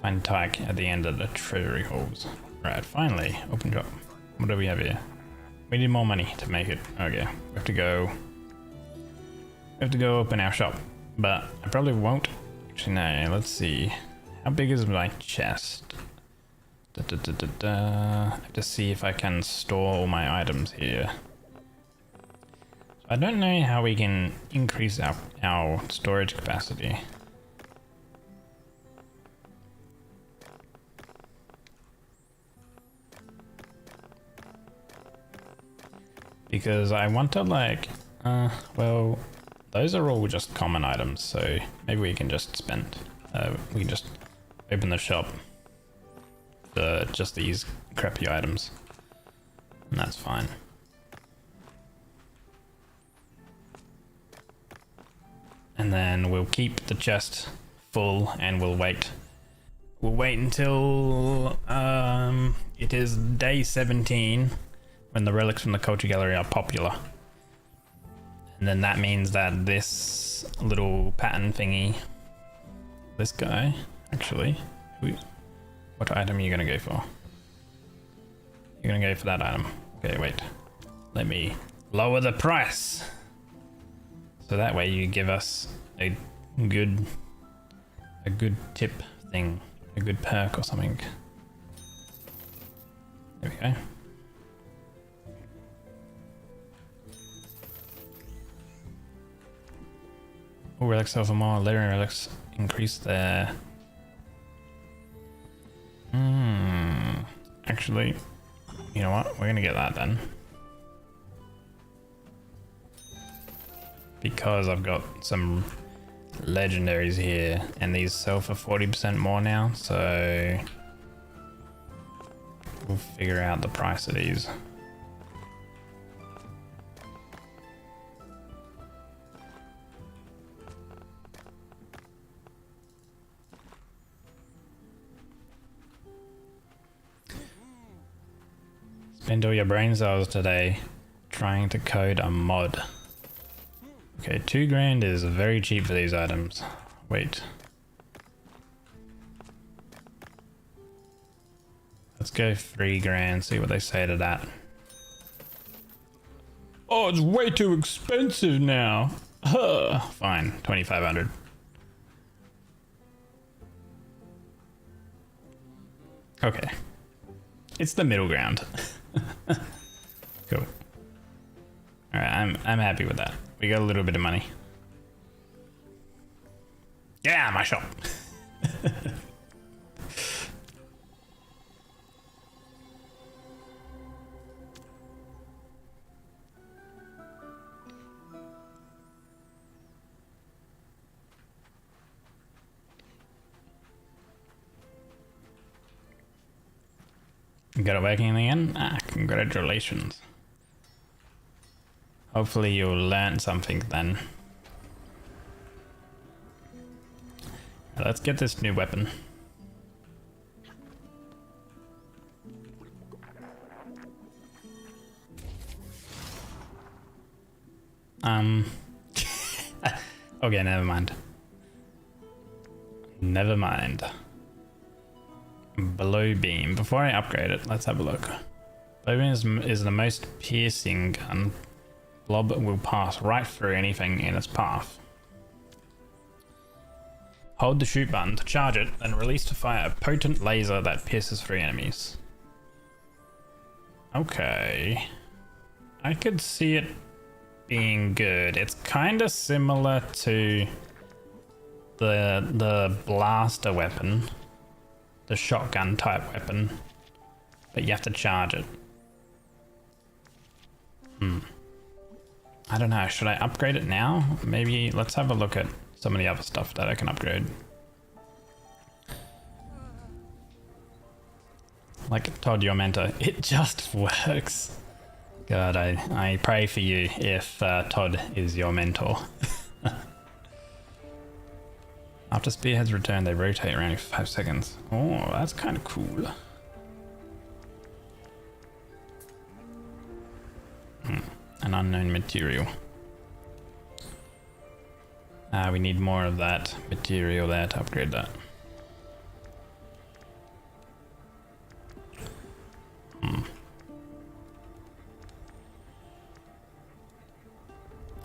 Speaker 1: Find Tyke at the end of the treasury halls. Right, finally, open shop. What do we have here? We need more money to make it. Okay, we have to go open our shop. But I probably won't. Actually, no, let's see. How big is my chest? I have to see if I can store all my items here. I don't know how we can increase our storage capacity. Because I want to like, well, those are all just common items, so maybe we can just spend, we can just open the shop for just these crappy items, and that's fine. And then we'll keep the chest full and we'll wait. We'll wait until it is day 17 when the relics from the culture gallery are popular. And then that means that this little pattern thingy, this guy, actually, what item are you gonna go for? You're gonna go for that item. Okay, wait. Let me lower the price. So that way you give us a good tip thing, a good perk or something. There we go. Oh, relics over more, later relics increase their... Actually, you know what? We're gonna get that then. Because I've got some legendaries here, and these sell for 40% more now, so we'll figure out the price of these. Spend all your brain cells today trying to code a mod. Okay, 2 grand is very cheap for these items. Wait. Let's go 3 grand, see what they say to that. Oh, it's way too expensive now. Huh. Fine, 2,500. Okay. It's the middle ground. Cool. Alright, I'm happy with that. We got a little bit of money. Yeah, my shop. You got it working again? Ah, congratulations. Hopefully you'll learn something then. Let's get this new weapon. Okay, never mind. Never mind. Blow beam. Before I upgrade it, let's have a look. Blow beam is the most piercing gun. Blob will pass right through anything in its path. Hold the shoot button to charge it, then release to fire a potent laser that pierces through enemies. Okay. I could see it being good. It's kind of similar to the blaster weapon, the shotgun type weapon, but you have to charge it. I don't know, should I upgrade it now? Maybe let's have a look at some of the other stuff that I can upgrade. Like Todd, your mentor, it just works. God, I pray for you if Todd is your mentor. After spearheads return, they rotate around for 5 seconds. Oh, that's kind of cool. An unknown material. We need more of that material there to upgrade that.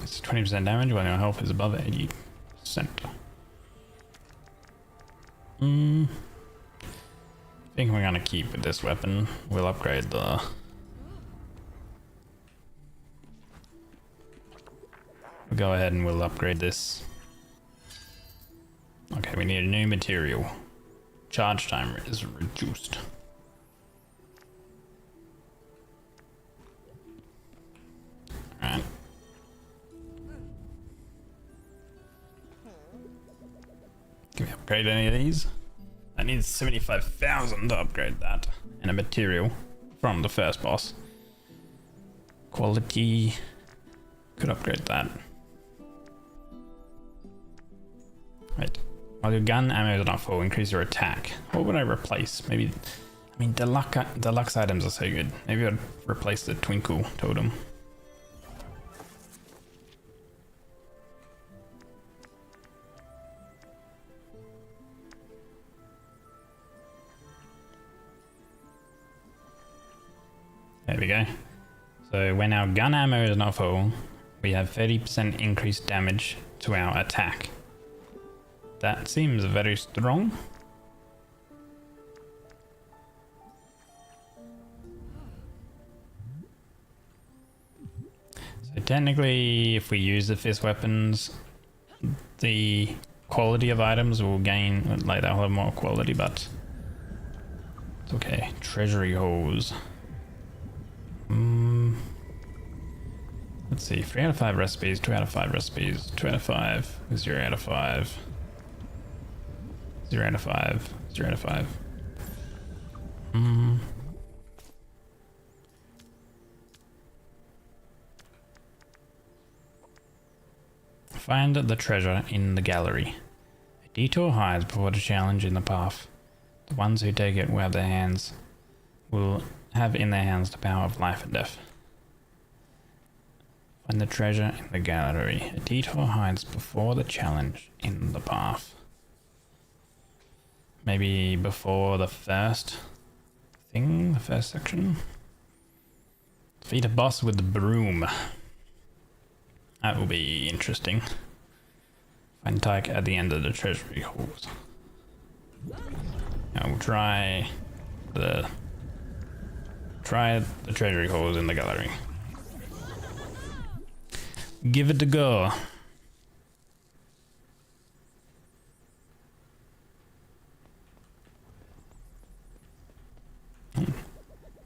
Speaker 1: It's 20% damage when your health is above 80%. I think we're gonna keep with this weapon. We'll upgrade the... We'll go ahead and we'll upgrade this. Okay, we need a new material. Charge time is reduced. Alright. upgrade any of these. I need 75,000 to upgrade that. And a material from the first boss. Quality. Could upgrade that. Right. While your gun ammo is not full, increase your attack. What would I replace? Maybe... I mean, deluxe items are so good. Maybe I'd replace the twinkle totem. There we go. So when our gun ammo is not full, we have 30% increased damage to our attack. That seems very strong. So technically, if we use the fist weapons, the quality of items will gain, like they'll have more quality, but it's okay. Treasury holes. Let's see, 3 out of 5 recipes, 2 out of 5 recipes, 2 out of 5, 0 out of 5, 0 out of 5, 0 out of 5. Find the treasure in the gallery. A detour hides before the challenge in the path. The ones who take it will have in their hands the power of life and death. Find the treasure in the gallery. A detour hides before the challenge in the path. Maybe before the first thing, the first section. Defeat a boss with the broom. That will be interesting. Find Tyke at the end of the treasury halls. Now we'll try the treasury halls in the gallery. Give it a go.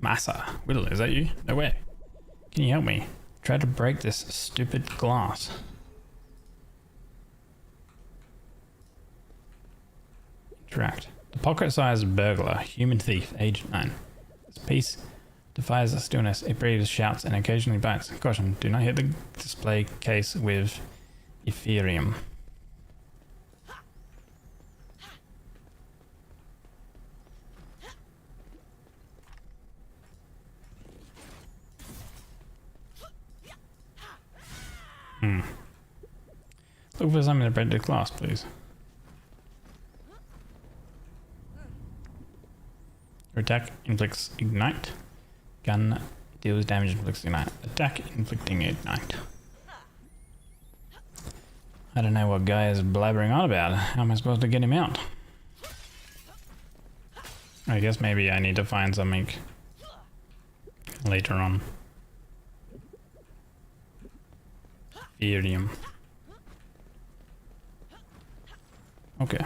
Speaker 1: Massa, Will, is that you? No way. Can you help me? Try to break this stupid glass. Interact. The pocket-sized burglar, human thief, age 9. This piece defies the stillness. It breathes, shouts, and occasionally bites. Caution, do not hit the display case with Ethereum. Look for something to break the glass, please. Your attack inflicts ignite. Gun deals damage, inflicts ignite. Attack inflicting ignite. I don't know what guy is blabbering on about. How am I supposed to get him out? I guess maybe I need to find something later on. Ethereum. Okay.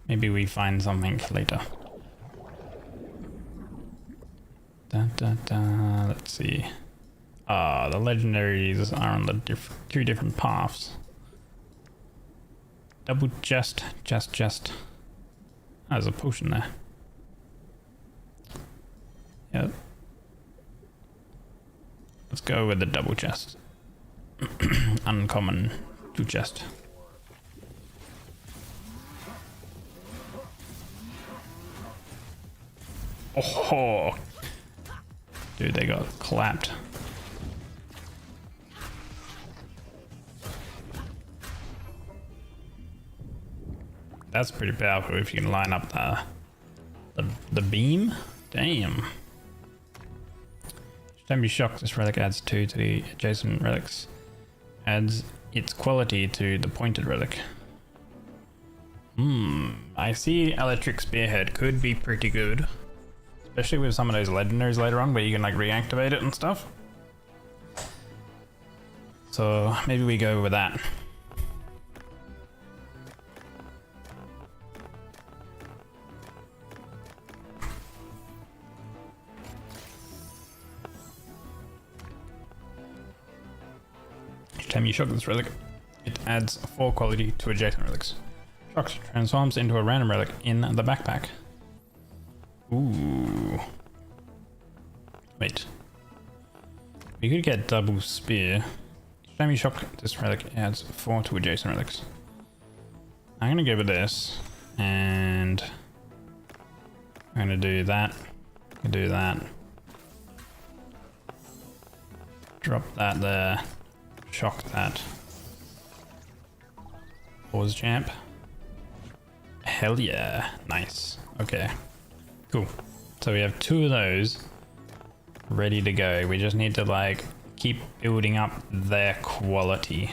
Speaker 1: Maybe we find something later. Let's see. The legendaries are on the two different paths. Double chest. There's a potion there. Yep. Let's go with the double chest. Uncommon 2 chest. Oh, dude, they got clapped. That's pretty powerful if you can line up the beam. Damn. Don't be shocked. This relic adds 2 to the adjacent relics. Adds its quality to the pointed relic. I see electric spearhead could be pretty good. Especially with some of those legendaries later on where you can like reactivate it and stuff. So maybe we go with that. Each time you shock this relic, it adds 4 quality to adjacent relics. Shock transforms into a random relic in the backpack. Ooh. Wait. We could get double spear. Each time you shock this relic, adds 4 to adjacent relics. I'm gonna go with this, and I'm gonna do that. Do that. Drop that there. Shock that. Pause champ. Hell yeah. Nice. Okay. Cool. So we have 2 of those ready to go. We just need to like keep building up their quality.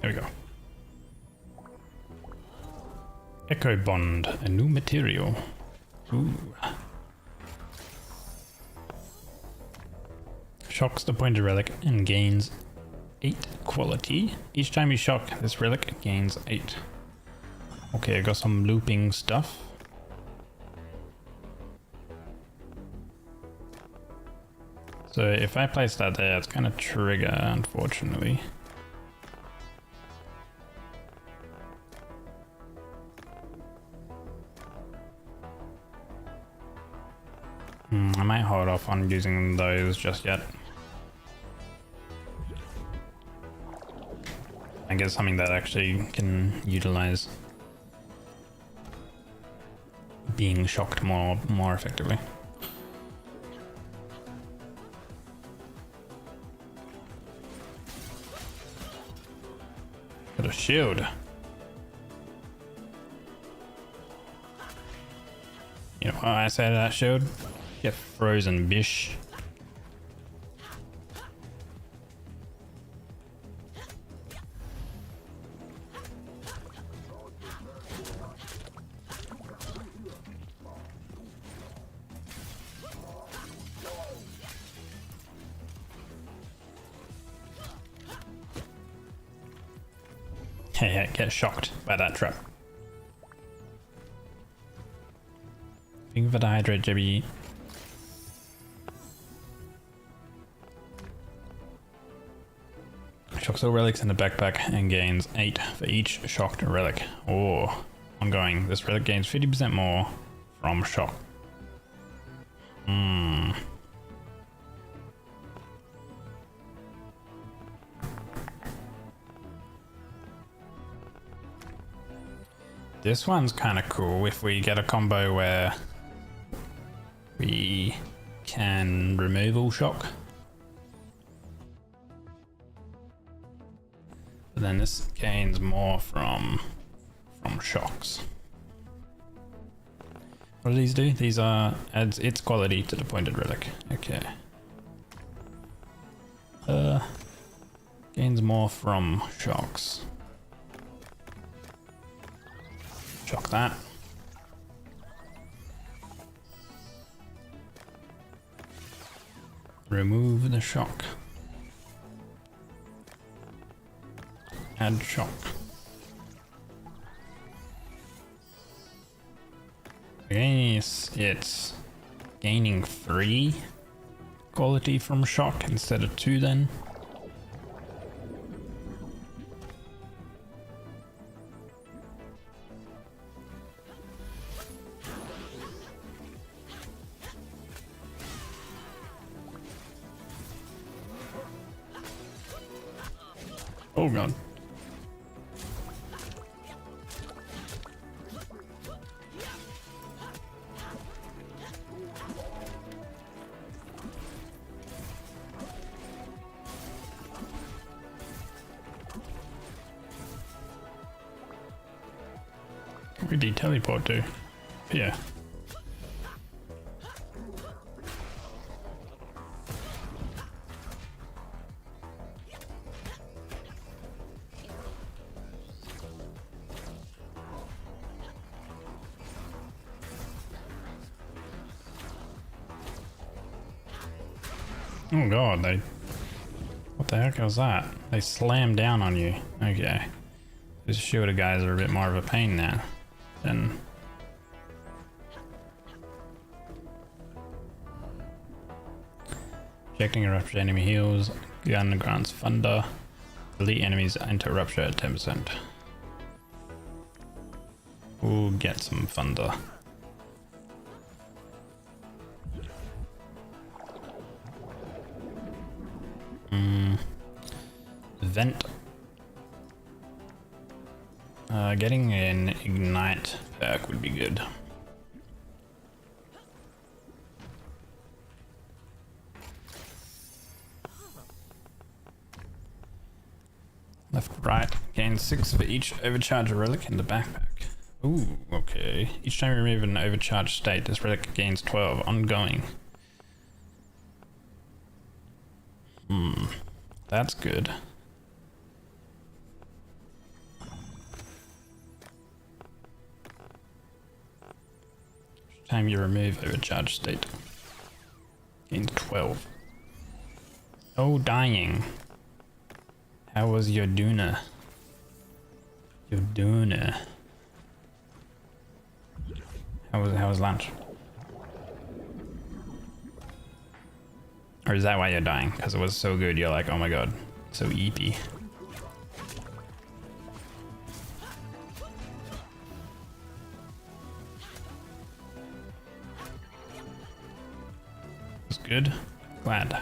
Speaker 1: There we go. Echo Bond, a new material. Ooh. Shocks the pointed relic and gains 8 quality. Each time you shock this relic, it gains 8. Okay, I got some looping stuff. So if I place that there, it's gonna trigger, unfortunately. I might hold off on using those just yet. I guess something that actually can utilize being shocked more effectively. Got a shield. You know what I say to that shield? Get frozen, bish. Hey, get shocked by that trap. Think for the hydrate, JB. Shocks all relics in the backpack and gains 8 for each shocked relic. Oh, ongoing. This relic gains 50% more from shock. This one's kind of cool if we get a combo where we can remove all shock. But then this gains more from shocks. What do these do? These adds its quality to the pointed relic. Okay. Gains more from shocks. Shock that. Remove the shock. Add shock. Again, it's gaining 3 quality from shock instead of 2 then. Oh god. Where did he teleport to? Here. Oh god, what the heck was that? They slammed down on you. Okay. These shooter guys are a bit more of a pain now. Then. Projecting a rupture enemy heals. Gun grants thunder. Elite enemies enter rupture at 10%. We'll get some thunder. Vent. Getting an ignite perk would be good. Left, right. Gain 6 for each overcharge relic in the backpack. Ooh, okay. Each time you remove an overcharged state, this relic gains 12 ongoing. That's good. Each time you remove overcharged state, gains 12. Oh, dying. How was your Duna? Your Duna. How was lunch? Or is that why you're dying? Because it was so good, you're like, oh my god, so eepy. It's good. Glad.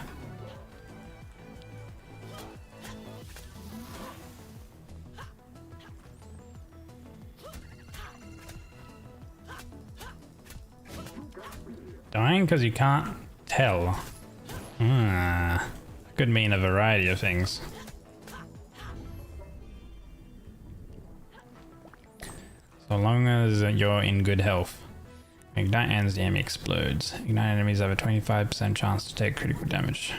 Speaker 1: Dying because you can't tell. Could mean a variety of things. So long as you're in good health. Ignite ends, the enemy explodes. Ignite enemies have a 25% chance to take critical damage.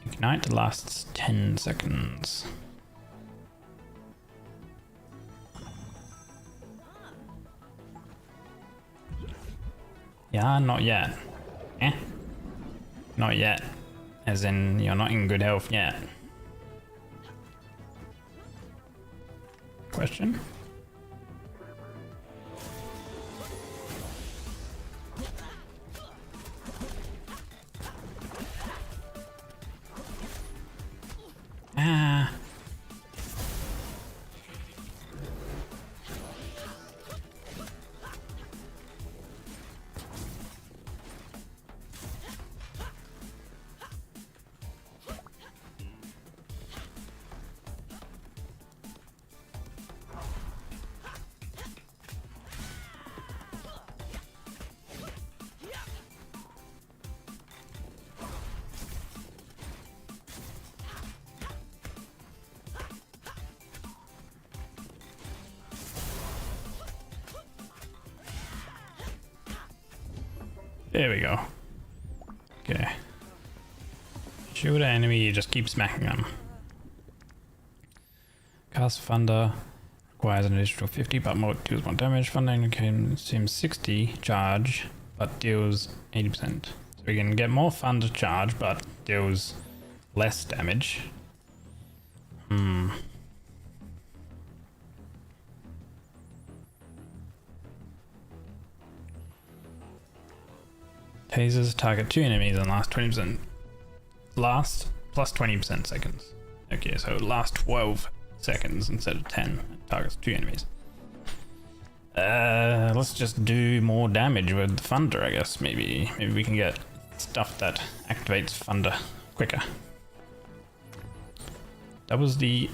Speaker 1: Ignite lasts 10 seconds. Yeah, not yet. Eh? Not yet. As in, you're not in good health yet. Question? Ah. There we go. Okay. Shoot an enemy, you just keep smacking them. Cast Thunder requires an additional 50 but more deals more damage. Thunder consumes 60 charge but deals 80%. So we can get more Thunder charge but deals less damage. Tasers target 2 enemies and last 20%. Last plus 20% seconds. Okay, so last 12 seconds instead of 10. It targets 2 enemies. Let's just do more damage with Thunder, I guess. Maybe we can get stuff that activates Thunder quicker. That was the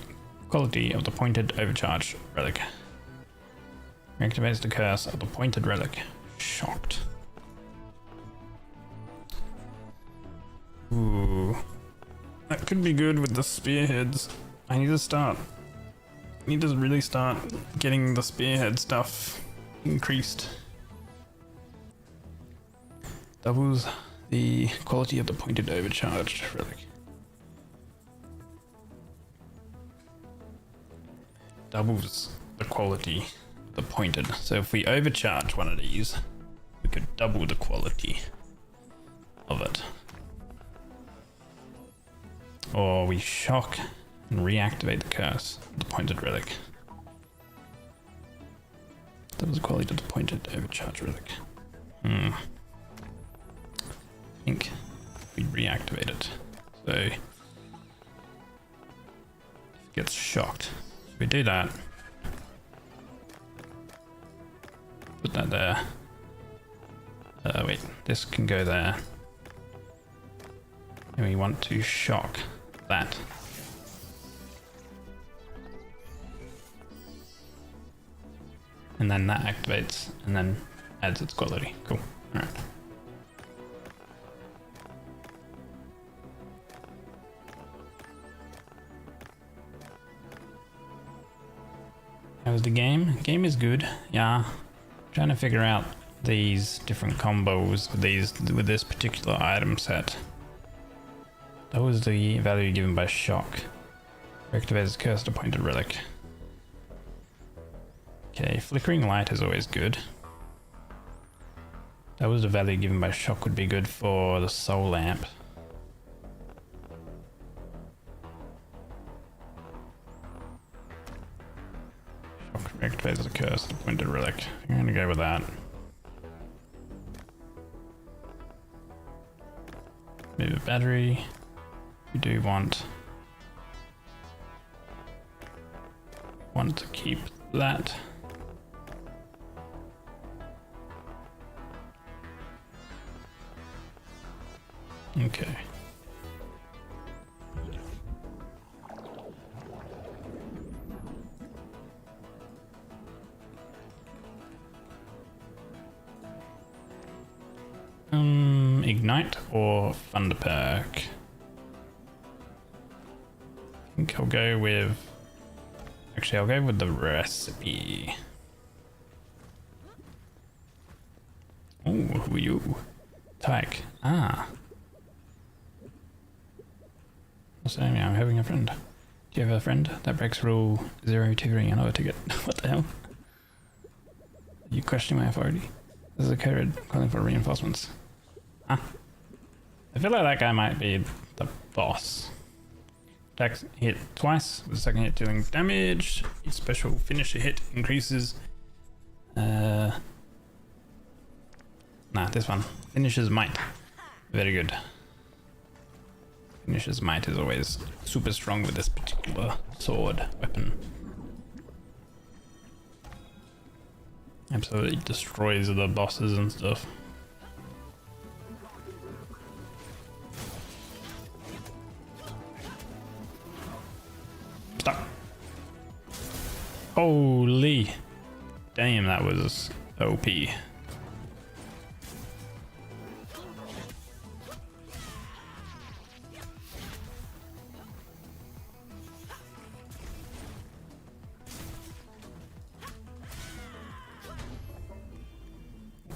Speaker 1: quality of the pointed overcharge relic. Reactivates the curse of the pointed relic. Shocked. Ooh. That could be good with the spearheads. I need to start need to really start getting the spearhead stuff increased. Doubles the quality of the pointed overcharged relic. Doubles the quality of the pointed. So if we overcharge one of these, we could double the quality of it. Or we shock and reactivate the curse of the pointed relic. Doubles the quality of the pointed overcharged relic. I think we reactivate it. So if it gets shocked. We do that. Put that there. Wait, this can go there. And we want to shock that. And then that activates and then adds its quality. Cool. Alright. How's the game? Game is good. Yeah. Trying to figure out these different combos with this particular item set. That was the value given by shock. Reactivates cursed appointed relic. Okay, flickering light is always good. That was the value given by shock would be good for the soul lamp. Activates the curse, the pointed relic. I'm gonna go with that. Move a battery. We do want to keep that. Okay. Ignite or Thunder Perk? I think I'll go with... Actually, I'll go with the recipe. Oh, who are you? Tyke. Ah. So, yeah, I'm having a friend. Do you have a friend? That breaks rule 023 another ticket. What the hell? Are you questioning my authority? This is a code calling for reinforcements. Ah. I feel like that guy might be the boss. Attack hit twice, with the second hit dealing damage. Each special finisher hit increases. Nah, this one. Finisher's might. Very good. Finisher's might is always super strong with this particular sword weapon. Absolutely destroys the bosses and stuff. Stop. Holy. Damn, that was OP.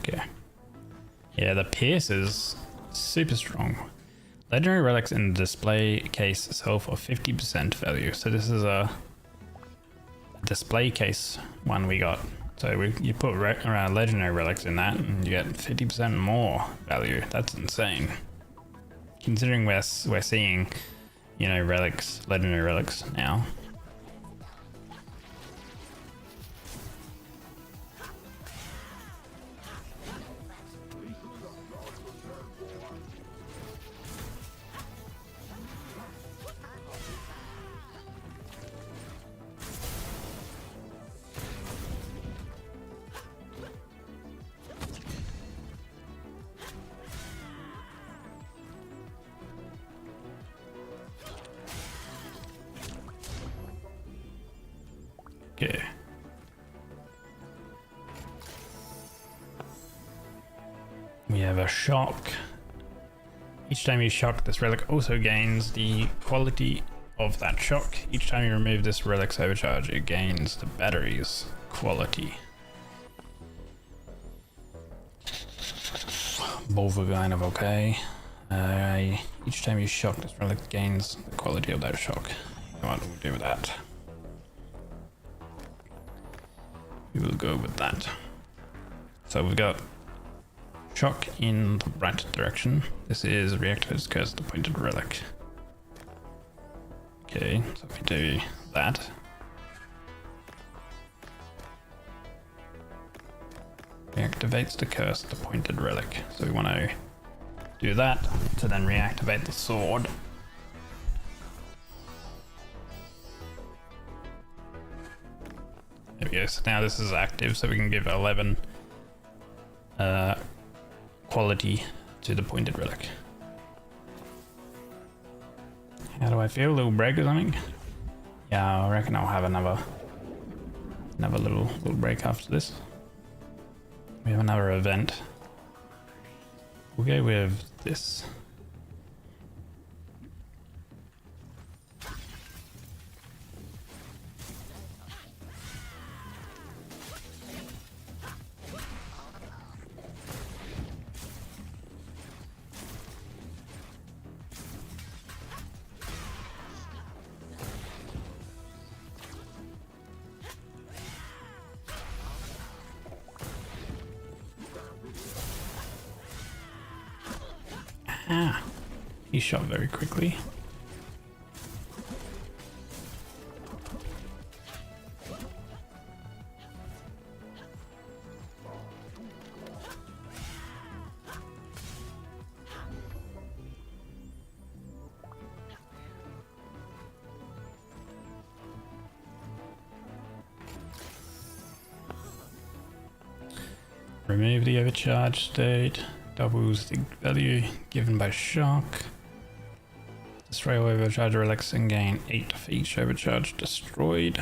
Speaker 1: Okay. Yeah, the pierce is super strong. Legendary relics in the display case sell for 50% value. So this is a display case one we got. So you put legendary relics in that and you get 50% more value. That's insane. Considering we're seeing, you know, relics, legendary relics now. Okay. We have a shock. Each time you shock, this relic also gains the quality of that shock. Each time you remove this relic's overcharge, it gains the battery's quality. Both are kind of okay. Each time you shock, this relic gains the quality of that shock. You know what we'll do with that? We will go with that. So we've got shock in the right direction. This is reactivates curse the pointed relic. Okay, so if we do that. Reactivates the curse the pointed relic. So we want to do that to then reactivate the sword. There we go. So now this is active, so we can give 11 quality to the pointed relic. How do I feel? A little break or something? Yeah, I reckon I'll have another little break after this. We have another event. We'll go with this. Ah, he shot very quickly. Remove the overcharge state. Doubles the value given by shock. Destroy all overcharge relics and gain 8 for each overcharge destroyed.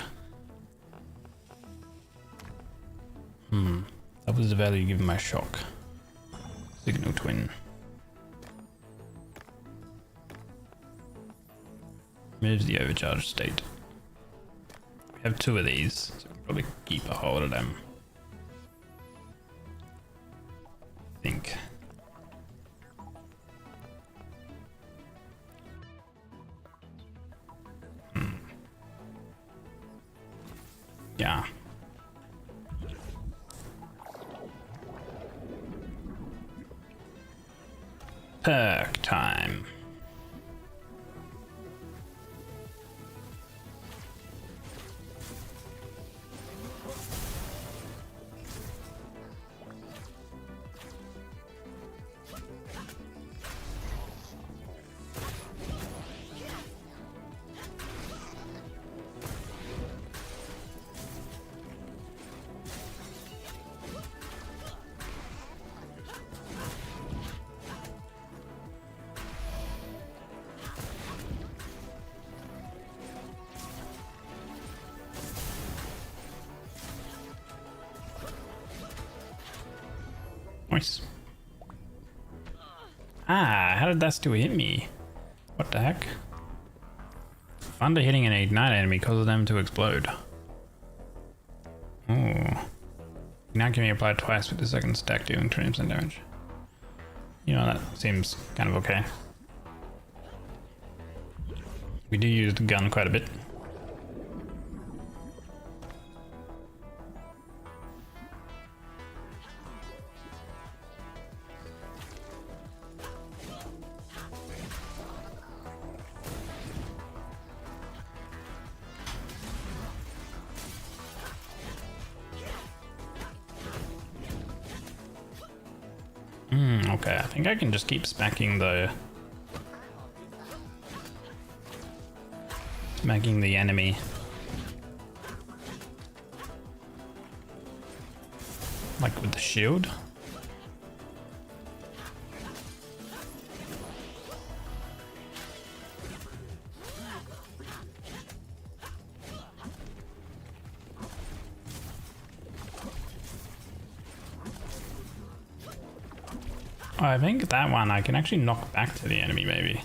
Speaker 1: Doubles the value given by shock. Signal twin. Removes the overcharge state. We have 2 of these, so we can probably keep a hold of them. I think. Yeah. Perk time. Nice. Ah, how did that still hit me? What the heck? Thunder hitting an ignite enemy causes them to explode. Oh. Now can be applied twice with the second stack dealing 20% damage. You know, that seems kind of okay. We do use the gun quite a bit. Okay, I think I can just keep smacking the enemy. Like with the shield. Oh, I think that one I can actually knock back to the enemy, maybe.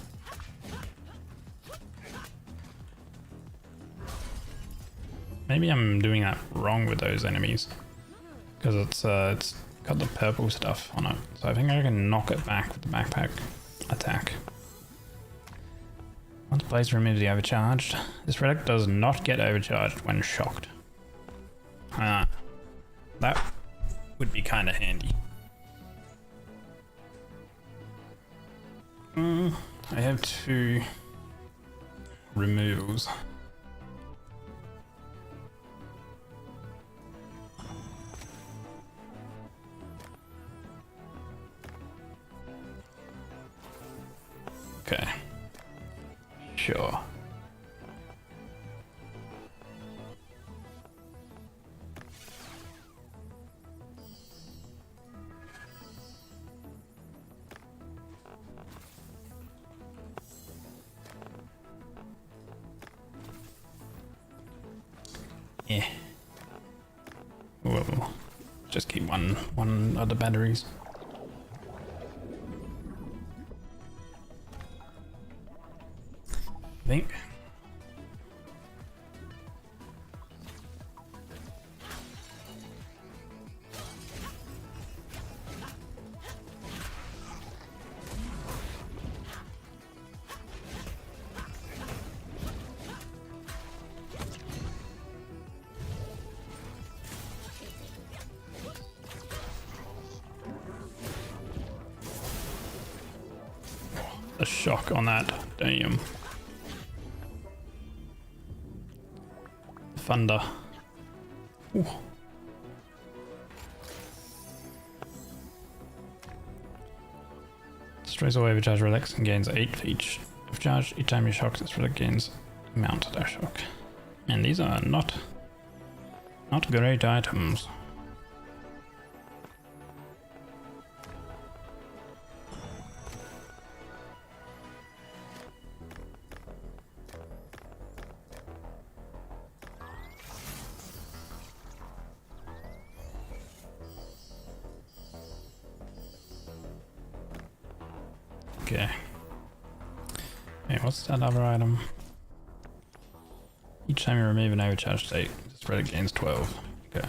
Speaker 1: Maybe I'm doing that wrong with those enemies. Because it's got the purple stuff on it. So I think I can knock it back with the backpack attack. Once place immediately overcharged. This relic does not get overcharged when shocked. Ah, that would be kind of handy. I have 2 removals. Okay. Sure. Yeah. We'll just keep one of the batteries. I think. A shock on that, damn. Thunder. Ooh. Destroys all overcharged relics and gains 8 for each. If charged, each time you shock, this relic gains amount dash shock. And these are not great items. Okay. Hey, what's that other item? Each time you remove an overcharged state, this relic gains 12. Okay.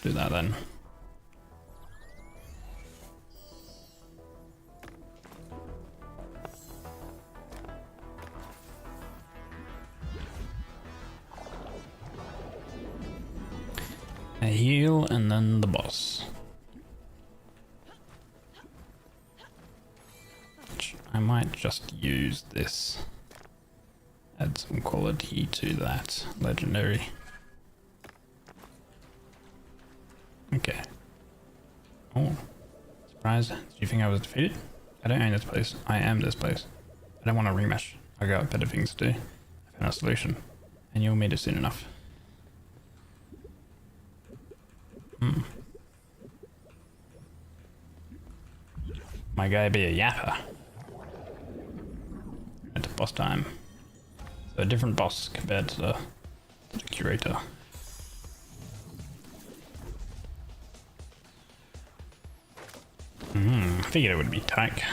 Speaker 1: Do that then. A heal and then the boss. Which I might just use this. Add some quality to that legendary. Okay. Oh. Surprise. Did you think I was defeated? I don't own this place. I am this place. I don't want to rematch. I got better things to do. I found a solution. And you'll meet it soon enough. My guy be a yapper. It's boss time. So a different boss compared to the curator. I figured it would be Tyke.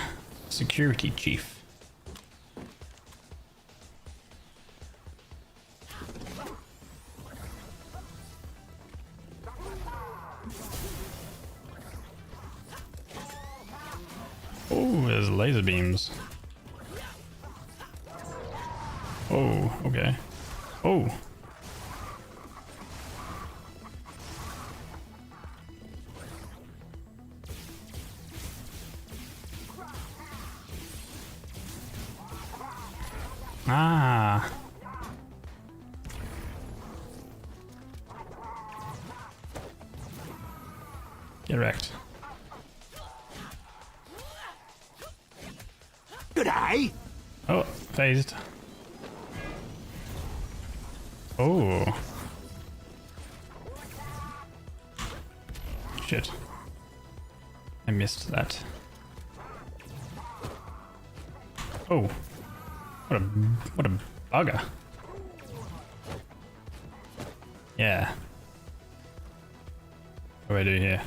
Speaker 1: Security chief. Oh, there's laser beams. Oh, okay. Oh. Ah. Get wrecked.
Speaker 2: Good day.
Speaker 1: Oh, phased. Oh. Shit. I missed that. Oh. What a bugger. Yeah. What do I do here?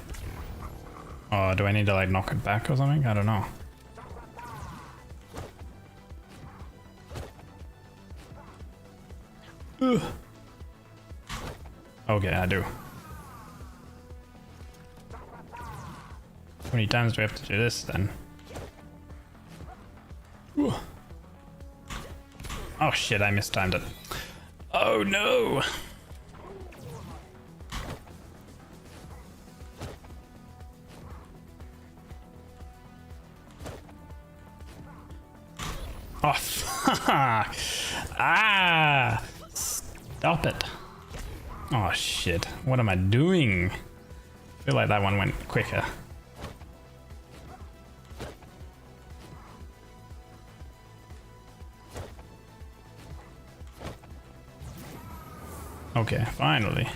Speaker 1: Oh, do I need to like knock it back or something? I don't know. Okay, I do. How many times do we have to do this then? Ooh. Oh shit, I mistimed it. Oh no! Oh fuck! Ah! Stop it! Oh shit, what am I doing? I feel like that one went quicker. Okay, finally.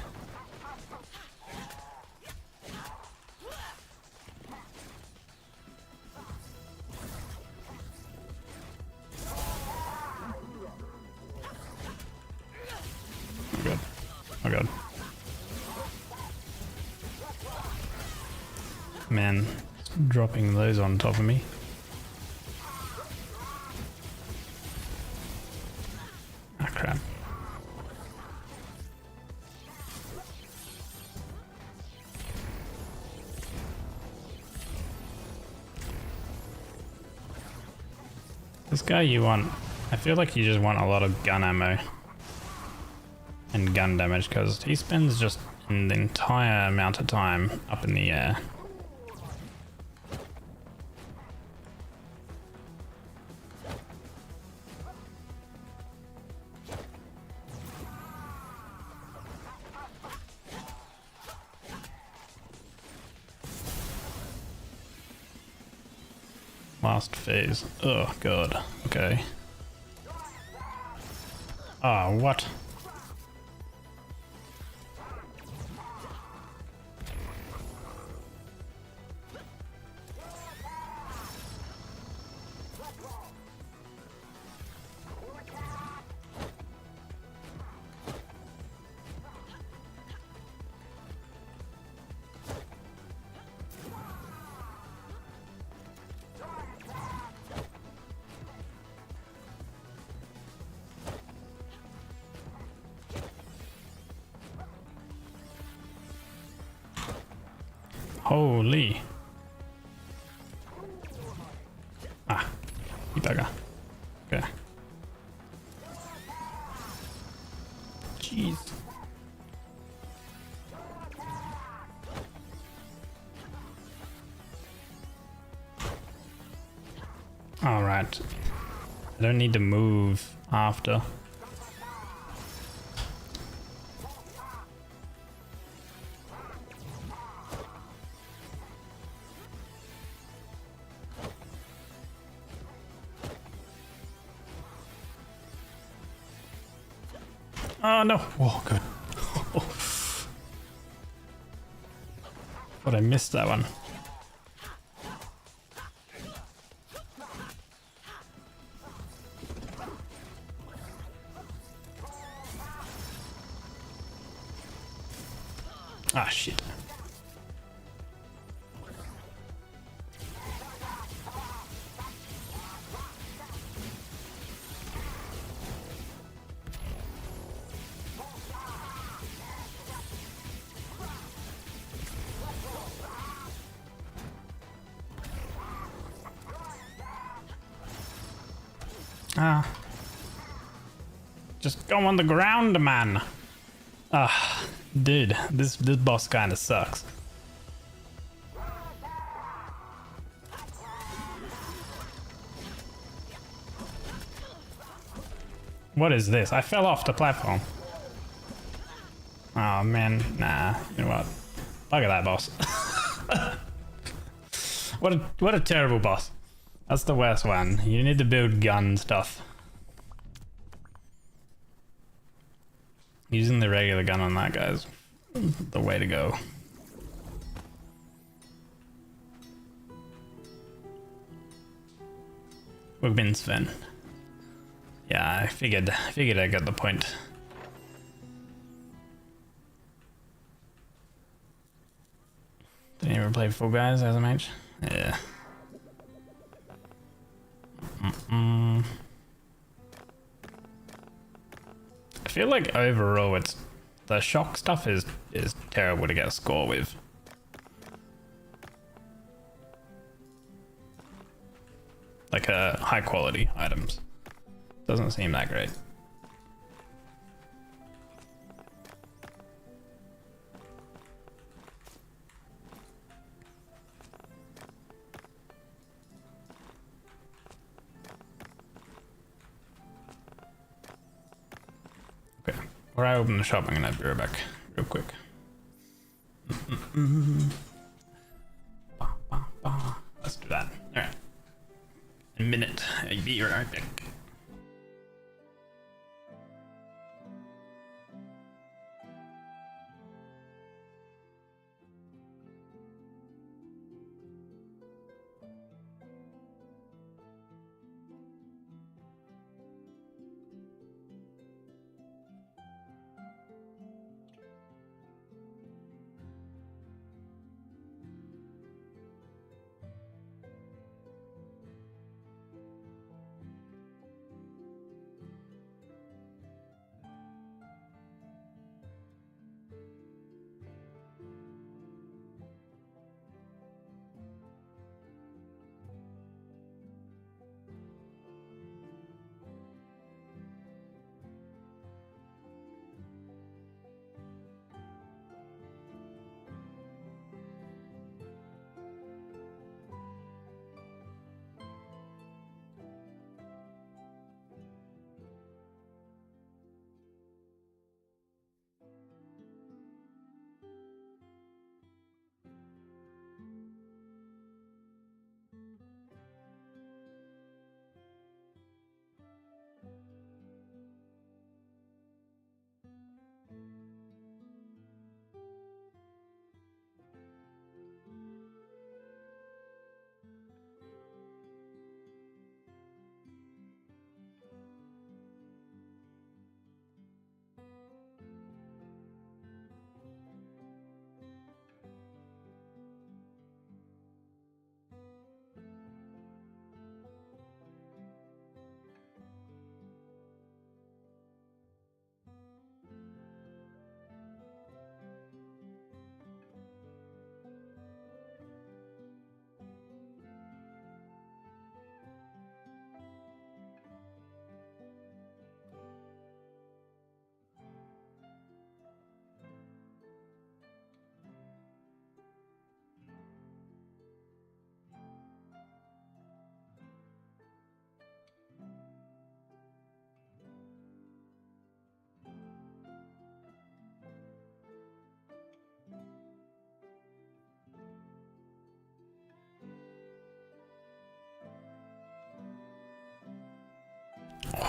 Speaker 1: Oh god. Oh god. Man, dropping those on top of me. Ah, crap. This guy you want, I feel like you just want a lot of gun ammo and gun damage because he spends just an entire amount of time up in the air. Last phase. Oh god. Okay. Ah, what? Holy. Ah, you bugger. Okay. Jeez. All right. I don't need to move after. Oh no! Oh, good. But I missed that one. Ah, shit. Ah. Just go on the ground, man. Ah, dude, this boss kind of sucks. What is this? I fell off the platform. Oh man, nah. You know what? Look at that boss. What a terrible boss. That's the worst one. You need to build gun stuff. Using the regular gun on that guy's the way to go. We've been Sven. Yeah, I figured I got the point. Did you ever play Fall Guys as a mage? Yeah. I feel like overall it's the shock stuff is terrible to get a score with. Like high quality items. Doesn't seem that great. Okay, before I open the shop, I'm gonna be right back real quick. Let's do that. Alright. A minute. I'll be right back.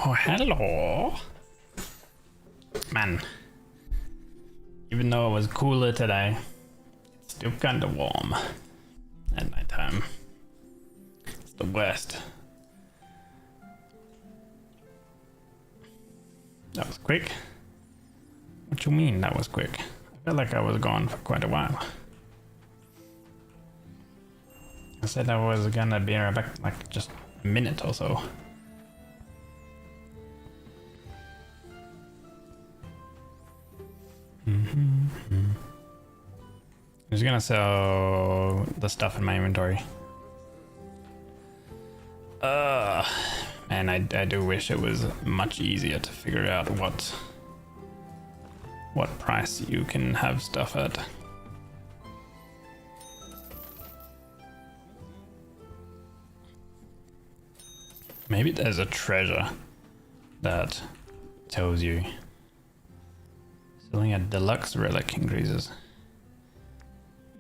Speaker 1: Oh, hello. Man. Even though it was cooler today, it's still kind of warm at nighttime. It's the worst. That was quick. What you mean that was quick? I felt like I was gone for quite a while. I said I was gonna be right back like just a minute or so. I'm just gonna sell the stuff in my inventory. Man, I do wish it was much easier to figure out what price you can have stuff at. Maybe there's a treasure that tells you. Selling a deluxe relic increases.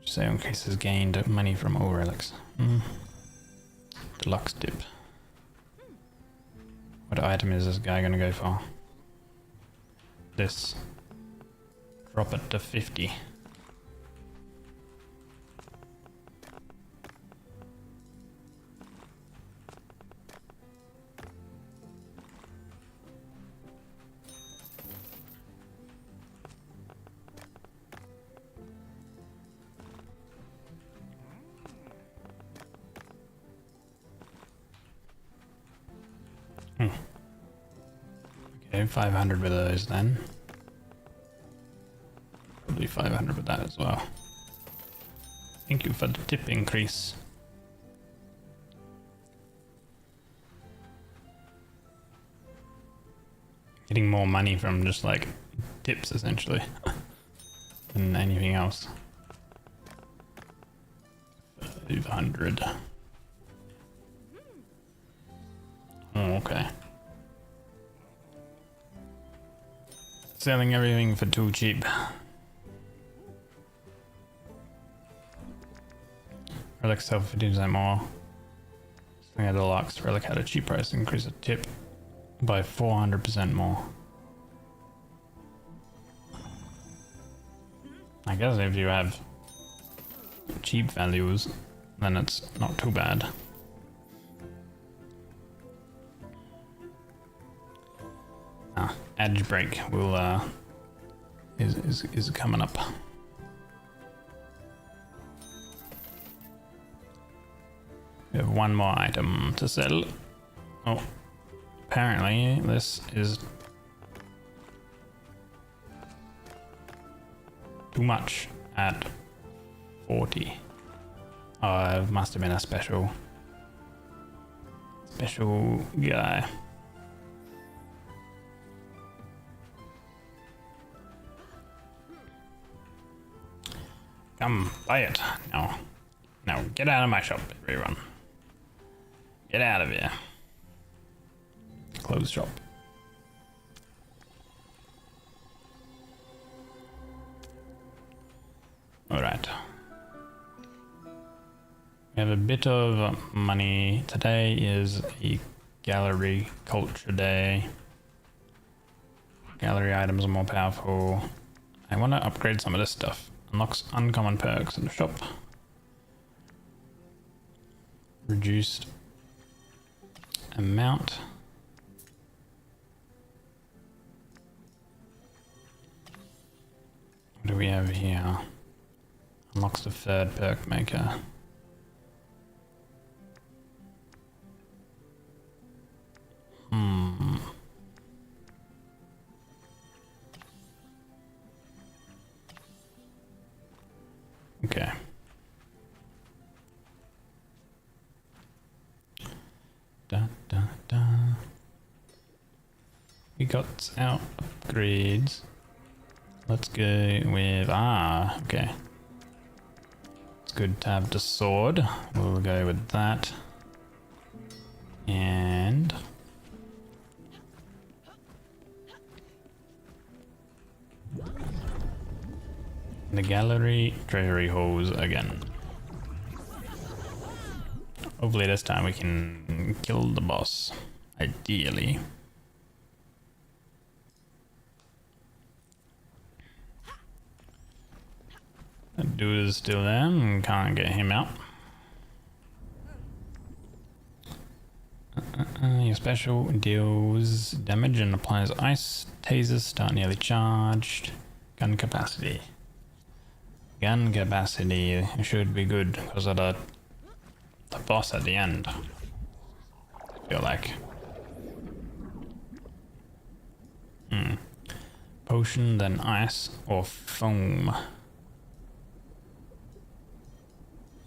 Speaker 1: Sale increases gained money from all relics. Deluxe dip. What item is this guy gonna go for? This. Drop it to 50. Okay, 500 with those then. Probably 500 with that as well. Thank you for the tip increase. Getting more money from just like tips essentially than anything else. 500. Oh, okay. Selling everything for too cheap. Relic sell for 15% more. Something at deluxe. Relic had a cheap price, increase the tip by 400% more. I guess if you have cheap values, then it's not too bad. Edge break will is coming up. We have one more item to sell. Oh, apparently this is too much at 40. Oh, it must have been a special guy. Come, buy it. No. Now, get out of my shop, everyone. Get out of here. Close shop. Alright. We have a bit of money. Today is a gallery culture day. Gallery items are more powerful. I want to upgrade some of this stuff. Unlocks uncommon perks in the shop. Reduced amount. What do we have here? Unlocks the third perk maker. Okay. Da, da, da. We got our upgrades. Let's go with okay. It's good to have the sword. We'll go with that. And the gallery treasury halls again. Hopefully this time we can kill the boss, ideally. That dude is still there and can't get him out. Your special deals damage and applies ice. Tasers start nearly charged. Gun capacity. Gun capacity should be good because of the boss at the end. I feel like. Potion, then ice or foam.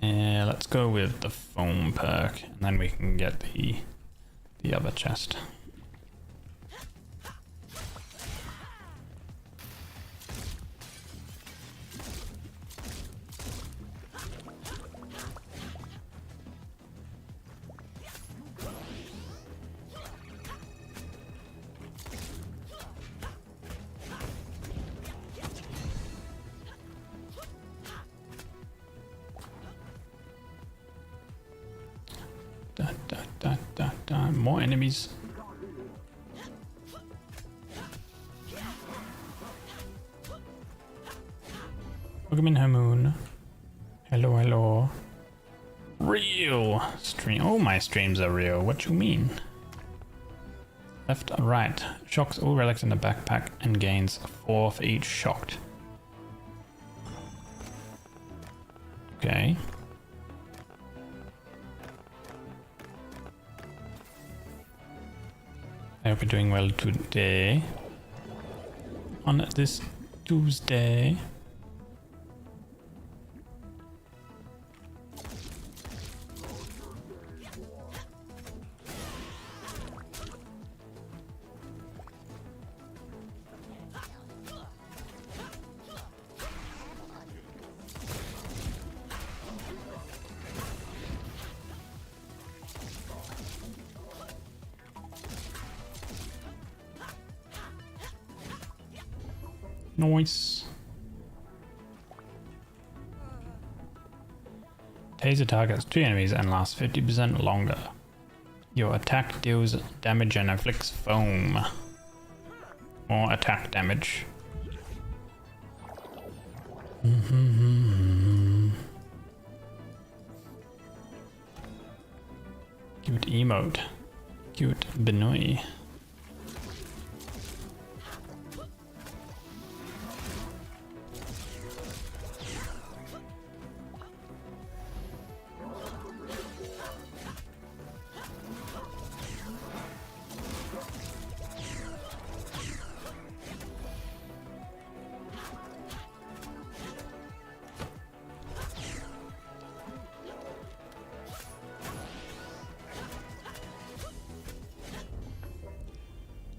Speaker 1: Yeah, let's go with the foam perk, and then we can get the other chest. More enemies. Welcome in, Hamoon. Hello, hello. Real stream. Oh, my streams are real. What you mean? Left or right. Shocks all relics in the backpack and gains 4 for each shocked. Okay. I hope you're doing well today. On this Tuesday. Nice. Taser targets 2 enemies and lasts 50% longer. Your attack deals damage and inflicts foam. Or attack damage. Cute emote. Cute Benoit.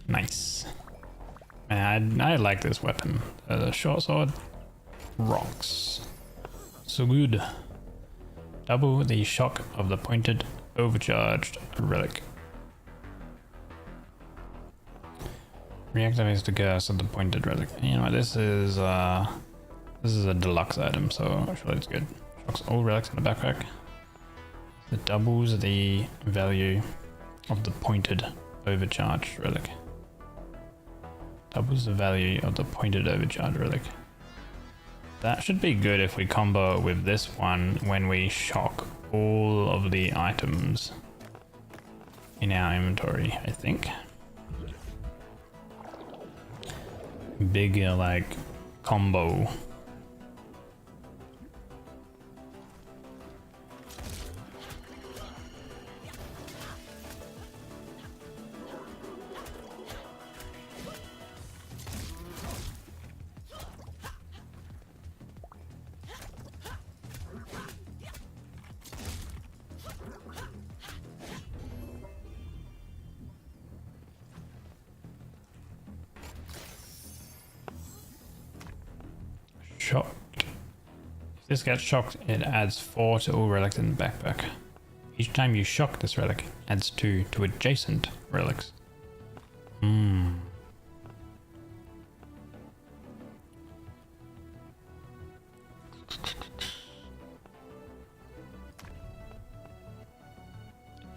Speaker 1: Nice. And I like this weapon. The short sword rocks. So good. Double the shock of the pointed overcharged relic. Reactivates the curse of the pointed relic. You know what, this is a deluxe item, so actually it's good. Shocks all relics in the backpack. It doubles the value of the pointed overcharged relic. Doubles the value of the pointed overcharge relic. That should be good if we combo with this one when we shock all of the items in our inventory, I think. Big like combo. Shocked. If this gets shocked, it adds 4 to all relics in the backpack. Each time you shock this relic, adds 2 to adjacent relics.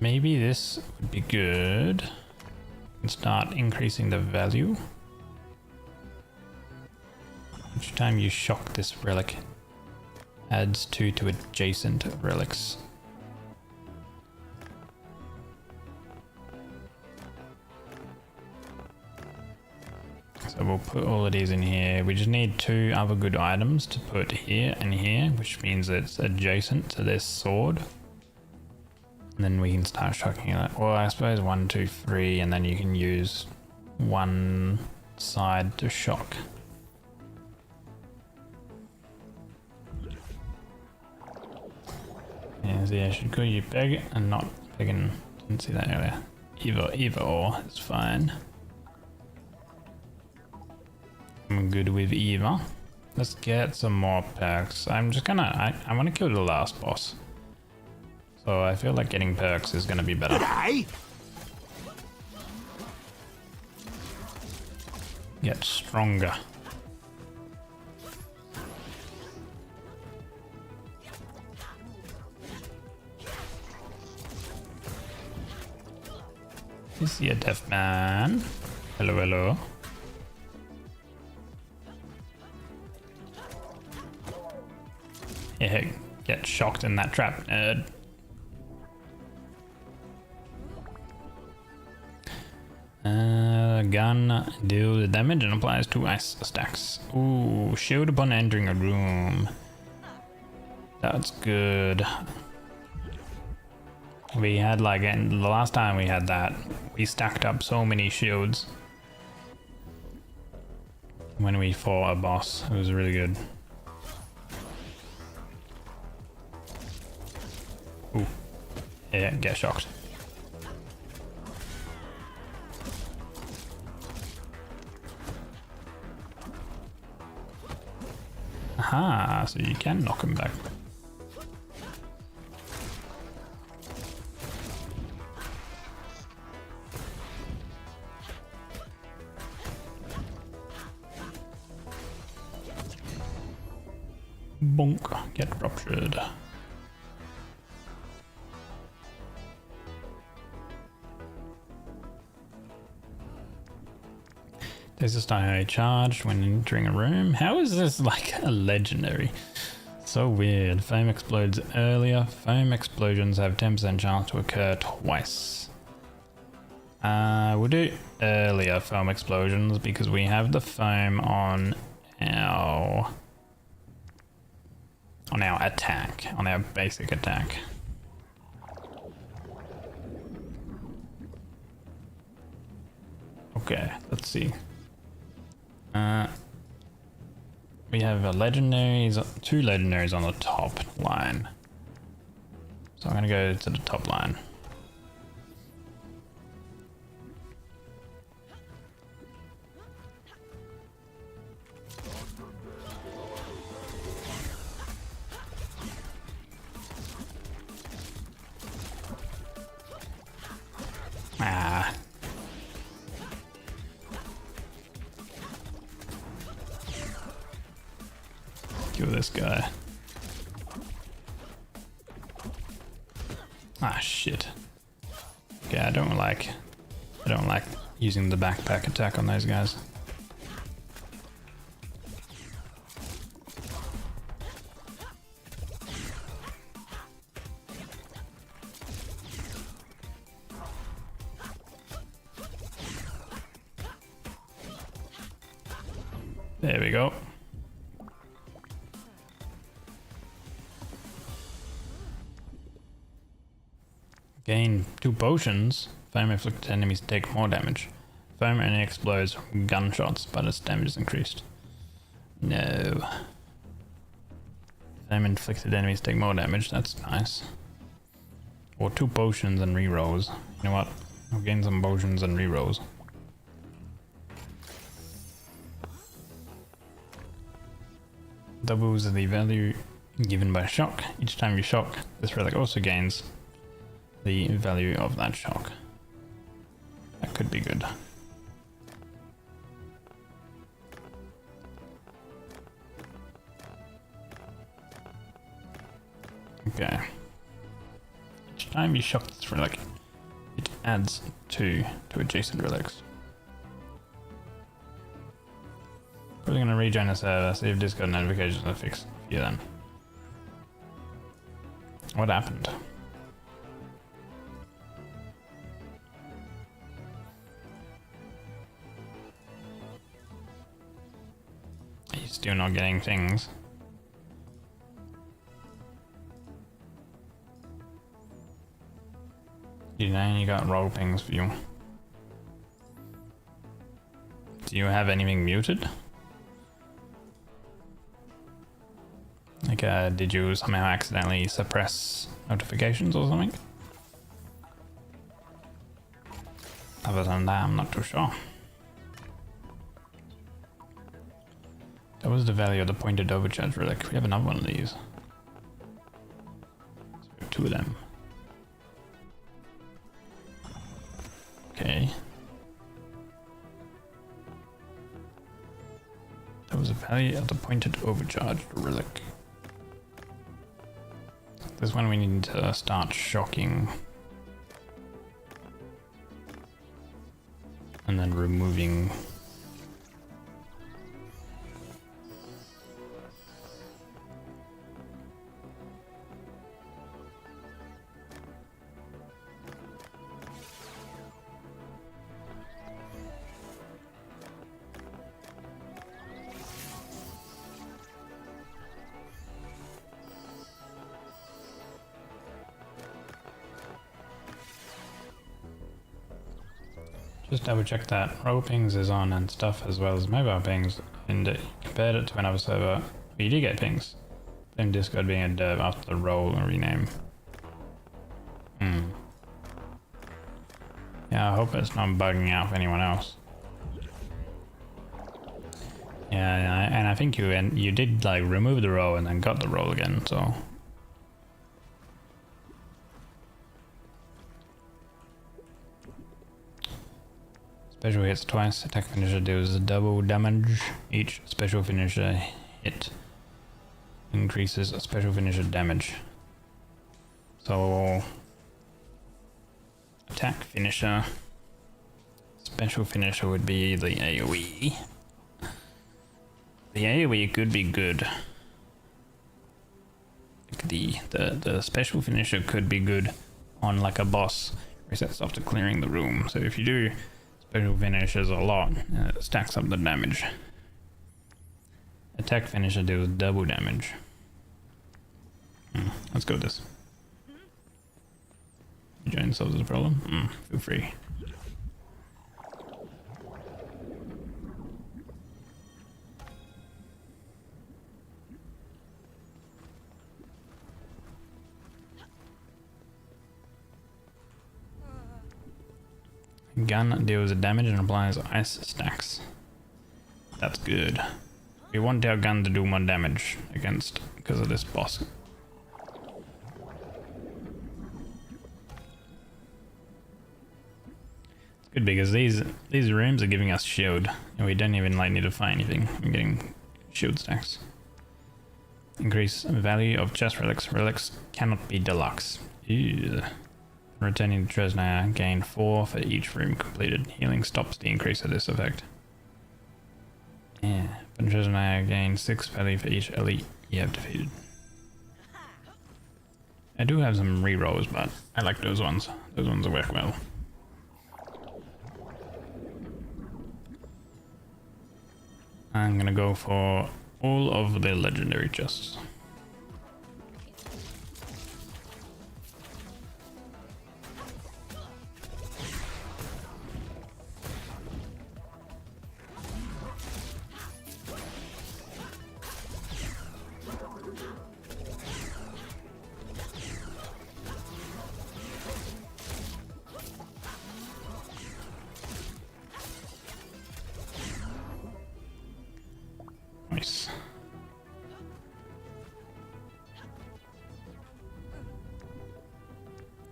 Speaker 1: Maybe this would be good. And start increasing the value. Each time you shock this relic, adds 2 to adjacent relics. So we'll put all of these in here. We just need 2 other good items to put here and here, which means it's adjacent to this sword. And then we can start shocking it. Well, I suppose 1, 2, 3, and then you can use one side to shock. Yeah, so yeah, should call you Peg and not Peggin. Didn't see that earlier. Either or is fine. I'm good with either. Let's get some more perks. I'm just gonna, I want to kill the last boss. So I feel like getting perks is gonna be better. Get stronger. Is he a deaf man? Hello, hello. Yeah, get shocked in that trap, nerd. Gun deals damage and applies 2 ice stacks. Ooh, shield upon entering a room. That's good. We had like, and the last time we had that, we stacked up so many shields when we fought a boss. It was really good. Ooh. Yeah, get shocked. Aha, so you can knock him back. Bonk, get ruptured. There's a style charged when entering a room. How is this like a legendary? So weird. Foam explodes earlier. Foam explosions have 10% chance to occur twice. We'll do earlier foam explosions because we have the foam on our attack, on our basic attack. Okay, let's see. We have a legendaries, 2 legendaries on the top line. So I'm gonna go to the top line. Ah. Kill this guy. Ah, shit. Okay, I don't like using the backpack attack on those guys. There we go. Gain 2 potions. Foam inflicted enemies take more damage. Foam only explodes from gunshots, but its damage is increased. No. Foam inflicted enemies take more damage. That's nice. Or 2 potions and rerolls. You know what? I'll gain some potions and rerolls. Doubles the value given by shock. Each time you shock, this relic also gains the value of that shock. That could be good. Okay. Each time you shock this relic, it adds 2 to adjacent relics. Probably gonna rejoin the server, see if Discord notifications are fixed for you then. What happened? Are you still not getting things? You only got roll pings for you. Do you have anything muted? Like, did you somehow accidentally suppress notifications or something? Other than that, I'm not too sure. That was the value of the pointed overcharge relic. We have another one of these. So we have 2 of them. Okay. That was the value of the pointed overcharge relic. This one we need to start shocking. And then removing. Just double check that roll pings is on and stuff as well as mobile pings, and compared it to another server. You do get pings. Blame Discord being a derv after the role rename. Yeah, I hope it's not bugging out for anyone else. Yeah, and I think you did like remove the role and then got the role again, so. Special hits twice, attack finisher deals double damage. Each special finisher hit increases special finisher damage. So attack finisher, special finisher would be the AoE. The AoE could be good. Like the special finisher could be good on like a boss, resets after clearing the room. So if you do special finishes a lot, it stacks up the damage. Attack finisher deals double damage. Let's go with this. Join solves the problem. Feel free. Gun deals damage and applies ice stacks. That's good. We want our gun to do more damage against because of this boss. It's good because these rooms are giving us shield and we don't even like need to fight anything. I'm getting shield stacks. Increase value of chest relics. Relics cannot be deluxe. Ew. Returning to Tresnaya, gain 4 for each room completed. Healing stops the increase of this effect. Yeah, but Tresnaya gain 6 value for each elite you have defeated. I do have some rerolls, but I like those ones. Those ones work well. I'm gonna go for all of the legendary chests. Nice.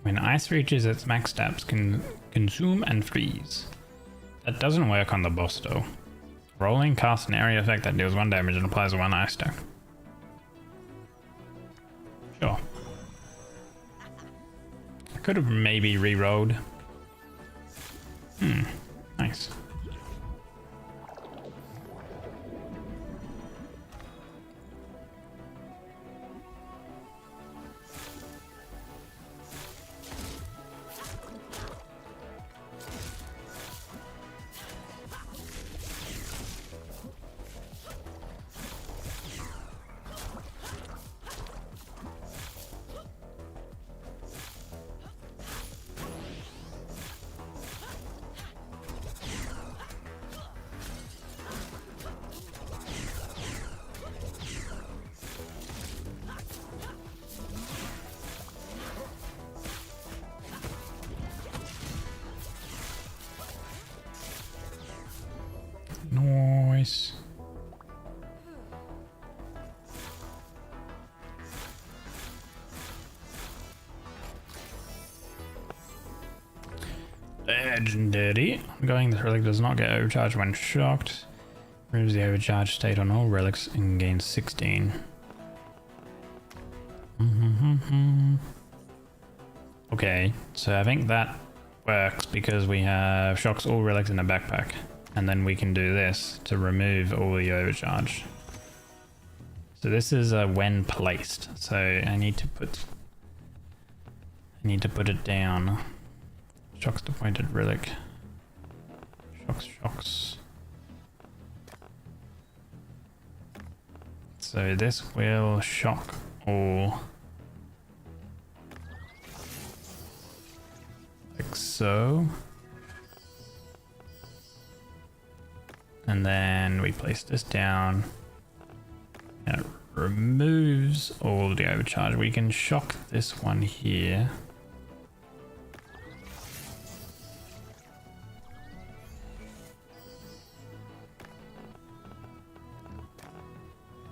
Speaker 1: When ice reaches its max stats, can consume and freeze. That doesn't work on the boss though. Rolling casts an area effect that deals 1 damage and applies 1 ice stack. Sure. I could have maybe re-rolled. Nice. Nice. Legendary. Going, this relic does not get overcharged when shocked. Removes the overcharged state on all relics and gains 16. Okay, so I think that works because we have shocks all relics in the backpack. And then we can do this to remove all the overcharge. So this is when placed. So I need to put it down. Shocks to pointed relic. Shocks. So this will shock all. Like so. And then we place this down. And it removes all of the overcharge. We can shock this one here.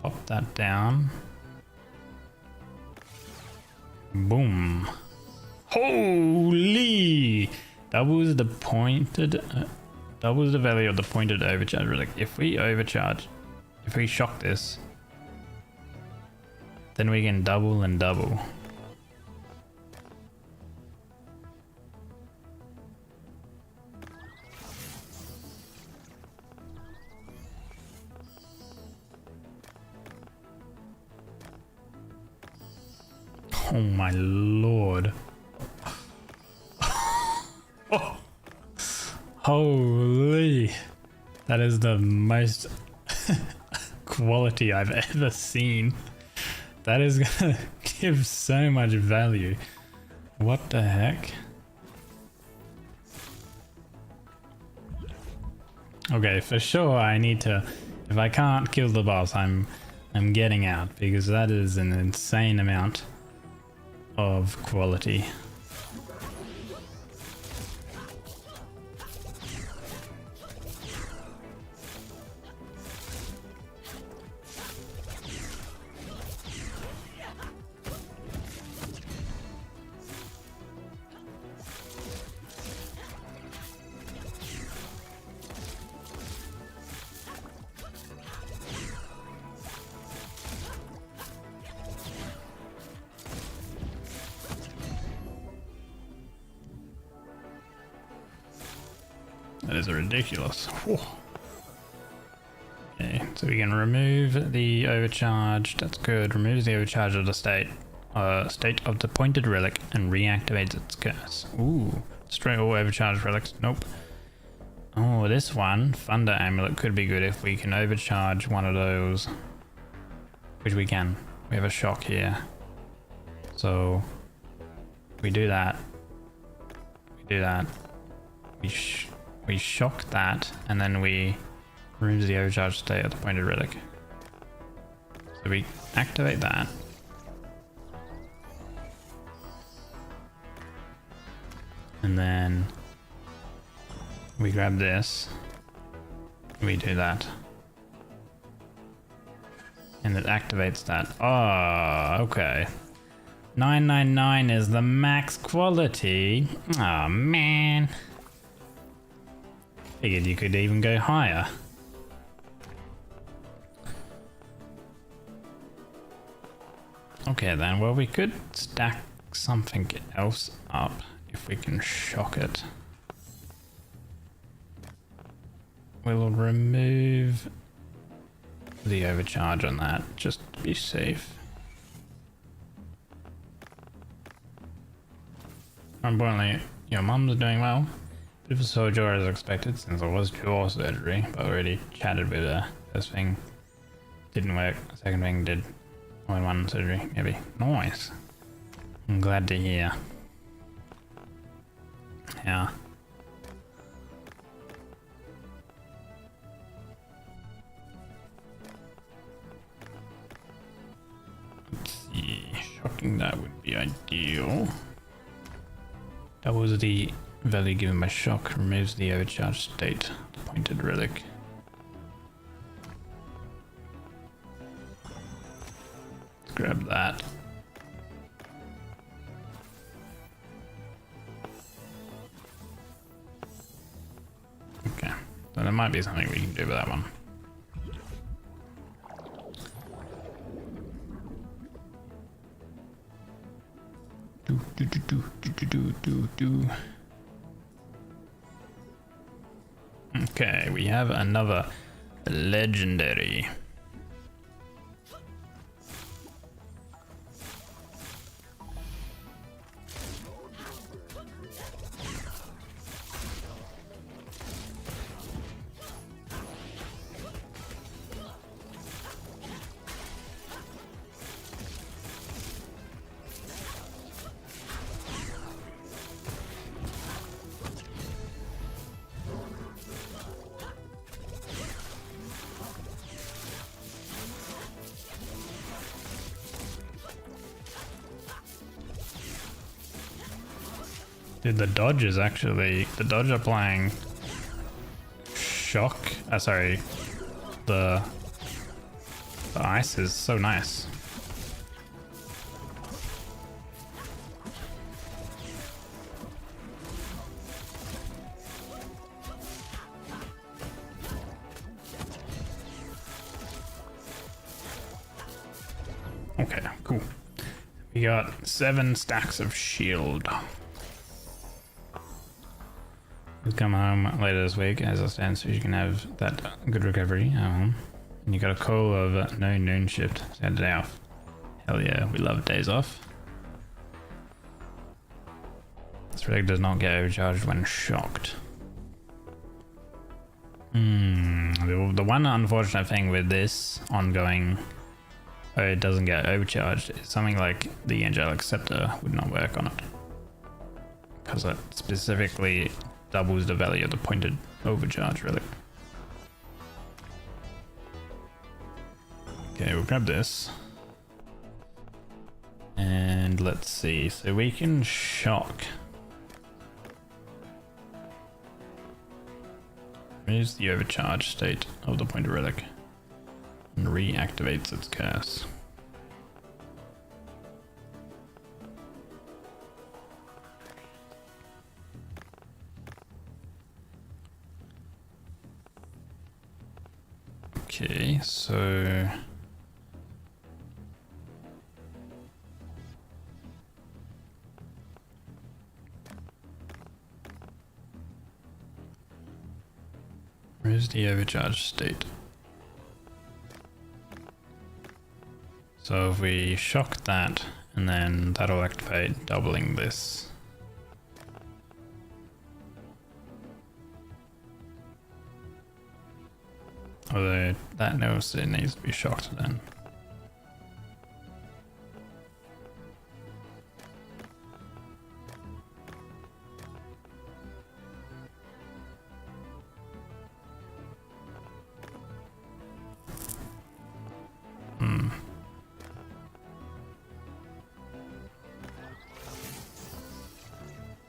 Speaker 1: Pop that down. Boom. Holy! Doubles the pointed... doubles the value of the pointed overcharge relic. If we overcharge... If we shock this... Then we can double and double. Oh my lord. Oh. Holy. That is the most quality I've ever seen. That is gonna give so much value. What the heck? Okay, for sure I need to, if I can't kill the boss, I'm getting out, because that is an insane amount of quality. That is ridiculous. Whew. Okay, so we can remove the overcharge. That's good. Removes the overcharge of the state of the pointed relic and reactivates its curse. Ooh, destroy all overcharged relics. Nope. Oh, this one, Thunder Amulet, could be good if we can overcharge one of those, which we can. We have a shock here, so we do that. We do that. We shock that, and then we remove the overcharged state of the pointed relic. So we activate that. And then we grab this. We do that. And it activates that. Oh, okay. 999 is the max quality. Oh, man. Figured you could even go higher. Okay then, well we could stack something else up if we can shock it. We'll remove the overcharge on that, just to be safe. More importantly, your mum's doing well. Bit of a sojourn as expected since it was jaw surgery, but I already chatted with her. First thing didn't work, second thing did. All in one surgery, maybe. Nice. I'm glad to hear. Yeah. Let's see. Shocking that would be ideal. That was the value given by shock. Removes the overcharged state. Pointed relic. Let's grab that. Okay, so there might be something we can do with that one. Okay, we have another legendary. Dude, the dodge is actually... The dodge applying shock... sorry. The ice is so nice. Okay, cool. We got 7 stacks of shield. We'll come home later this week as it stands, so you can have that good recovery. And you got a call of no noon shift. So you had a day off. Hell yeah, we love days off. This rig does not get overcharged when shocked. The one unfortunate thing with this ongoing, it doesn't get overcharged, is something like the angelic scepter would not work on it, because it specifically doubles the value of the pointed overcharge relic. Okay, we'll grab this. And let's see, so we can shock. Here's the overcharge state of the pointed relic. And reactivates its curse. Okay, so where's the overcharge state? So if we shock that, and then that'll activate, doubling this. Although that knows it needs to be shocked then.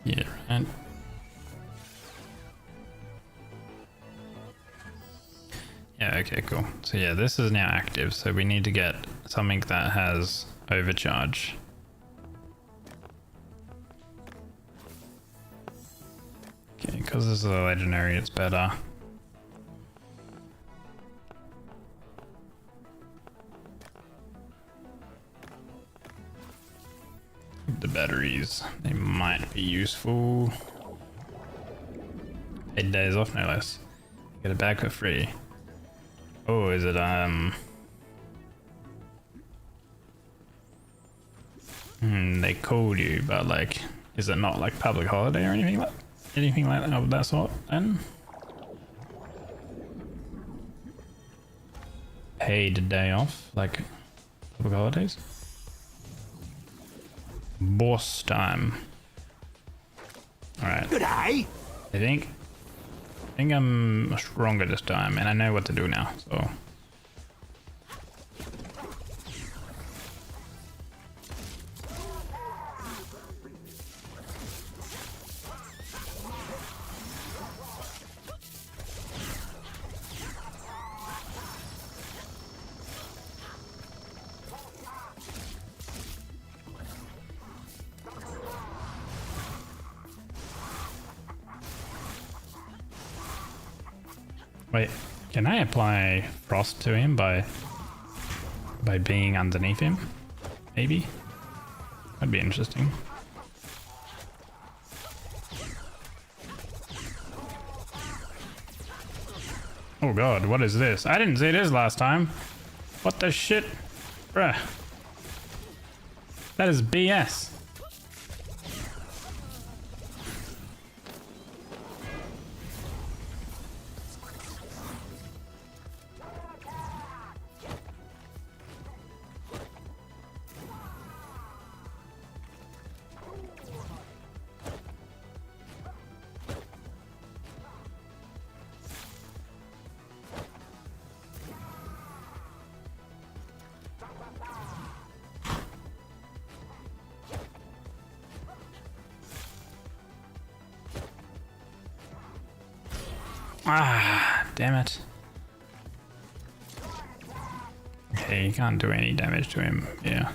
Speaker 1: Yeah, right. Yeah, okay, cool. So yeah, this is now active, so we need to get something that has overcharge. Okay, because this is a legendary, it's better. The batteries, they might be useful. 8 days off, no less. Get it back for free. Oh, is it they called you, but like, is it not like public holiday or anything like that of that sort then? Paid day off, like public holidays? Boss time. Alright.
Speaker 2: Good day.
Speaker 1: I think I'm stronger this time, and I know what to do now, so. Wait, can I apply frost to him by being underneath him? Maybe? That'd be interesting. Oh god, what is this? I didn't see this last time. What the shit? Bruh. That is BS. Ah, damn it. Okay, you can't do any damage to him. Yeah.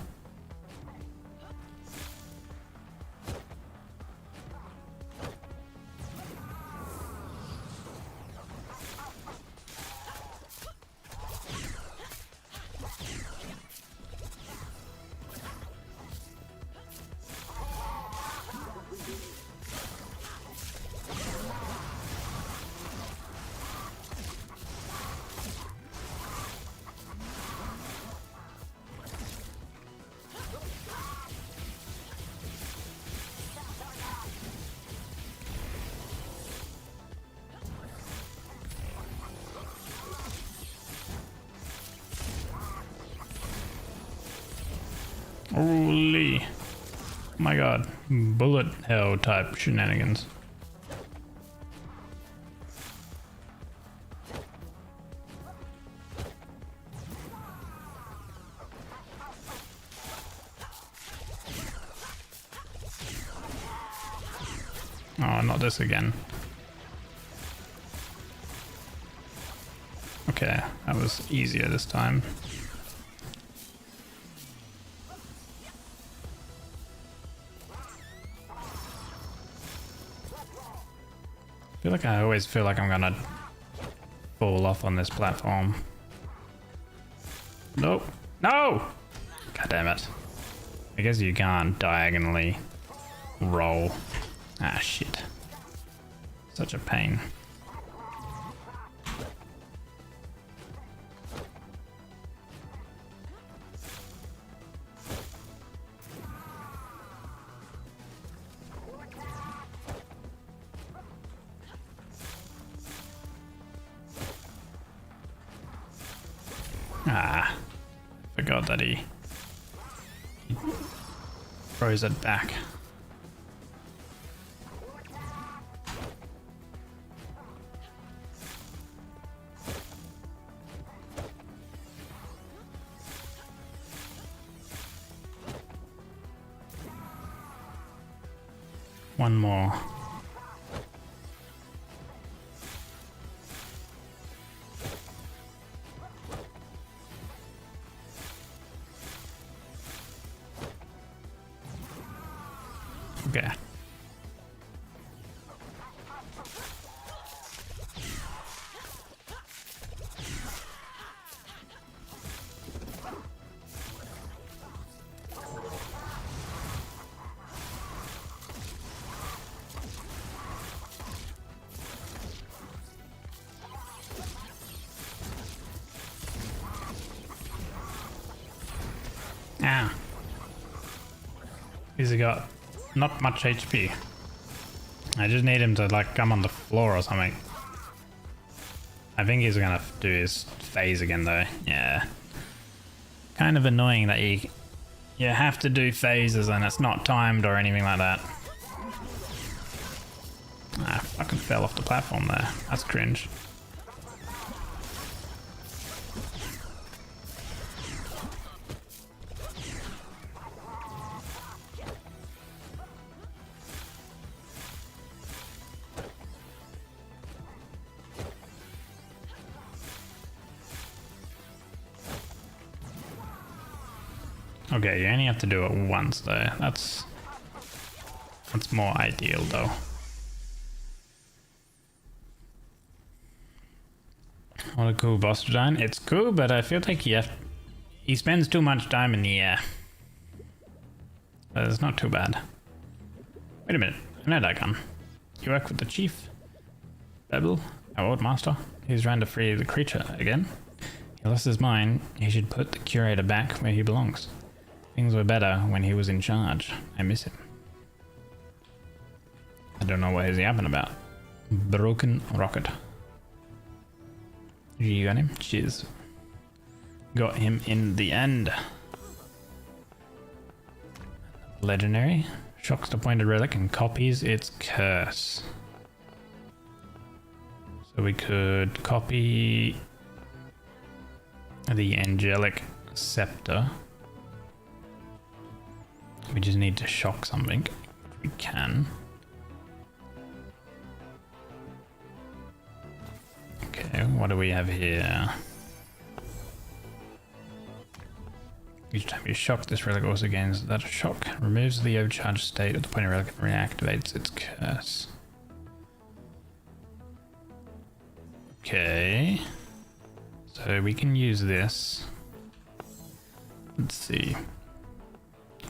Speaker 1: Holy. Oh my god. Bullet hell type shenanigans. Oh, not this again. Okay, that was easier this time. I always feel like I'm gonna fall off on this platform. Nope. No! God damn it. I guess you can't diagonally roll. Ah, shit. Such a pain. Ah, forgot that he throws it back. One more. Okay. Ah. He's got not much HP. I just need him to like come on the floor or something. I think he's gonna do his phase again though. Yeah. Kind of annoying that you have to do phases and it's not timed or anything like that. Ah, I fucking fell off the platform there. That's cringe. Okay, you only have to do it once though. That's more ideal though. What a cool boss design. It's cool, but I feel like he spends too much time in the air. But it's not too bad. Wait a minute, I know that gun. You work with the chief? Bebel, our old master? He's trying to free the creature again. He lost his mind. He should put the curator back where he belongs. Things were better when he was in charge. I miss him. I don't know what he's yapping about. Broken rocket. You got him? Cheers. Got him in the end. Legendary. Shocks the pointed relic and copies its curse. So we could copy the angelic scepter. We just need to shock something if we can. what do we have here? Each time you shock, this relic also gains that shock. Removes the overcharged state at the point of relic and reactivates its curse. Okay. So we can use this. Let's see.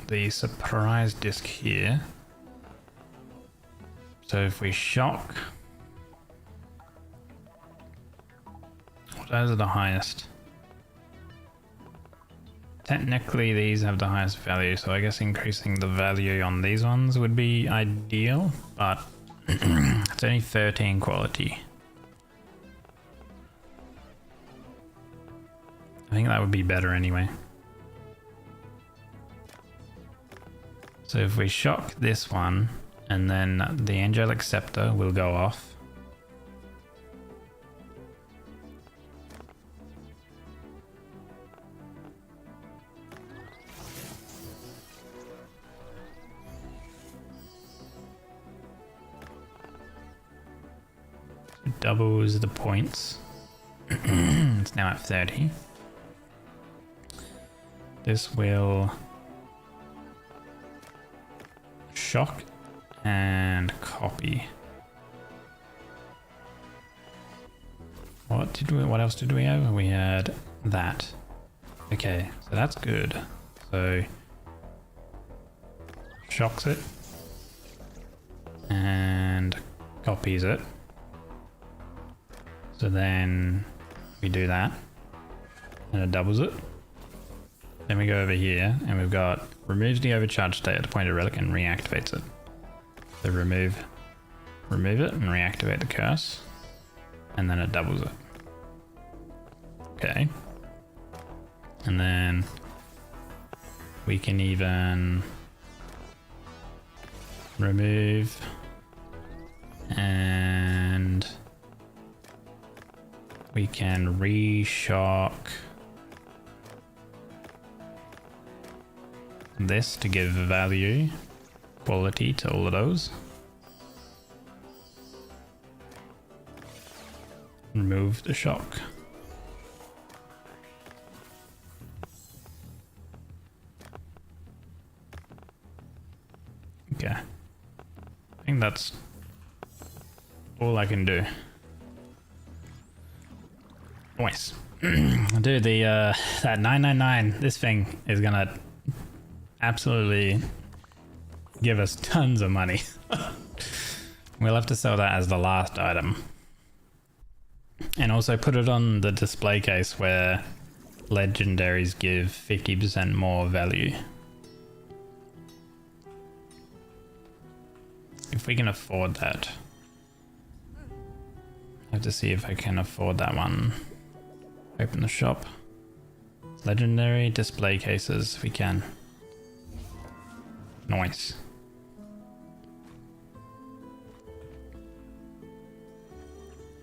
Speaker 1: The surprise disc here. So if we shock... Those are the highest. Technically these have the highest value, so I guess increasing the value on these ones would be ideal, but it's only 13 quality. I think that would be better anyway. So if we shock this one, and then the Angelic Scepter will go off. It doubles the points. It's now at 30. This will shock and copy. What else did we have? We had that. Okay, so that's good. So shocks it and copies it. So then we do that and it doubles it. Then we go over here and we've got removes the overcharged state at the point of relic and reactivates it. So remove it and reactivate the curse, and then it doubles it. Okay. And then we can even remove and we can re-shock this to give value, quality to all of those. Remove the shock. Okay. I think that's all I can do. Nice. Dude, that 999, this thing is gonna absolutely give us tons of money. We'll have to sell that as the last item. And also put it on the display case where legendaries give 50% more value. If we can afford that. I have to see if I can afford that one. Open the shop. Legendary display cases, if we can. Nice.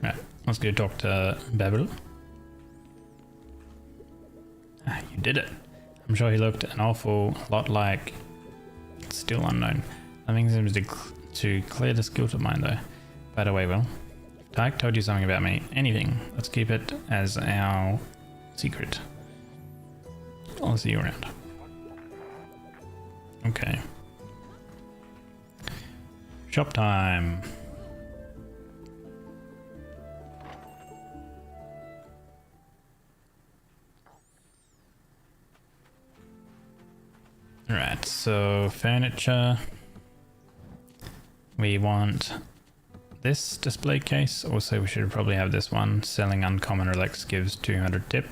Speaker 1: Right, let's go talk to Bevel. Ah, you did it. I'm sure he looked an awful lot like... Still unknown. Nothing seems to clear this guilt of mine though. By the way, Will, Tyke told you something about me. Anything. Let's keep it as our secret. I'll see you around. Okay. Shop time. Alright, so furniture. We want this display case. Also, we should probably have this one. Selling uncommon relics gives 200 tip.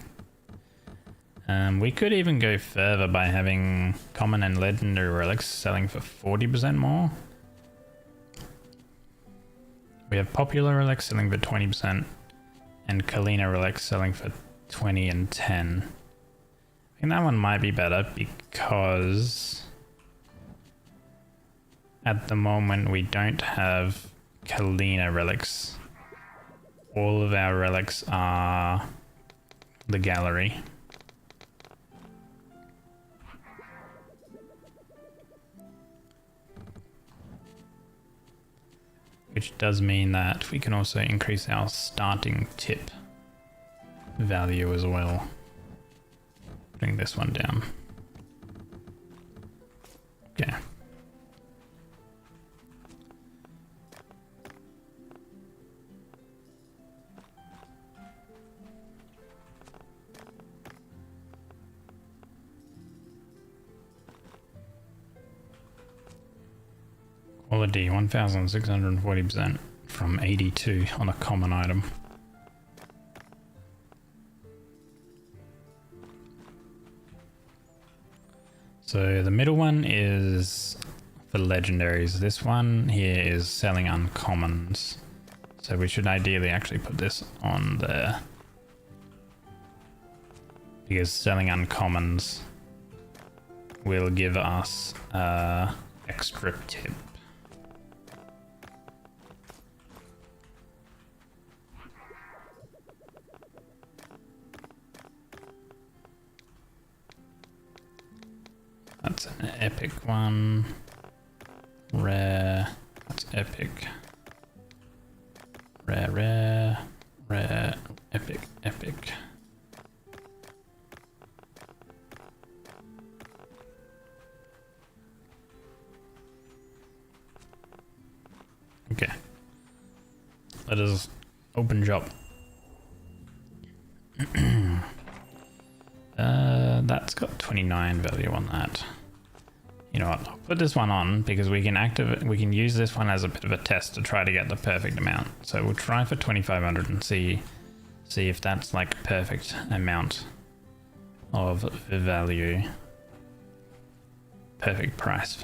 Speaker 1: We could even go further by having common and legendary relics selling for 40% more. We have popular relics selling for 20% and Kalina relics selling for 20 and 10. I think that one might be better because at the moment we don't have Kalina relics. All of our relics are the gallery. Which does mean that we can also increase our starting tip value as well. Bring this one down. Okay. Quality 1640% from 82 on a common item. So the middle one is for legendaries. This one here is selling uncommons. So we should ideally actually put this on there. Because selling uncommons will give us extra tip. That's an epic one. Rare. That's epic. Rare, rare, rare, epic, epic. Okay. Let us open shop. That's got 29 value on that. You know what? I'll put this one on because we can use this one as a bit of a test to try to get the perfect amount. So we'll try for 2500 and see if that's like a perfect amount of value. Perfect price.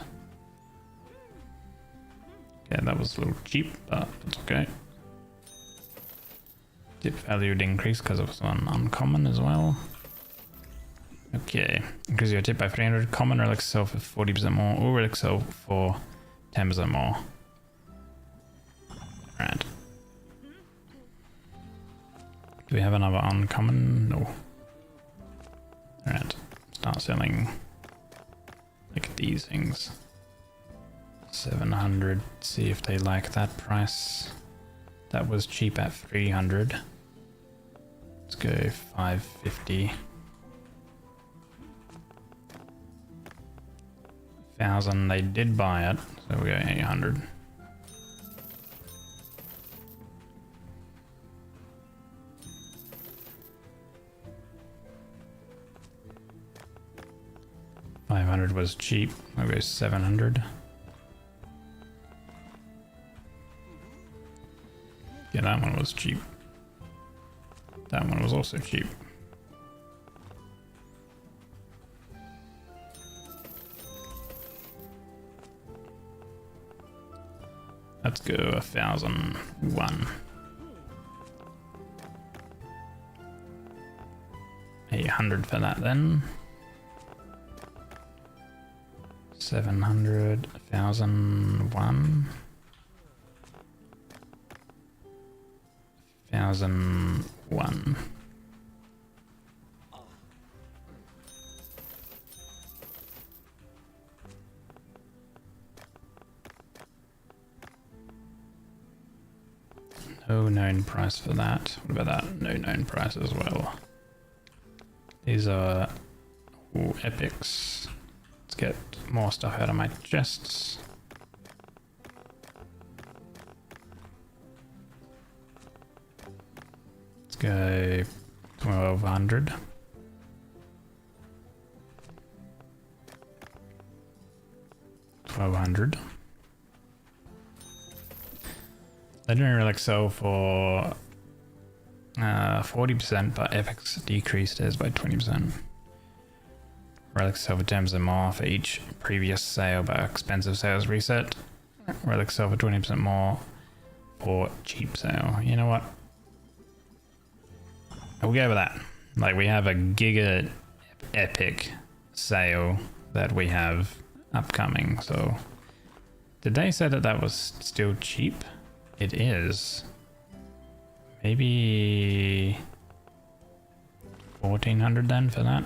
Speaker 1: Okay, that was a little cheap, but it's okay. Tip value would increase because it was on uncommon as well. Okay, increase your tip by 300. Common relics sell for 40% more, or relics sell for 10% more. Right. Do we have another uncommon? No. Alright, start selling like these things. 700, see if they like that price. That was cheap at 300. Let's go 550. 1,000, they did buy it, so we go 800. $500 was cheap. I'll go 700. Yeah, that one was cheap. That one was also cheap. Let's go 1,001. 800 for that then. 700, 1,001. 1,001. No known price for that. What about that? No known price as well. These are all epics. Let's get more stuff out of my chests. Let's go 1,200. $1,200. Legendary relics sell for 40%, but epics decreased theirs by 20%. Relics sell for 10% more for each previous sale, but expensive sales reset. Relics sell for 20% more for cheap sale. You know what? We'll go with that. Like, we have a giga epic sale that we have upcoming, so did they say that that was still cheap? It is. Maybe 1,400 then for that.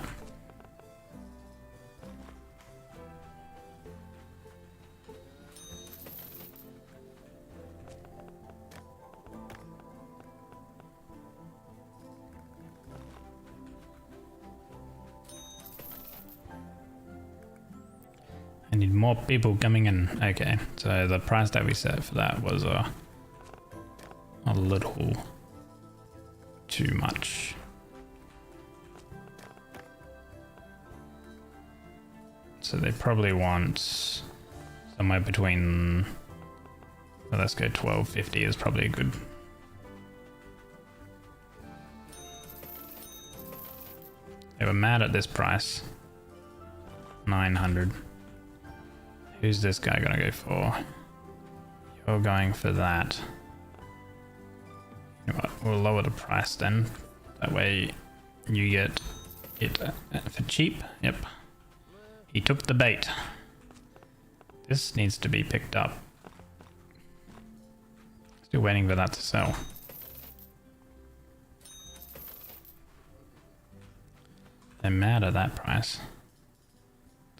Speaker 1: I need more people coming in. Okay, so the price that we set for that was a little too much. So they probably want somewhere between, well, let's go 1250 is probably a good. They were mad at this price. 900. Who's this guy gonna go for? You're going for that. You know what? We'll lower the price then. That way you get it for cheap. Yep. He took the bait. This needs to be picked up. Still waiting for that to sell. They're mad at that price.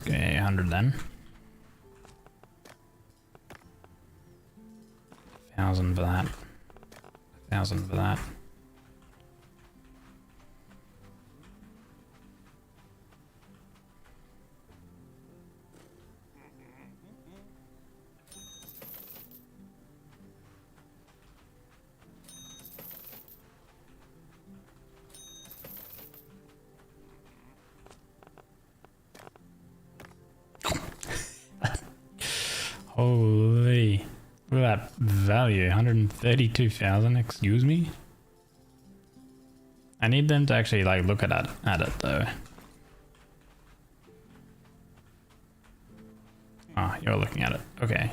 Speaker 1: Okay, 800 then. 1,000 for that. 1,000 for that. Holy, look at that value, 132,000, excuse me? I need them to actually like look at it though. Ah, you're looking at it, okay.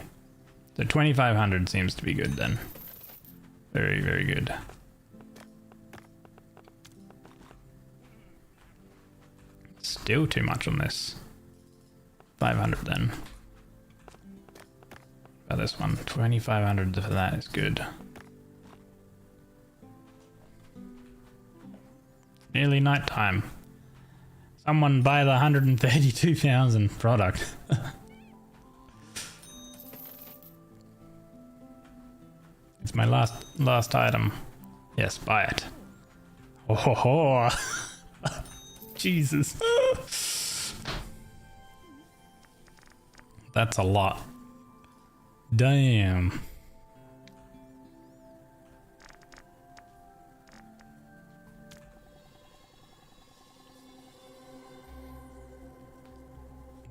Speaker 1: So 2,500 seems to be good then. Very, very good. Still too much on this. 500 then. This one, 2,500 for that is good. Nearly night time. Someone buy the 132,000 product. It's my last item. Yes, buy it. Oh ho ho. Jesus. That's a lot. Damn.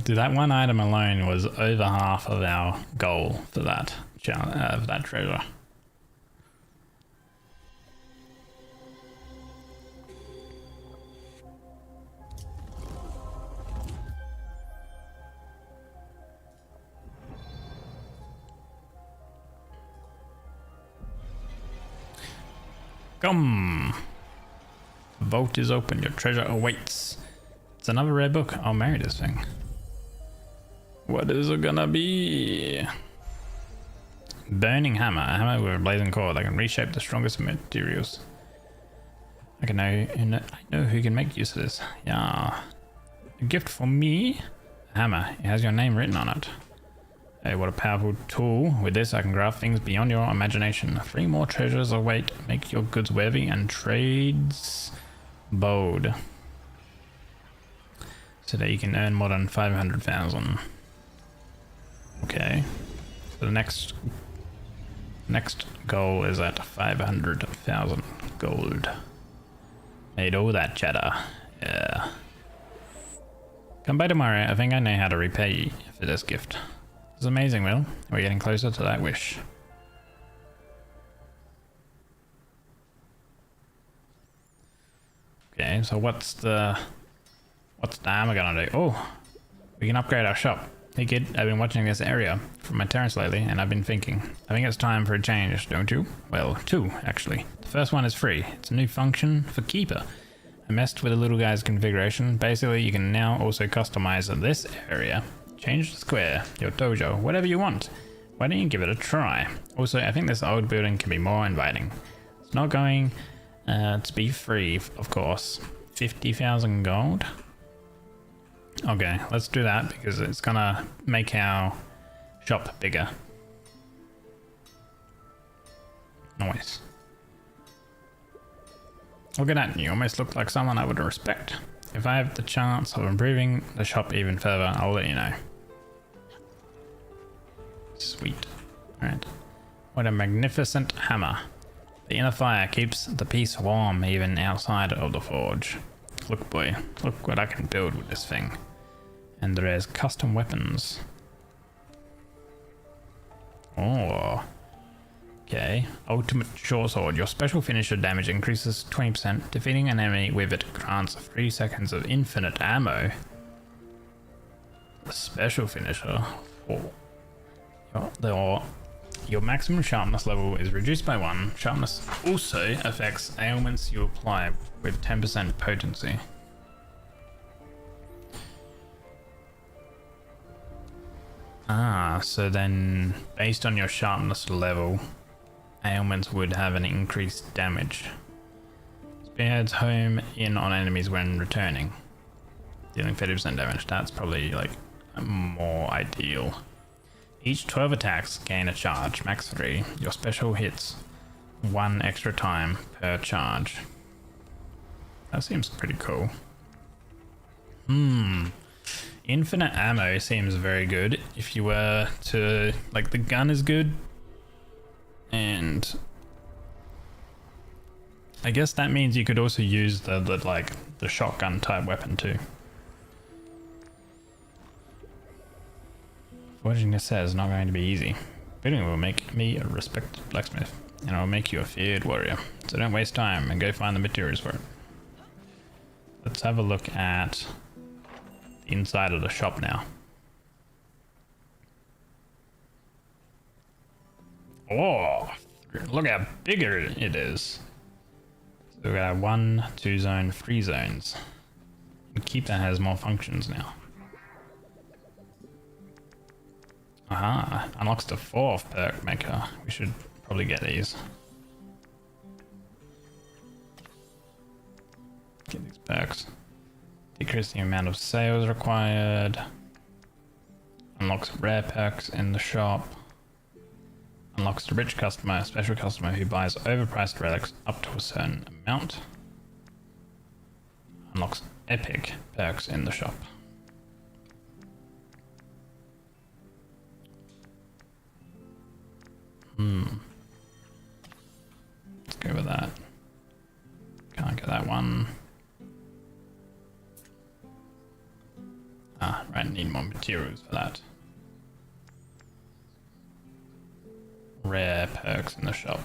Speaker 1: Dude, that one item alone was over half of our goal for that treasure. Come. The vault is open. Your treasure awaits. It's another rare book. I'll marry this thing. What is it gonna be? Burning hammer. A hammer with a blazing core that can reshape the strongest materials. I know who can make use of this. Yeah. A gift for me? A hammer. It has your name written on it. Hey, what a powerful tool. With this, I can craft things beyond your imagination. 3 more treasures await. Make your goods worthy and trades bold. So that you can earn more than 500,000. Okay. So the next goal is at 500,000 gold. Made all that cheddar. Yeah. Come by tomorrow. I think I know how to repay you for this gift. It's amazing, Will. We're getting closer to that wish. Okay, so what's the hammer gonna do? Oh, we can upgrade our shop. Hey kid, I've been watching this area from my terrace lately, and I've been thinking. I think it's time for a change, don't you? Well, 2, actually. The first one is free. It's a new function for Keeper. I messed with the little guy's configuration. Basically, you can now also customize this area. Change the square, your dojo, whatever you want. Why don't you give it a try? Also, I think this old building can be more inviting. It's not going to be free, of course. 50,000 gold? Okay, let's do that because it's gonna make our shop bigger. Nice. Look at that, you almost look like someone I would respect. If I have the chance of improving the shop even further, I'll let you know. Sweet. Alright. What a magnificent hammer. The inner fire keeps the piece warm even outside of the forge. Look boy, look what I can build with this thing. And there is custom weapons. Oh. Okay. Ultimate short sword. Your special finisher damage increases 20%. Defeating an enemy with it grants 3 seconds of infinite ammo. The special finisher. Your maximum sharpness level is reduced by 1. Sharpness also affects ailments you apply with 10% potency. Ah, so then based on your sharpness level, ailments would have an increased damage. Spearheads home in on enemies when returning, dealing 30% damage. That's probably like more ideal. Each 12 attacks gain a charge, max 3. Your special hits 1 extra time per charge. That seems pretty cool. Infinite ammo seems very good. If you were to, like, the gun is good. And I guess that means you could also use the shotgun type weapon too. Forging this says not going to be easy. Building will make me a respected blacksmith, and I will make you a feared warrior. So don't waste time and go find the materials for it. Let's have a look at the inside of the shop now. Oh, look how big it is. So we got 1, 2 zone, 3 zones. And Keeper has more functions now. Aha, unlocks the 4th perk maker. We should probably get these. Get these perks. Decrease the amount of sales required. Unlocks rare perks in the shop. Unlocks the rich customer, a special customer who buys overpriced relics up to a certain amount. Unlocks epic perks in the shop. Let's go with that. Can't get that one. Ah, right, need more materials for that. Rare perks in the shop.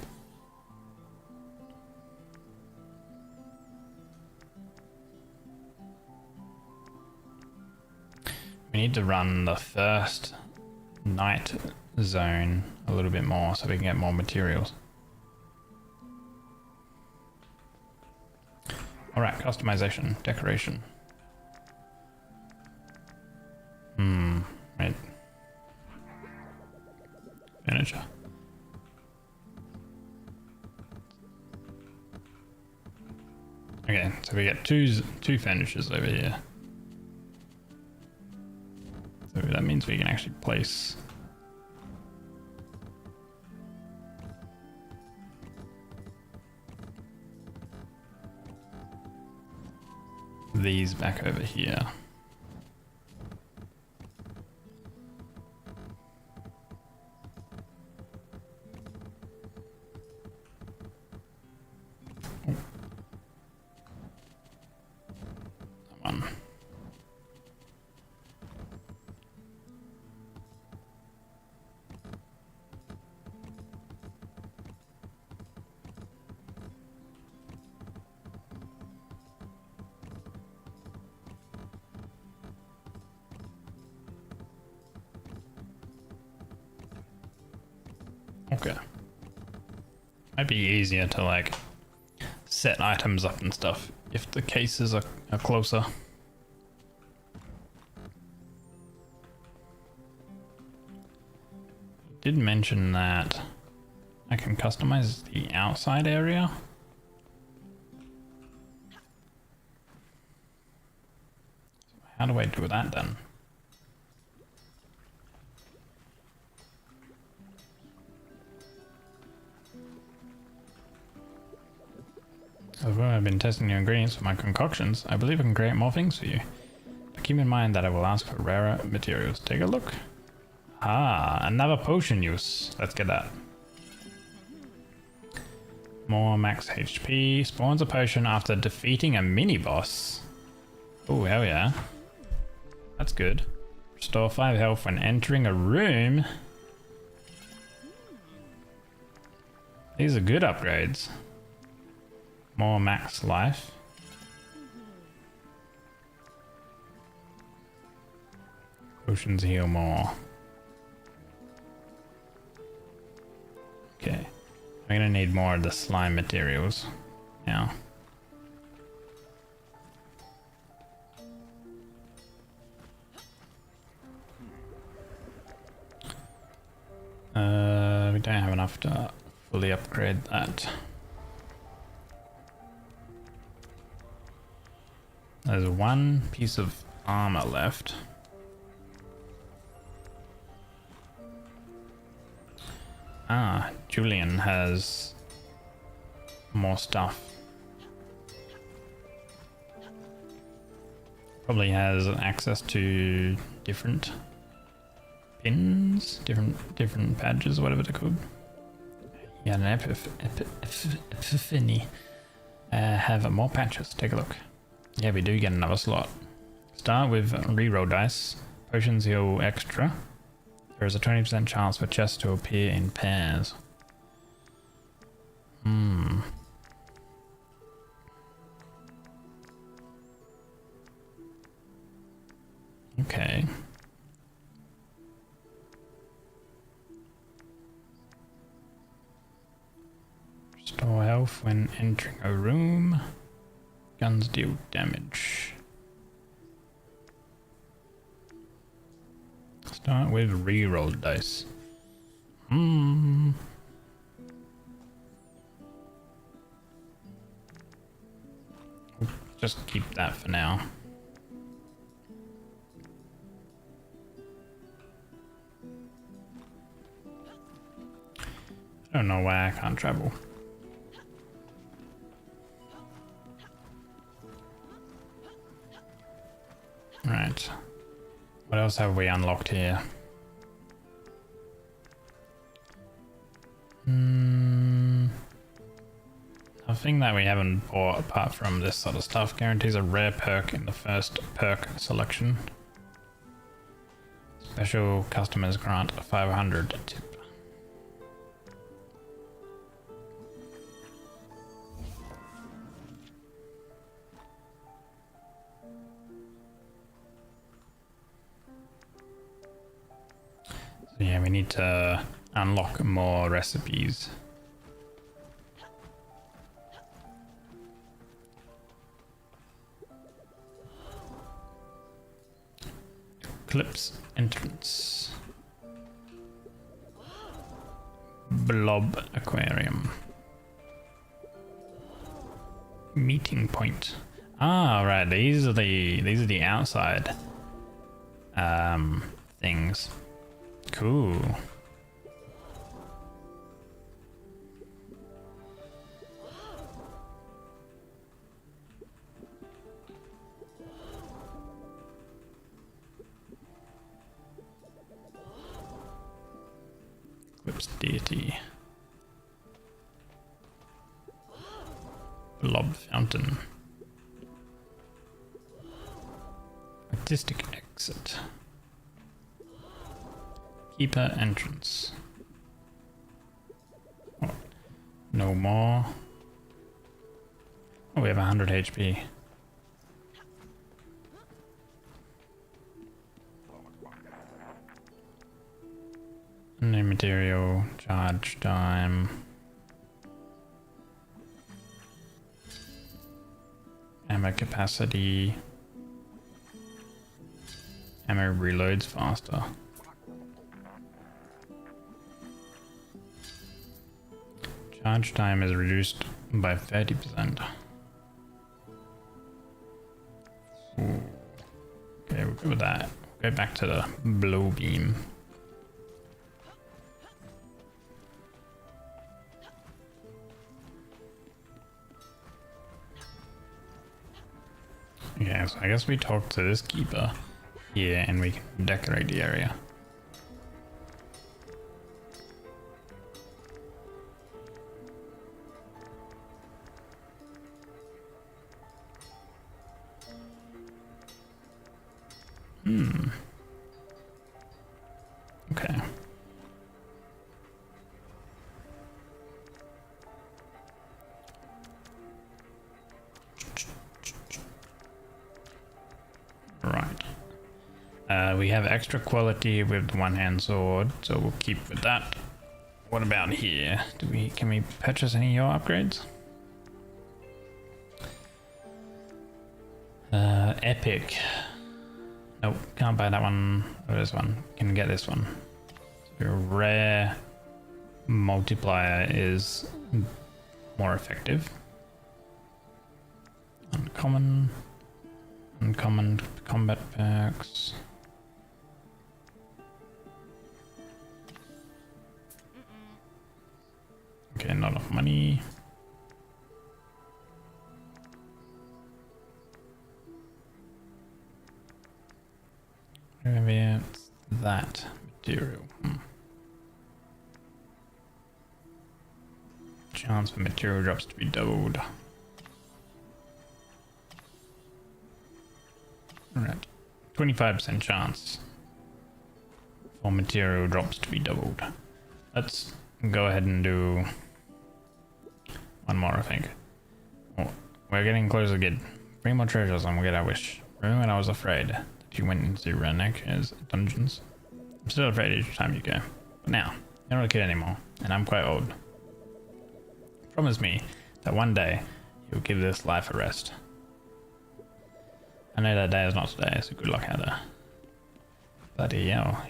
Speaker 1: We need to run the first night zone a little bit more so we can get more materials. Alright, customization, decoration. Right. Furniture. Okay, so we get two furnitures over here. So that means we can actually place these back over here. That one. Okay. Might be easier to like set items up and stuff if the cases are closer. Did mention that I can customize the outside area. How do I do that then? Although I've been testing new ingredients for my concoctions, I believe I can create more things for you. But keep in mind that I will ask for rarer materials. Take a look. Ah, another potion use. Let's get that. More max HP. Spawns a potion after defeating a mini boss. Oh, hell yeah. That's good. Restore 5 health when entering a room. These are good upgrades. More max life. Potions heal more. Okay. I'm gonna need more of the slime materials now. We don't have enough to fully upgrade that. There's one piece of armor left. Ah, Julian has more stuff. Probably has access to different pins, different badges, whatever they're called. Yeah, an epiphany. Have more patches. Take a look. Yeah, we do get another slot. Start with reroll dice. Potions heal extra. There is a 20% chance for chests to appear in pairs. Okay. Restore health when entering a room. Guns deal damage. Start with reroll dice. Just keep that for now. I don't know why I can't travel. Right. What else have we unlocked here? Nothing that we haven't bought apart from this sort of stuff. Guarantees a rare perk in the first perk selection. Special customers grant a 500 tip. So yeah, we need to unlock more recipes. Eclipse entrance. Blob aquarium. Meeting point. Ah, right. These are the outside things. Cool. Eclipse deity. Blob fountain. Artistic exit. Keeper entrance. Oh, no more. Oh, we have 100 HP. New material, charge time. Ammo capacity. Ammo reloads faster. Charge time is reduced by 30%. Ooh. Okay, we'll go with that. Go back to the blow beam. Okay, so I guess we talk to this keeper here and we can decorate the area. Okay. Right. We have extra quality with the one-hand sword, so we'll keep with that. What about here? Can we purchase any of your upgrades? Epic. Nope, can't buy that one or this one. Can get this one. So rare multiplier is more effective. Uncommon combat perks. Okay, not enough money. Maybe it's that material. Chance for material drops to be doubled. Alright. 25% chance for material drops to be doubled. Let's go ahead and do one more, I think. Oh, we're getting closer to get 3 more treasures and we'll get our wish. Remember when I was afraid that you went into Renek's dungeons? I'm still afraid each time you go. But now, you're not a kid anymore, and I'm quite old. Promise me that one day you'll give this life a rest. I know that day is not today, so good luck out there. Bloody hell.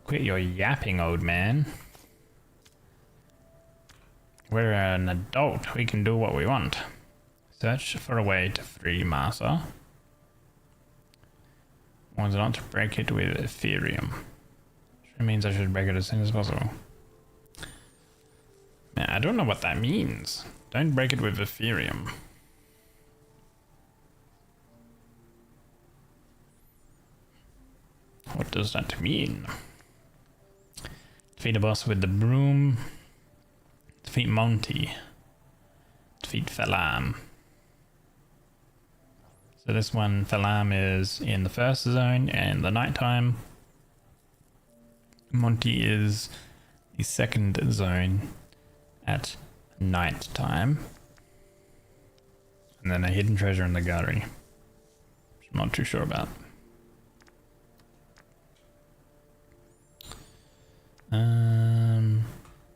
Speaker 1: Quit your yapping, old man. We're an adult. We can do what we want. Search for a way to free Masa. One's not to break it with Ethereum. Which means I should break it as soon as possible. Man, I don't know what that means. Don't break it with Ethereum. What does that mean? Defeat a boss with the broom. Defeat Monty. Defeat Phalam. So this one, Phalam, is in the first zone and the nighttime. Monty is the second zone at night time. And then a hidden treasure in the gallery, which I'm not too sure about.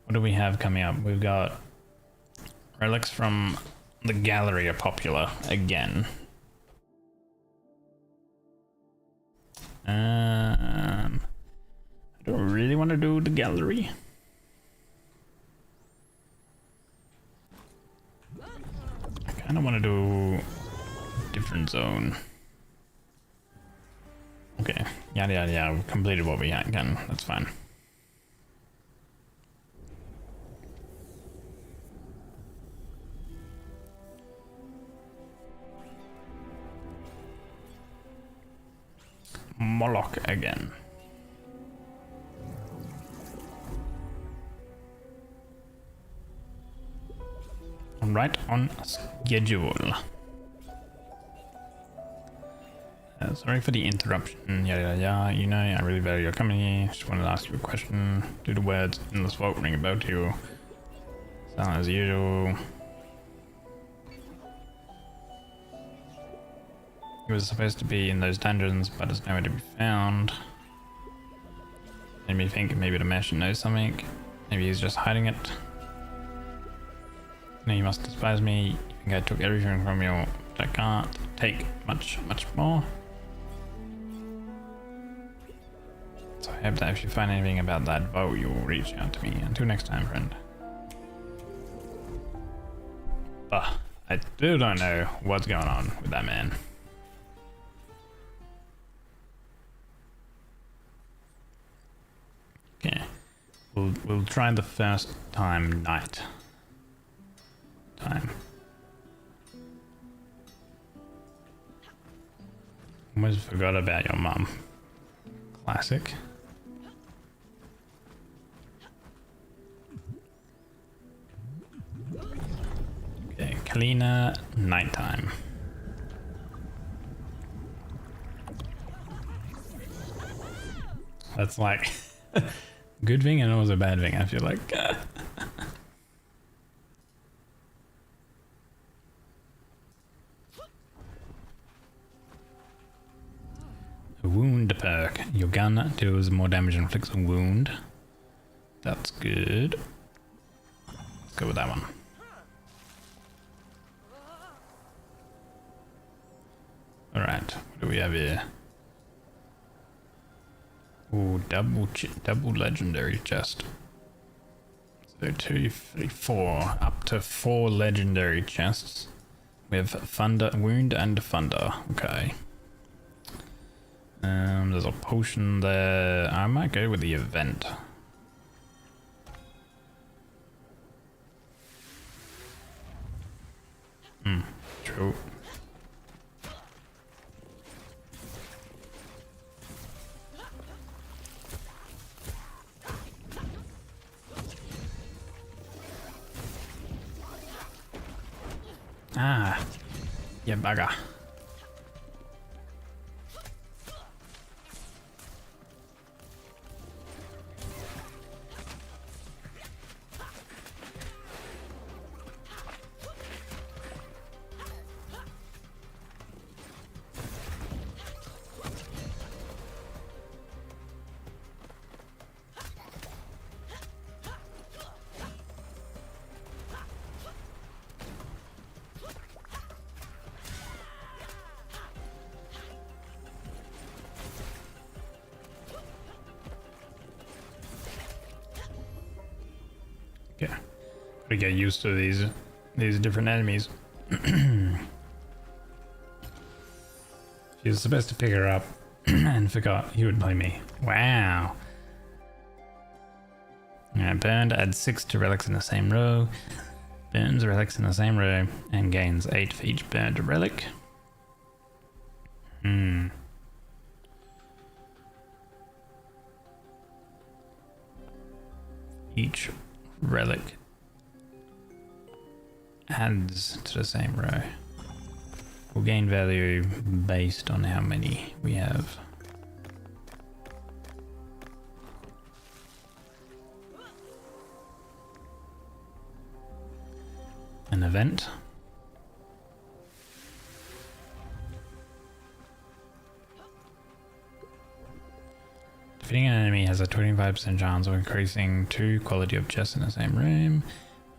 Speaker 1: What do we have coming up? We've got relics from the gallery are popular again. I don't really want to do the gallery. I kind of want to do a different zone. Okay, yeah, we've completed what we can. That's fine. Moloch again. Right on schedule. Sorry for the interruption. Yeah. You know, I really value your company. Just wanted to ask you a question. Do the words "endless vault" ring a bell to you? Sound as usual. He was supposed to be in those dungeons, but it's nowhere to be found. Made me think maybe the merchant knows something. Maybe he's just hiding it. No, you must despise me. You think I took everything from you, but I can't take much more. So I hope that if you find anything about that bow, you will reach out to me. Until next time, friend. I still don't know what's going on with that man. Okay, we'll try the first time night time. Almost forgot about your mum. Classic. Okay, Kalina, nighttime. That's like good thing and also bad thing, I feel like. A wound perk. Your gun deals more damage and inflicts a wound. That's good. Let's go with that one. Alright, what do we have here? Ooh, double legendary chest. So 2, 3, 4. Up to 4 legendary chests. With thunder, wound and thunder. Okay. There's a potion there. I might go with the event. True. Ah, you bugger. Yeah, gotta get used to these different enemies. She was supposed to pick her up and forgot he would play me. Wow. Alright, burned adds 6 to relics in the same row. Burns relics in the same row and gains 8 for each burned relic. Each relic adds to the same row. Will gain value based on how many we have. An event. Defeating an enemy has a 25% chance of increasing 2 quality of chests in the same room.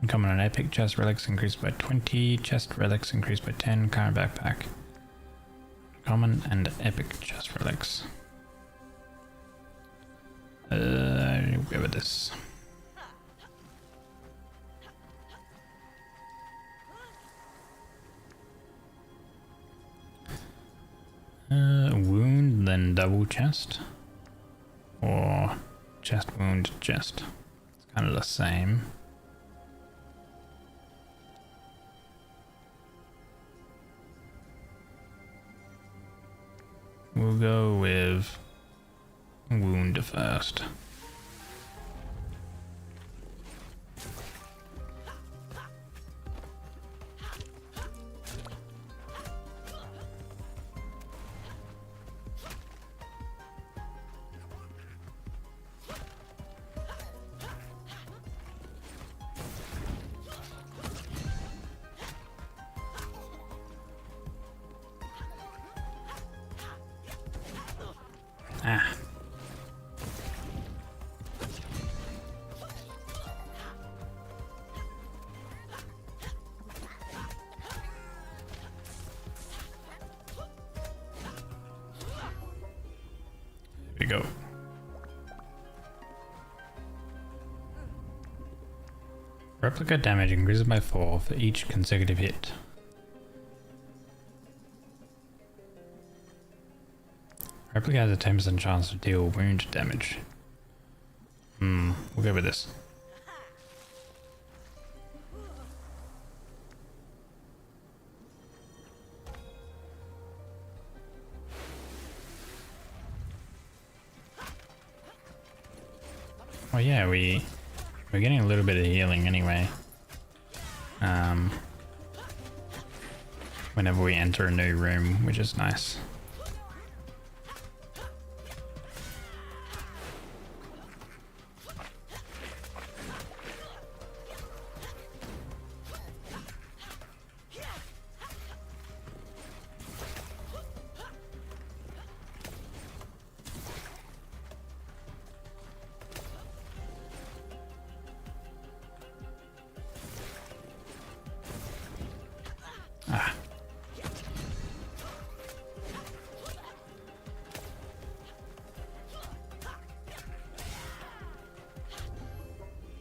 Speaker 1: Uncommon and epic chest relics increased by 20, chest relics increased by 10, current backpack. Common and epic chest relics. We'll go with this. Wound, then double chest. Or chest, wound, chest. It's kind of the same. We'll go with wound first. Ah. Here we go. Replica damage increases by 4 for each consecutive hit. Replica has a 10% chance to deal wound damage. We'll go with this. Oh yeah, we're getting a little bit of healing anyway. Whenever we enter a new room, which is nice.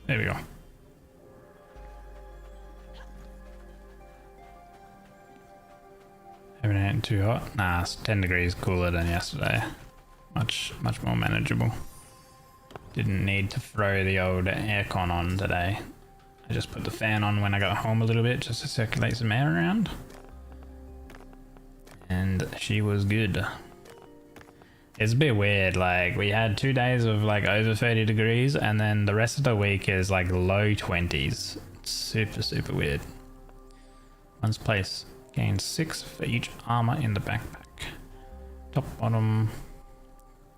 Speaker 1: There we go. Haven't had it too hot. Nah, it's 10 degrees cooler than yesterday. Much more manageable. Didn't need to throw the old aircon on today. I just put the fan on when I got home a little bit just to circulate some air around. And she was good. It's a bit weird, like we had 2 days of like over 30 degrees and then the rest of the week is like low 20s. It's super weird. One's place gains 6 for each armor in the backpack. Top, bottom,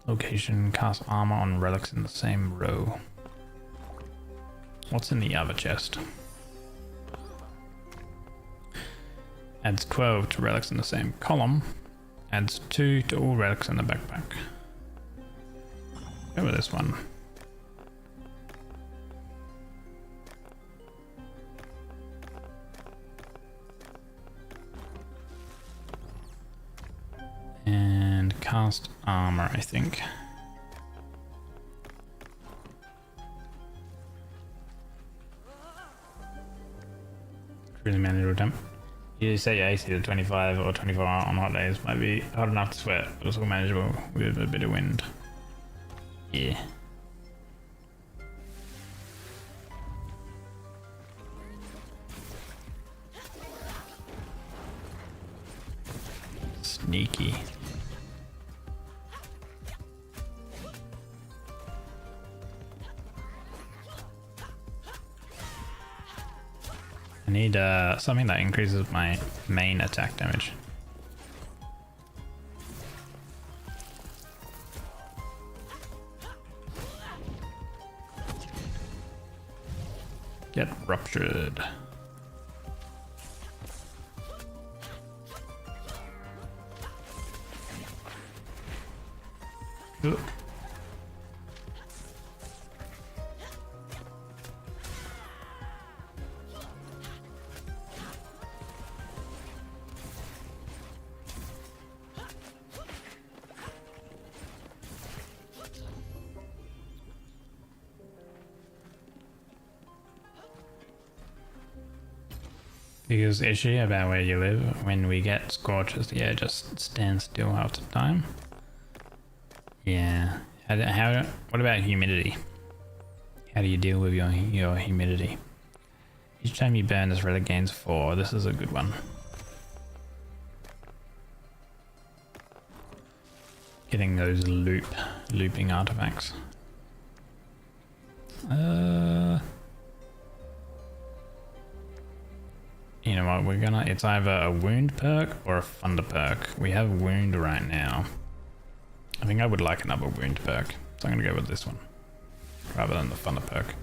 Speaker 1: location, cast armor on relics in the same row. What's in the other chest? Adds 12 to relics in the same column. Adds 2 to all relics in the backpack. Go with this one. And cast armor, I think. Really manageable temp. You set your AC to 25 or 24 on hot days. Might be hot enough to sweat, but it's all manageable with a bit of wind. Yeah. Sneaky. I need something that increases my main attack damage. Get ruptured. Ugh. Biggest issue about where you live when we get scorches, yeah, just stand still half the time. Yeah. What about humidity? How do you deal with your humidity? Each time you burn, this relic gains 4. This is a good one. Getting those looping artifacts. You know what, it's either a wound perk or a thunder perk. We have wound right now. I think I would like another wound perk, so I'm gonna go with this one rather than the thunder perk.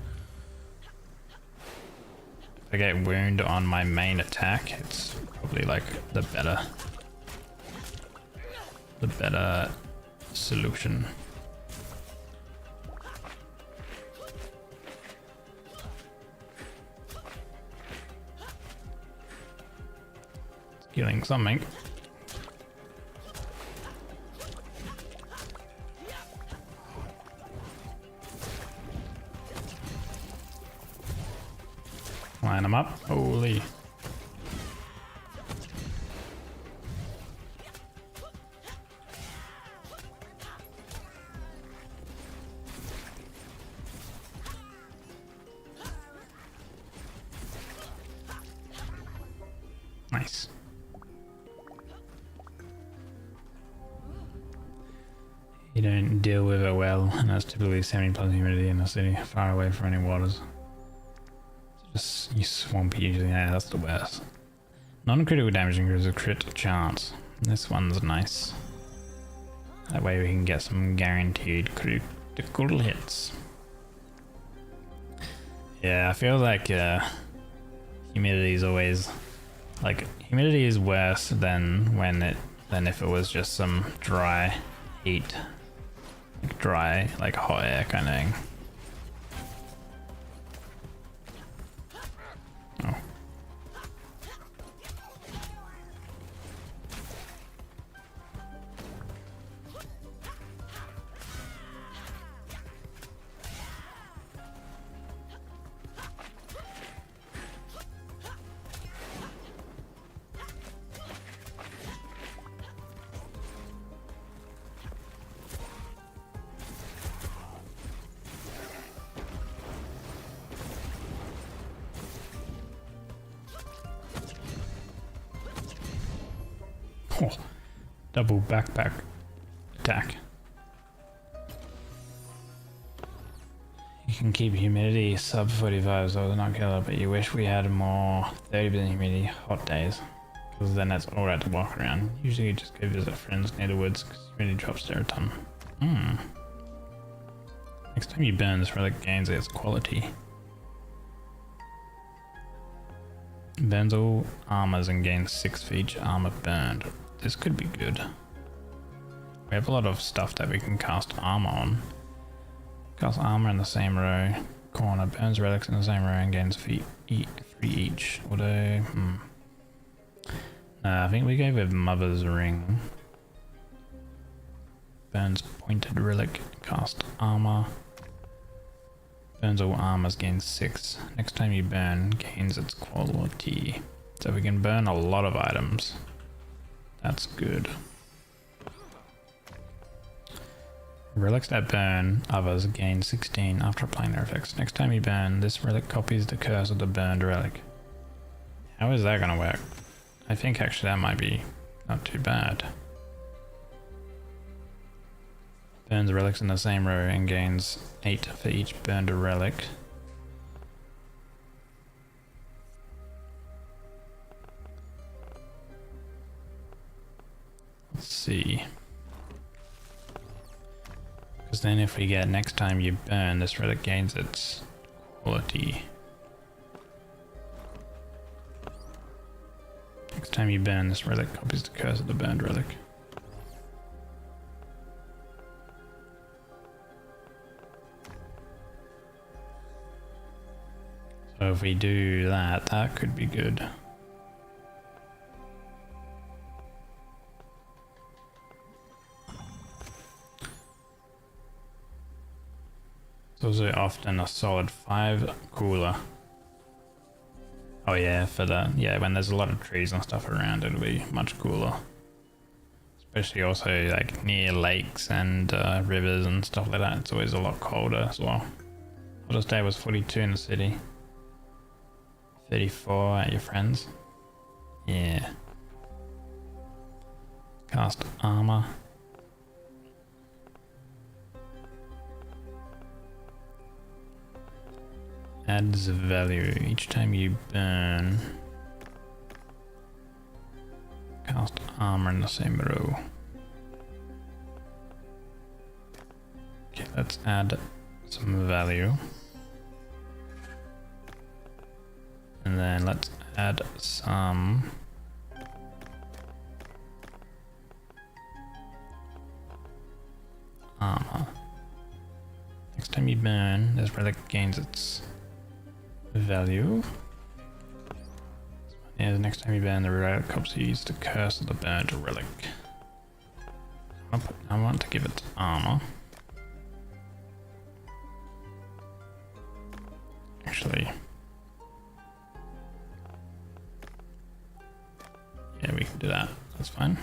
Speaker 1: If I get wound on my main attack, it's probably like the better solution. Healing something. Line them up. Holy. Nice. You don't deal with it well, and that's typically 70+ humidity in the city, far away from any waters. Just you swampy usually, yeah, that's the worst. Non-critical damage increases a crit chance. This one's nice. That way we can get some guaranteed critical hits. Yeah, I feel like humidity is always like humidity is worse than if it was just some dry heat. Dry, like hot air kind of thing. Oh. Oh, double backpack attack. You can keep humidity sub 45, so it's not killer, but you wish we had more 30% humidity hot days. Because then that's alright to walk around. Usually you just go visit friends near the woods because humidity drops there a ton. Next time you burn, this relic gains its quality. Burns all armors and gains 6 for each armor burned. This could be good. We have a lot of stuff that we can cast armor on. Cast armor in the same row. Corner burns relics in the same row and gains 3 each. Although, I think we go with Mother's Ring. Burns pointed relic. Cast armor. Burns all armors, gains 6. Next time you burn, gains its quality. So we can burn a lot of items. That's good. Relics that burn others gain 16 after applying their effects. Next time you burn, this relic copies the curse of the burned relic. How is that gonna work? I think actually that might be not too bad. Burns relics in the same row and gains 8 for each burned relic. Let's see. Because then if we get next time you burn, this relic gains its quality. Next time you burn, this relic copies the curse of the burned relic. So if we do that, that could be good. It's also often a solid 5 cooler. Oh yeah, for the, when there's a lot of trees and stuff around, it'll be much cooler. Especially also like near lakes and rivers and stuff like that, it's always a lot colder as well. Hottest day was 42 in the city. 34 at your friends. Yeah. Cast armor. Adds value each time you burn. Cast armor in the same row. Okay, let's add some value. And then let's add some armor. Next time you burn, this relic gains its value. Yeah, the next time you burn, the relic copies the curse of the burned relic. I want to give it armor. Actually, yeah, we can do that. That's fine.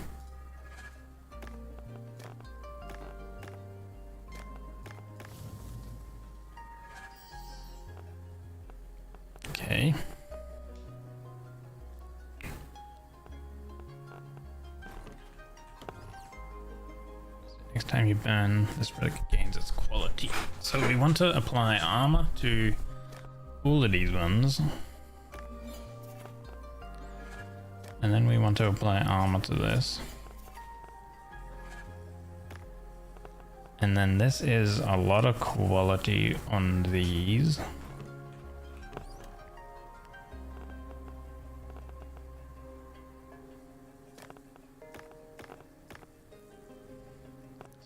Speaker 1: Okay. Next time you burn, this relic gains its quality. So we want to apply armor to all of these ones. And then we want to apply armor to this. And then this is a lot of quality on these.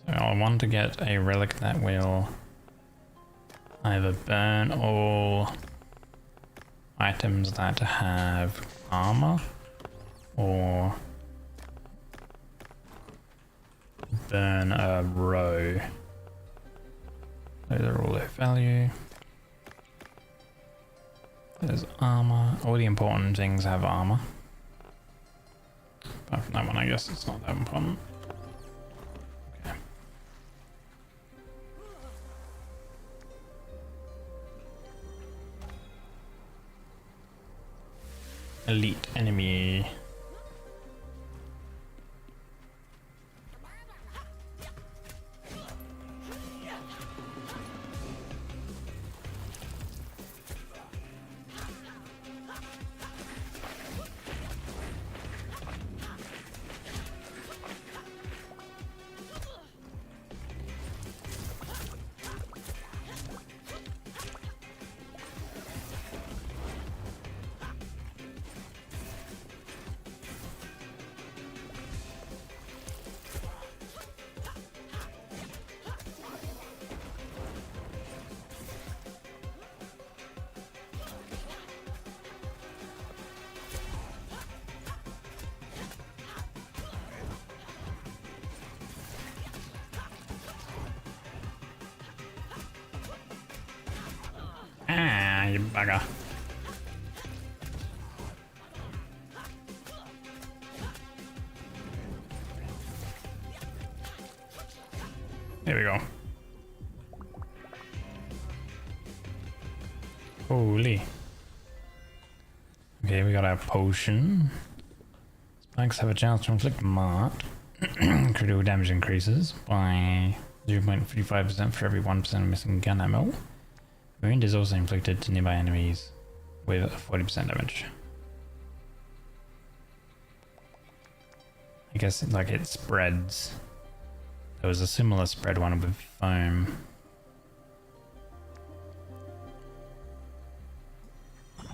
Speaker 1: So I want to get a relic that will either burn all items that have armor or burn a row. Those are all their value. There's armor. All the important things have armor. Apart from that one, I guess it's not that important. Okay. Elite enemy. you bugger. There we go. Holy. Okay, we got our potion. Spikes have a chance to inflict marked. Critical damage increases by 0.35% for every 1% of missing gun ammo. Wound is also inflicted to nearby enemies with 40% damage. I guess like it spreads. There was a similar spread one with foam.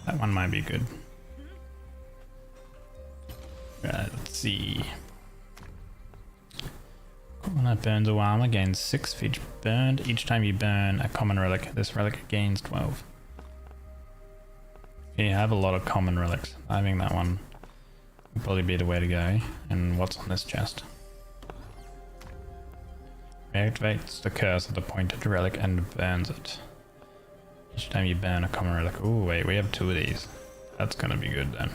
Speaker 1: That one might be good. Right, let's see. When that burns all armor, gains 6 for each burned. Each time you burn a common relic, this relic gains 12. You have a lot of common relics. I think that one would probably be the way to go. And what's on this chest? Reactivates the curse of the pointed relic and burns it. Each time you burn a common relic. Oh wait, we have 2 of these. That's gonna be good then.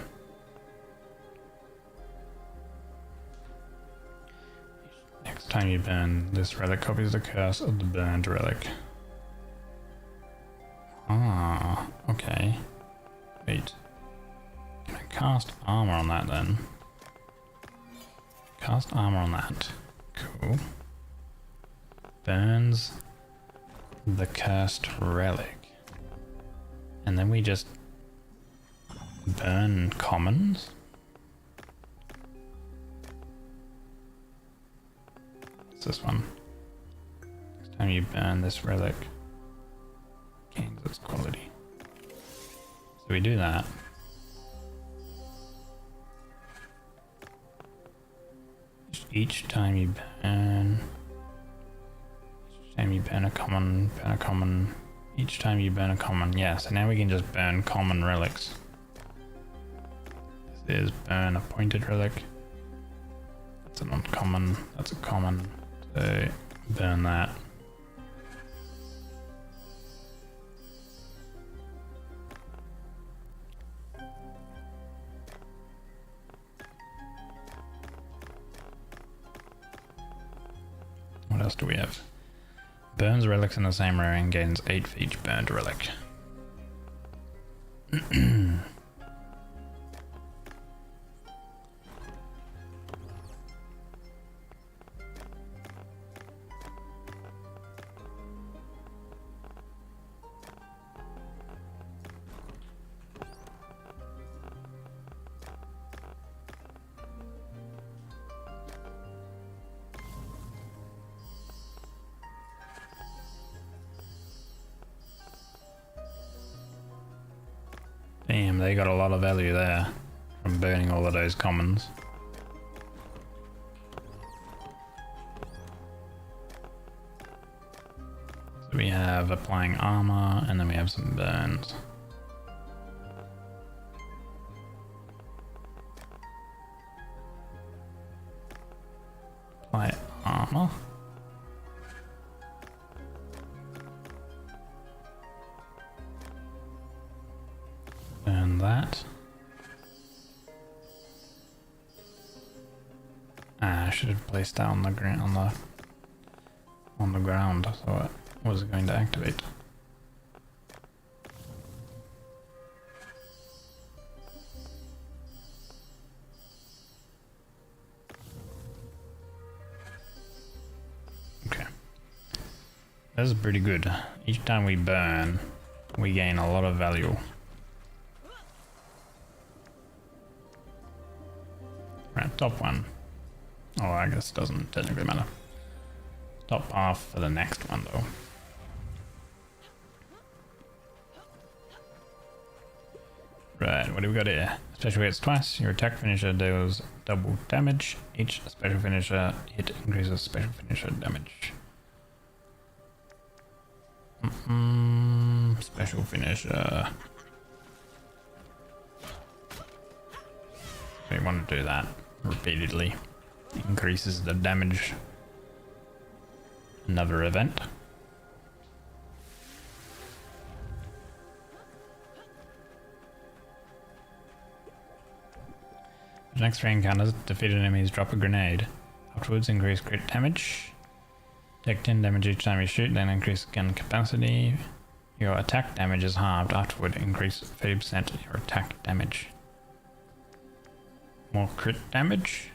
Speaker 1: Next time you burn this relic, copies the curse of the burned relic. Ah, okay. Wait. Can I cast armor on that then? Cast armor on that. Cool. Burns the cursed relic. And then we just burn commons. What's this one? Next time you burn this relic, gains its quality. So we do that. Each time you burn a common, each time you burn a common, yeah, so now we can just burn common relics. This is burn a pointed relic. That's an uncommon, that's a common, so burn that. What else do we have? Burns relics in the same row and gains 8 for each burned relic. Damn, they got a lot of value there from burning all of those commons. So we have applying armor and then we have some burns. Apply armor. Burn that. I should have placed that on the ground, on the ground, so it was going to activate. Okay, this is pretty good. Each time we burn, we gain a lot of value. Right, top one. Oh, I guess it doesn't technically matter. Top half for the next one though. Right, what do we got here? Special hits twice. Your attack finisher deals double damage. Each special finisher hit increases special finisher damage. Special finisher. We want to do that repeatedly. Increases the damage. Another event. The next 3 encounters, defeated enemies drop a grenade. Afterwards, increase crit damage. Take 10 damage each time you shoot, then increase gun capacity. Your attack damage is halved. Afterward, increase 30% your attack damage. More crit damage?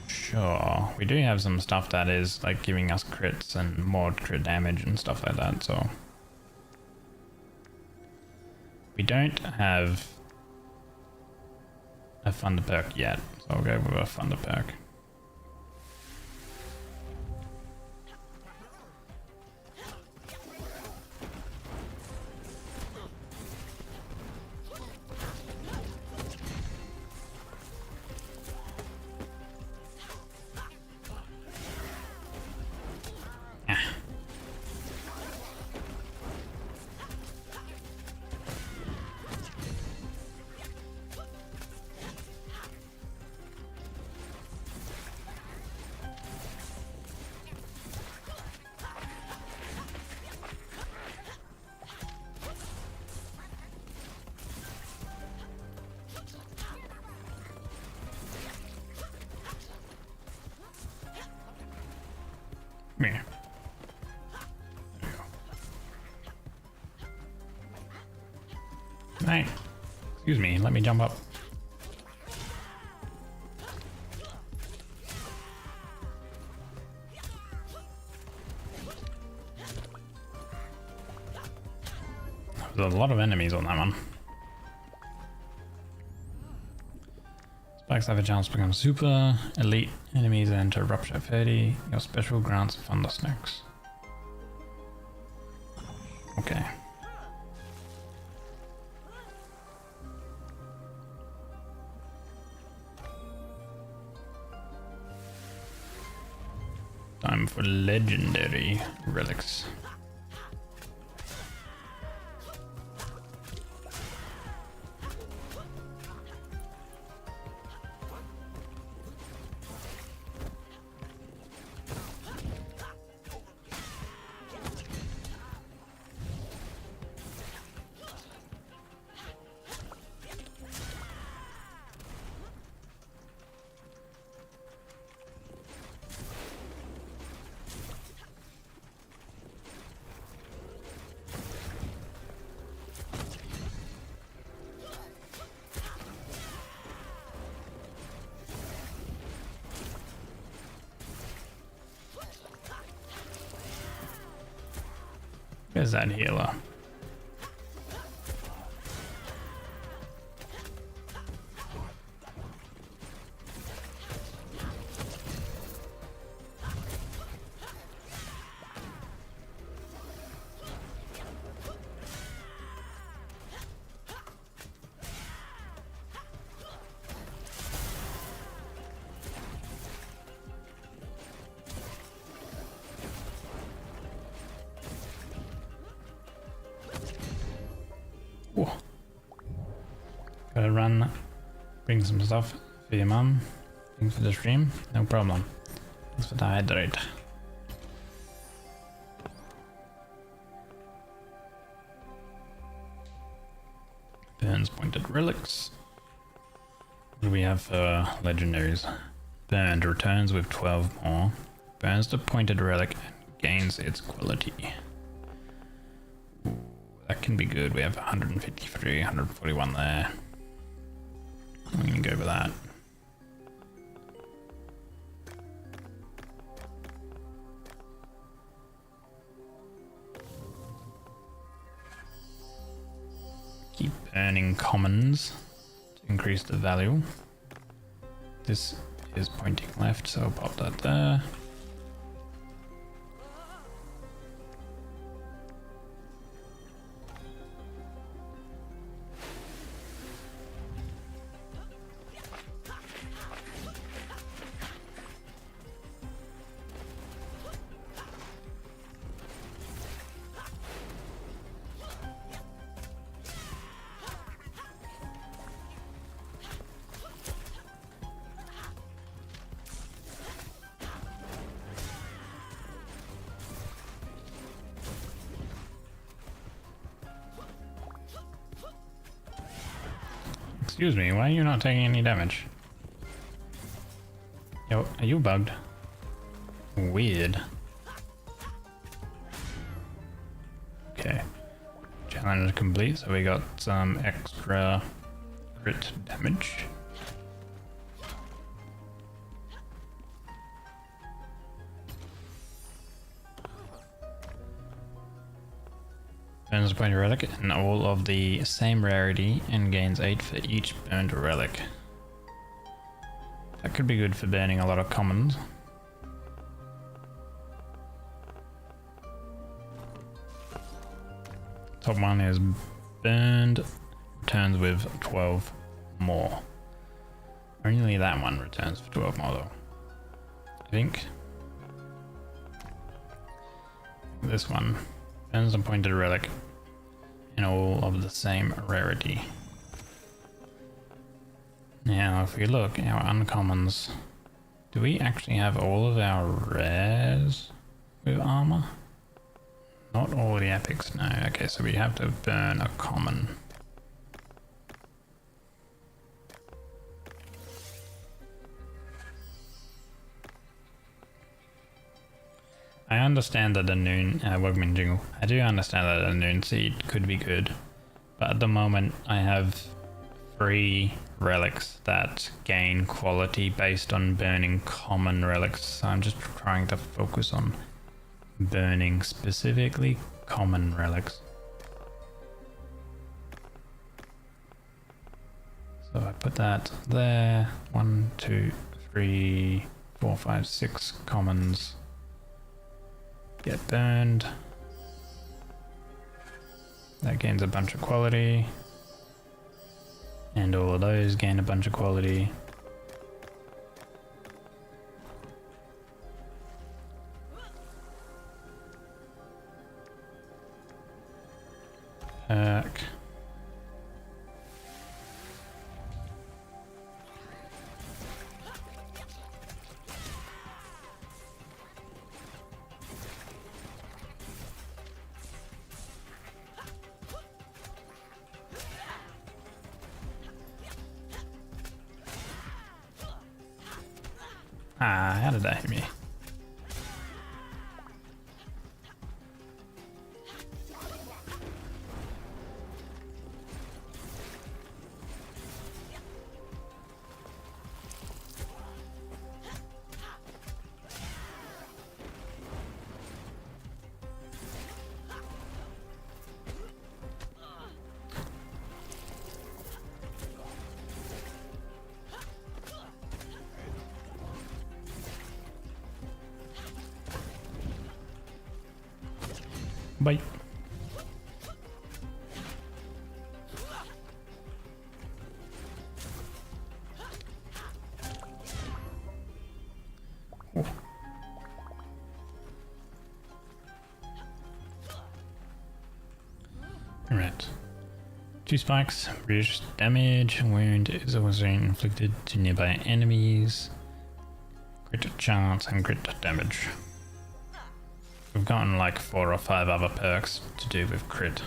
Speaker 1: Sure. We do have some stuff that is like giving us crits and more crit damage and stuff like that, so. We don't have a thunder perk yet, so I'll go with a thunder perk. Here. There we go. Hey, excuse me, let me jump up. There's a lot of enemies on that one. Spikes have a chance to become super. Elite enemies enter Rupture 30. Your special grants Thunder Snakes. Okay. Time for legendary relics. Where's that healer? Ooh. Gotta run, bring some stuff for your mum. Thanks for the stream, no problem. Thanks for the hydrate. Burns pointed relics. What do we have for legendaries? Burned returns with 12 more. Burns the pointed relic and gains its quality. That can be good. We have 153, 141 there. We can go with that. Keep burning commons to increase the value. This is pointing left, so I'll pop that there. Excuse me, why are you not taking any damage? Yo, are you bugged? Weird. Okay. Challenge complete, so we got some extra crit damage. Burns a point relic and all of the same rarity and gains 8 for each burned relic. That could be good for burning a lot of commons. Top one is burned, returns with 12 more. Only that one returns for 12 more though. I think. This one burns a pointed relic and all of the same rarity. Now if we look, our uncommons, do we actually have all of our rares with armor? Not all the epics, no. Okay, so we have to burn a common. I understand that the noon, Wugman Jingle, I do understand that a noon seed could be good, but at the moment I have 3 relics that gain quality based on burning common relics, so I'm just trying to focus on burning specifically common relics. So I put that there. 1, 2, 3, 4, 5, 6 commons get burned. That gains a bunch of quality. And all of those gain a bunch of quality. Perk. Ah, how did that hit me? Bye. Oh. Right. 2 spikes, reduce damage, wound is also inflicted to nearby enemies, crit chance and crit damage. We've gotten like 4 or 5 other perks to do with crit.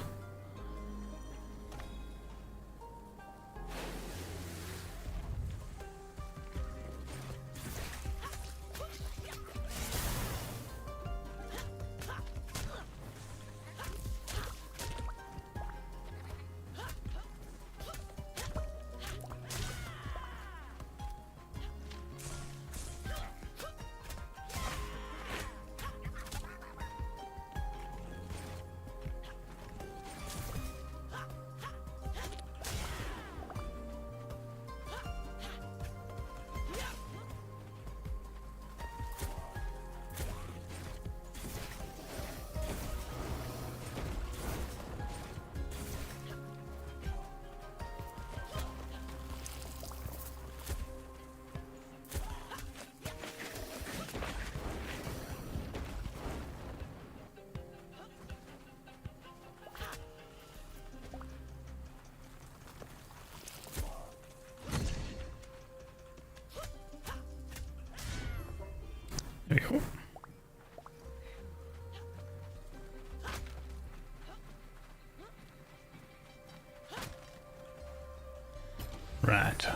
Speaker 1: Right.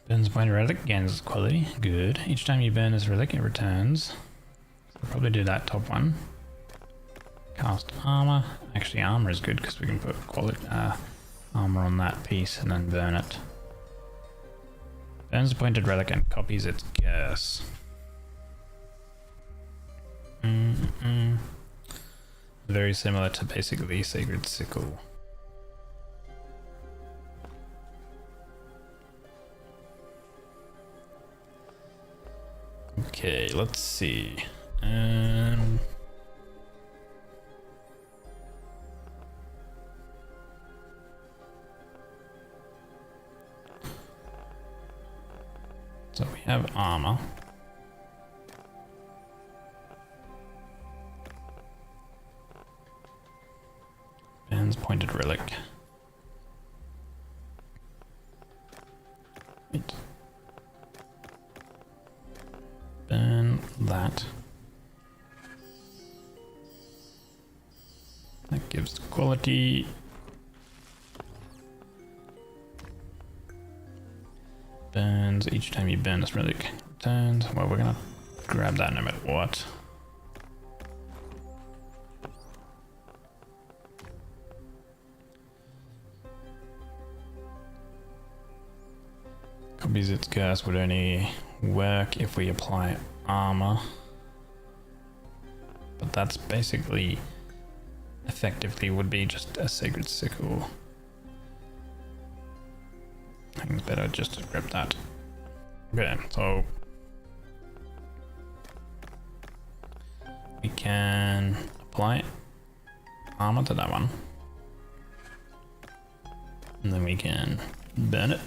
Speaker 1: Burns a point of relic, gains quality. Good. Each time you burn this relic, it returns. I'll probably do that top one. Cast armor. Actually, armor is good because we can put quality armor on that piece and then burn it. Burns a pointed relic and copies its curse. Very similar to basically Sacred Sickle. Okay, let's see. So we have armor. Burns pointed relic. Wait. Burn that. That gives quality. Burns each time you burn this relic. Returns. Well, we're gonna grab that no matter what. Copies its curse would only work if we apply armor. But that's basically effectively would be just a Sacred Sickle. I think it's better just to grab that. Okay, so we can apply armor to that one. And then we can burn it.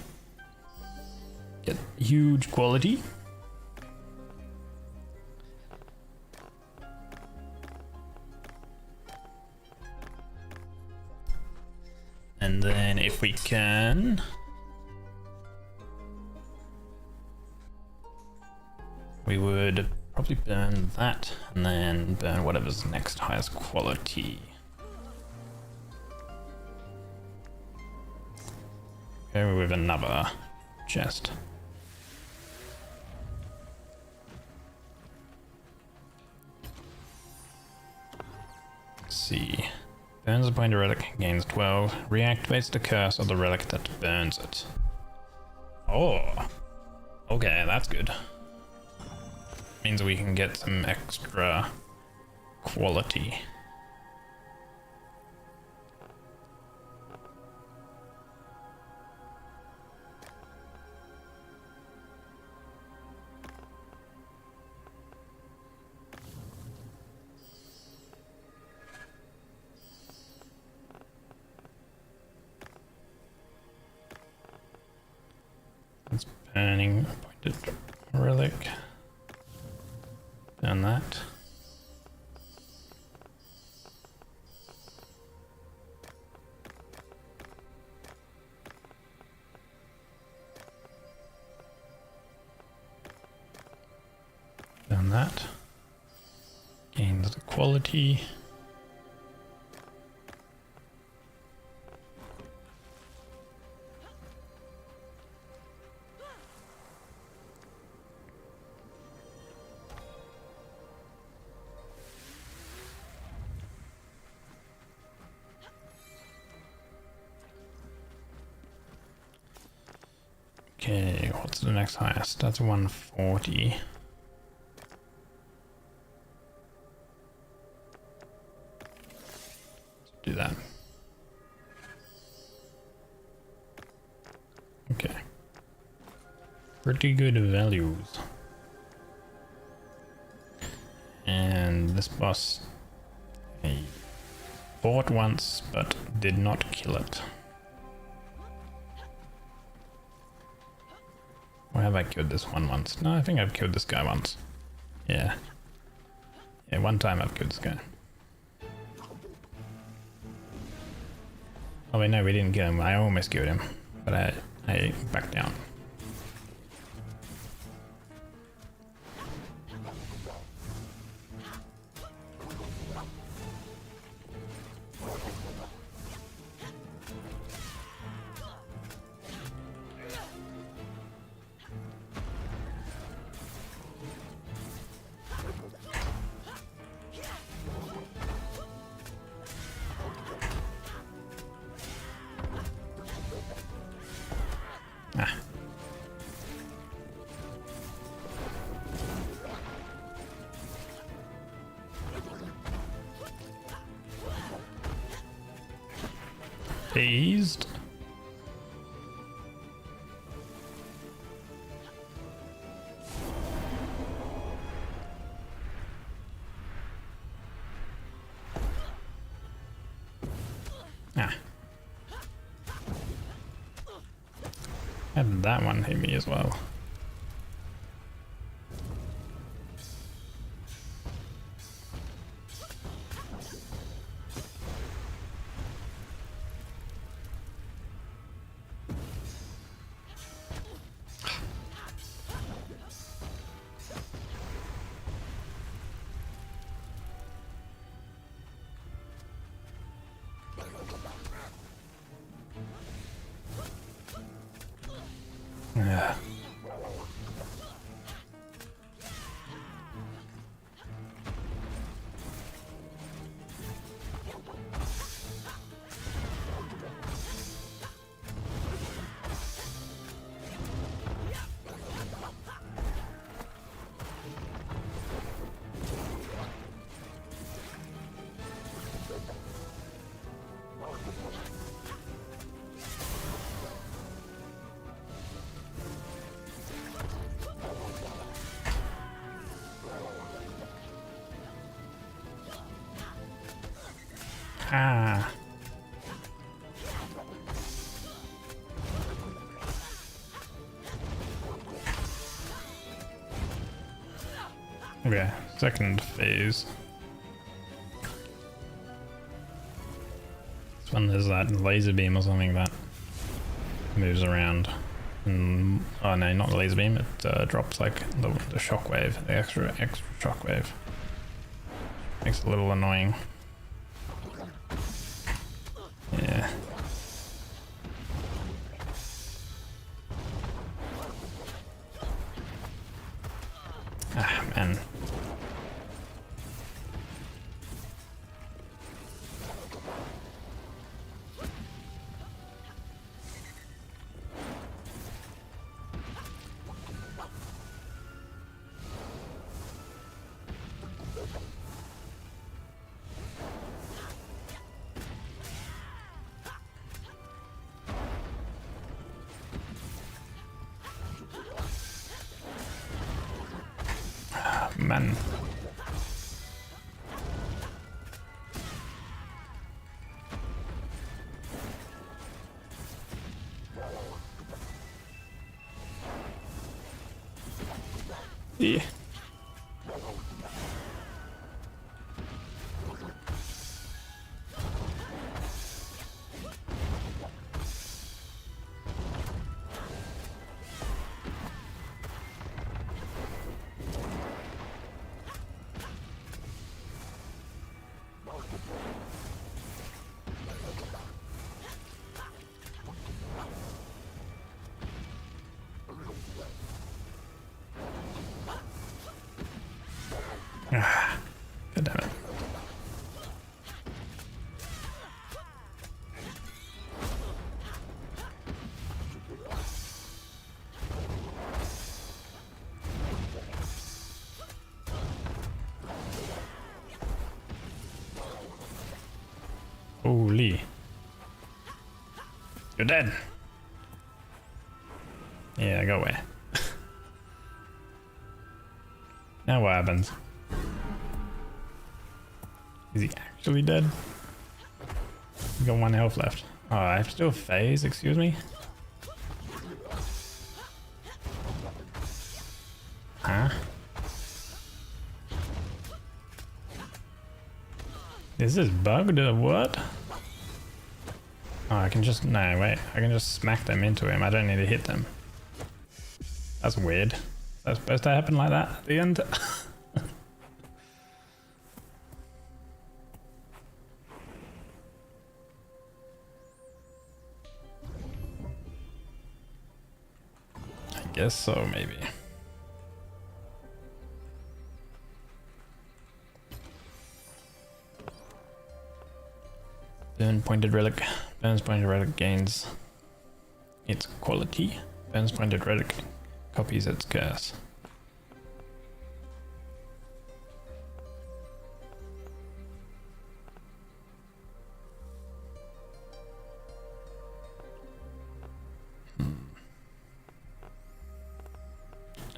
Speaker 1: Get huge quality. And then if we can, we would probably burn that and then burn whatever's next highest quality. Okay, we have another chest. Let's see. Burns a pointed relic, gains 12, reactivates the curse of the relic that burns it. Oh, okay, that's good. Means we can get some extra quality. It's burning a pointed relic. Done that. Done that. Gains the quality. Okay, what's the next highest? That's 140. Let's do that. Okay. Pretty good values. And this boss, I fought once, but did not kill it. Or have I killed this one once? No, I think I've killed this guy once. Yeah. Yeah, one time I've killed this guy. Oh wait, no, we didn't kill him. I almost killed him. But I backed down. phased. Ah. Had that one hit me as well. Yeah. Ah. Okay, second phase. This one there's that laser beam or something that moves around. And, oh no, not the laser beam, it drops like the shockwave, the extra shockwave. Makes it a little annoying. Yeah. Ah, man. Man. Yeah. Ah, God damn it. Holy. You're dead. Yeah, go away. Now what happens? Is he actually dead? He's got 1 health left. Oh, I have to do a phase, excuse me? Huh? Is this bugged or what? Oh, I can just... No, wait. I can just smack them into him. I don't need to hit them. That's weird. Is that supposed to happen like that at the end? I guess so, maybe. Burn pointed relic. Burns pointed relic gains its quality. Burns pointed relic copies its curse.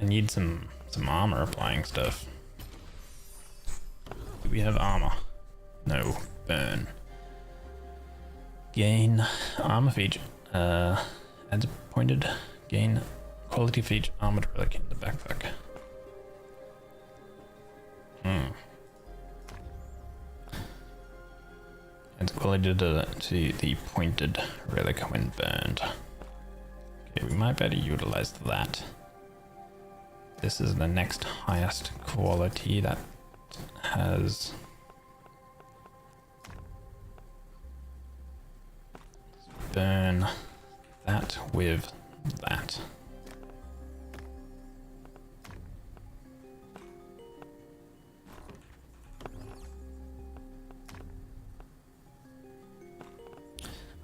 Speaker 1: I need some armor applying stuff. Do we have armor? No. Burn. Gain armor feature. Adds pointed. Gain quality feature armored relic in the backpack. Adds quality to the pointed relic when burned. Okay, we might better utilize that. This is the next highest quality that has burn that with that.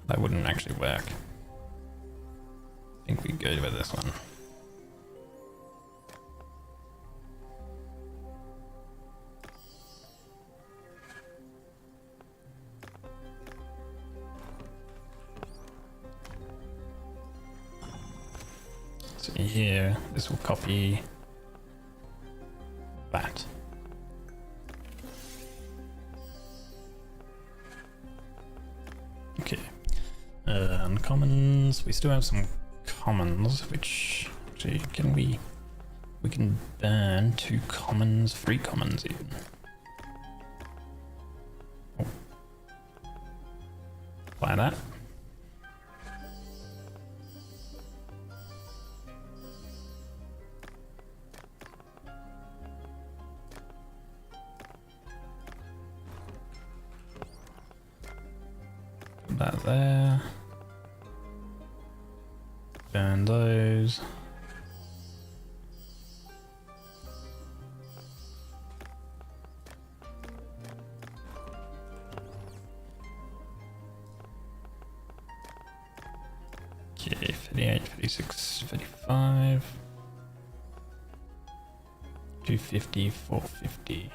Speaker 1: That wouldn't actually work. I think we go with this one. So here, this will copy that. Okay. Uncommons. We still have some commons, which actually we can burn 2 commons, 3 commons even. Oh. Apply that. Put that there. Burn those. Okay, 38, 36, 35. 250, 450.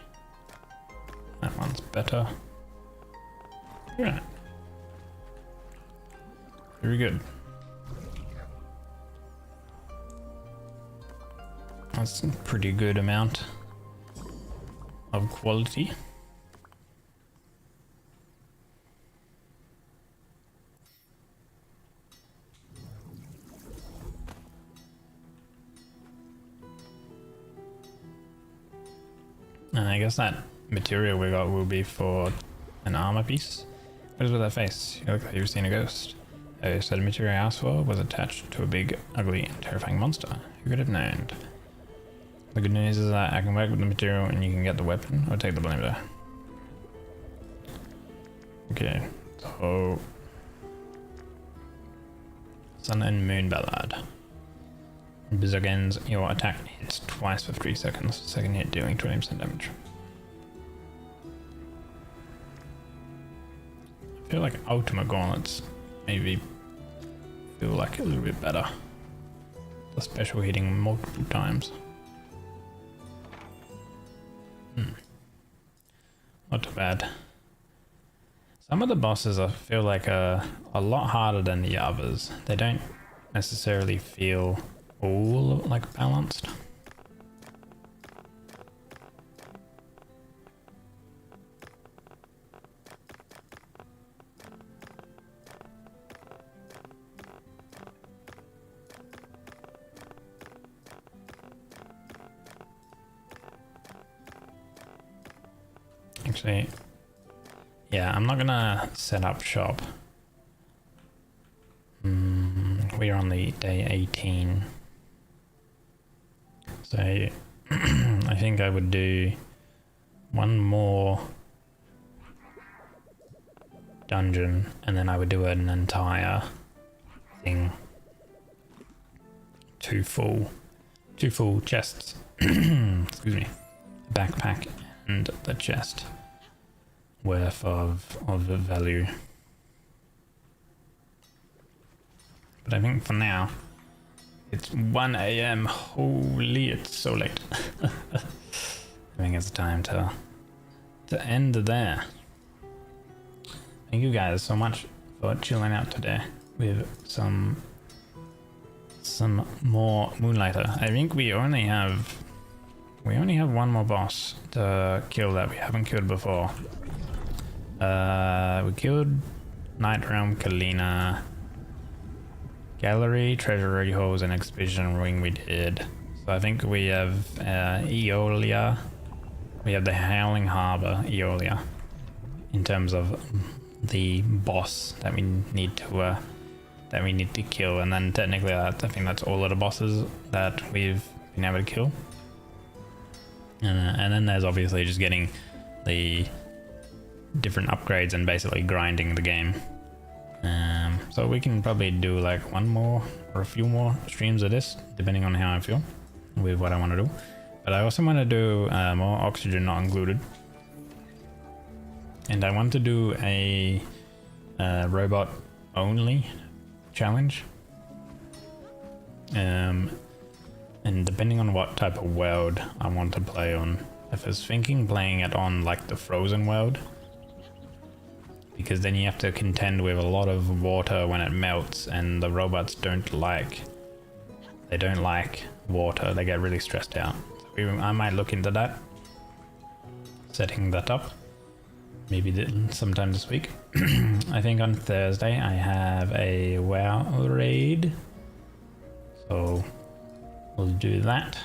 Speaker 1: That one's better. Right. Very good. That's a pretty good amount of quality. And I guess that material we got will be for an armor piece. What is with that face? You look like you've seen a ghost. So the material I asked for was attached to a big, ugly, and terrifying monster. Who could have known? The good news is that I can work with the material and you can get the weapon or take the blame there. Okay, so Sun and Moon Ballad. Berserk ends, your attack hits twice for 3 seconds. Second hit dealing 20% damage. I feel like Ultimate Gauntlets maybe feel like a little bit better. The special hitting multiple times. Not too bad. Some of the bosses I feel like are a lot harder than the others. They don't necessarily feel all like balanced. Actually, yeah, I'm not gonna set up shop. We're on the day 18. So I think I would do one more dungeon and then I would do an entire thing. Two full chests. Excuse me. Backpack and the chest worth of value. But I think for now, it's 1 AM. Holy, it's so late. I think it's time to end there. Thank you guys so much for chilling out today with some some more Moonlighter. I think we only have one more boss to kill that we haven't killed before. We killed Night Realm, Kalina, Gallery, Treasury Halls, and Exhibition Ring we did. So I think we have Eolia. We have the Howling Harbor, Eolia, in terms of the boss that we need to kill, and then technically I think that's all of the bosses that we've been able to kill. And then there's obviously just getting the different upgrades and basically grinding the game. So we can probably do like one more or a few more streams of this, depending on how I feel with what I want to do. But I also want to do more Oxygen Not Included. And I want to do a robot only challenge. And depending on what type of world I want to play on, if I was thinking playing it on like the frozen world, because then you have to contend with a lot of water when it melts, and the robots don't like water. They get really stressed out. So I might look into that, setting that up maybe sometime this week. I think on Thursday I have a WoW raid, so we'll do that.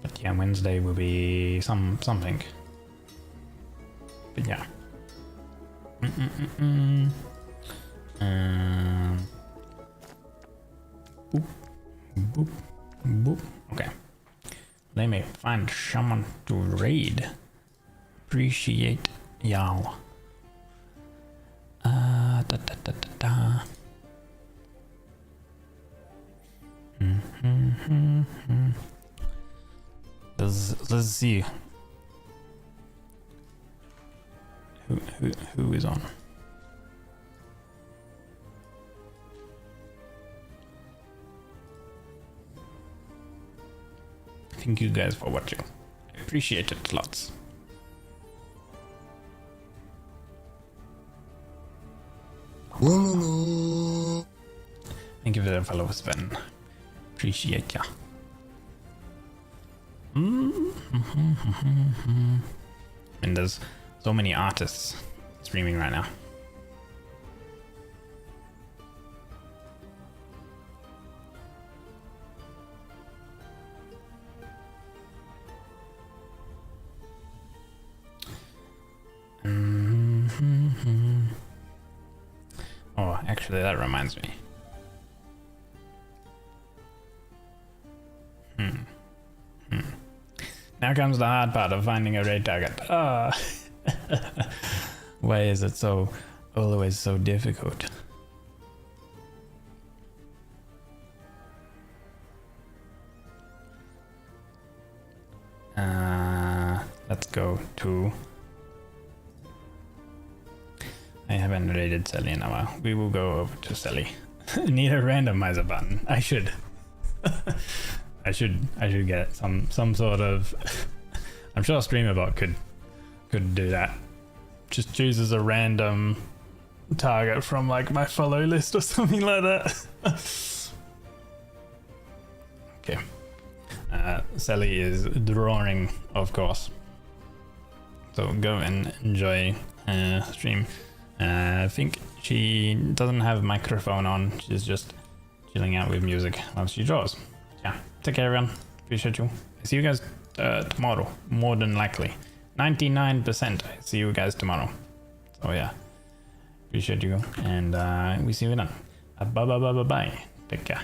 Speaker 1: But yeah, Wednesday will be something. But yeah. Boop, boop, boop. Okay. Let me find someone to raid. Appreciate y'all. Da da da da da. Let's see. Who is on? Thank you guys for watching. I appreciate it lots. Thank you for the follow, Sven. Appreciate ya. And there's so many artists streaming right now. Oh, actually, that reminds me. Now comes the hard part of finding a raid target. Why is it always so difficult? Let's go to... I haven't raided Sally in a while. We will go over to Sally. Need a randomizer button. I should. I should get some sort of... I'm sure StreamerBot could do that. Just chooses a random target from like my follow list or something like that. Okay. Sally is drawing, of course. So go and enjoy stream. I think she doesn't have a microphone on. She's just chilling out with music while she draws. Yeah. Take care, everyone. Appreciate you. I see you guys tomorrow, more than likely. 99%. I see you guys tomorrow. So yeah. Appreciate you. And we see you then. Bye. Take care.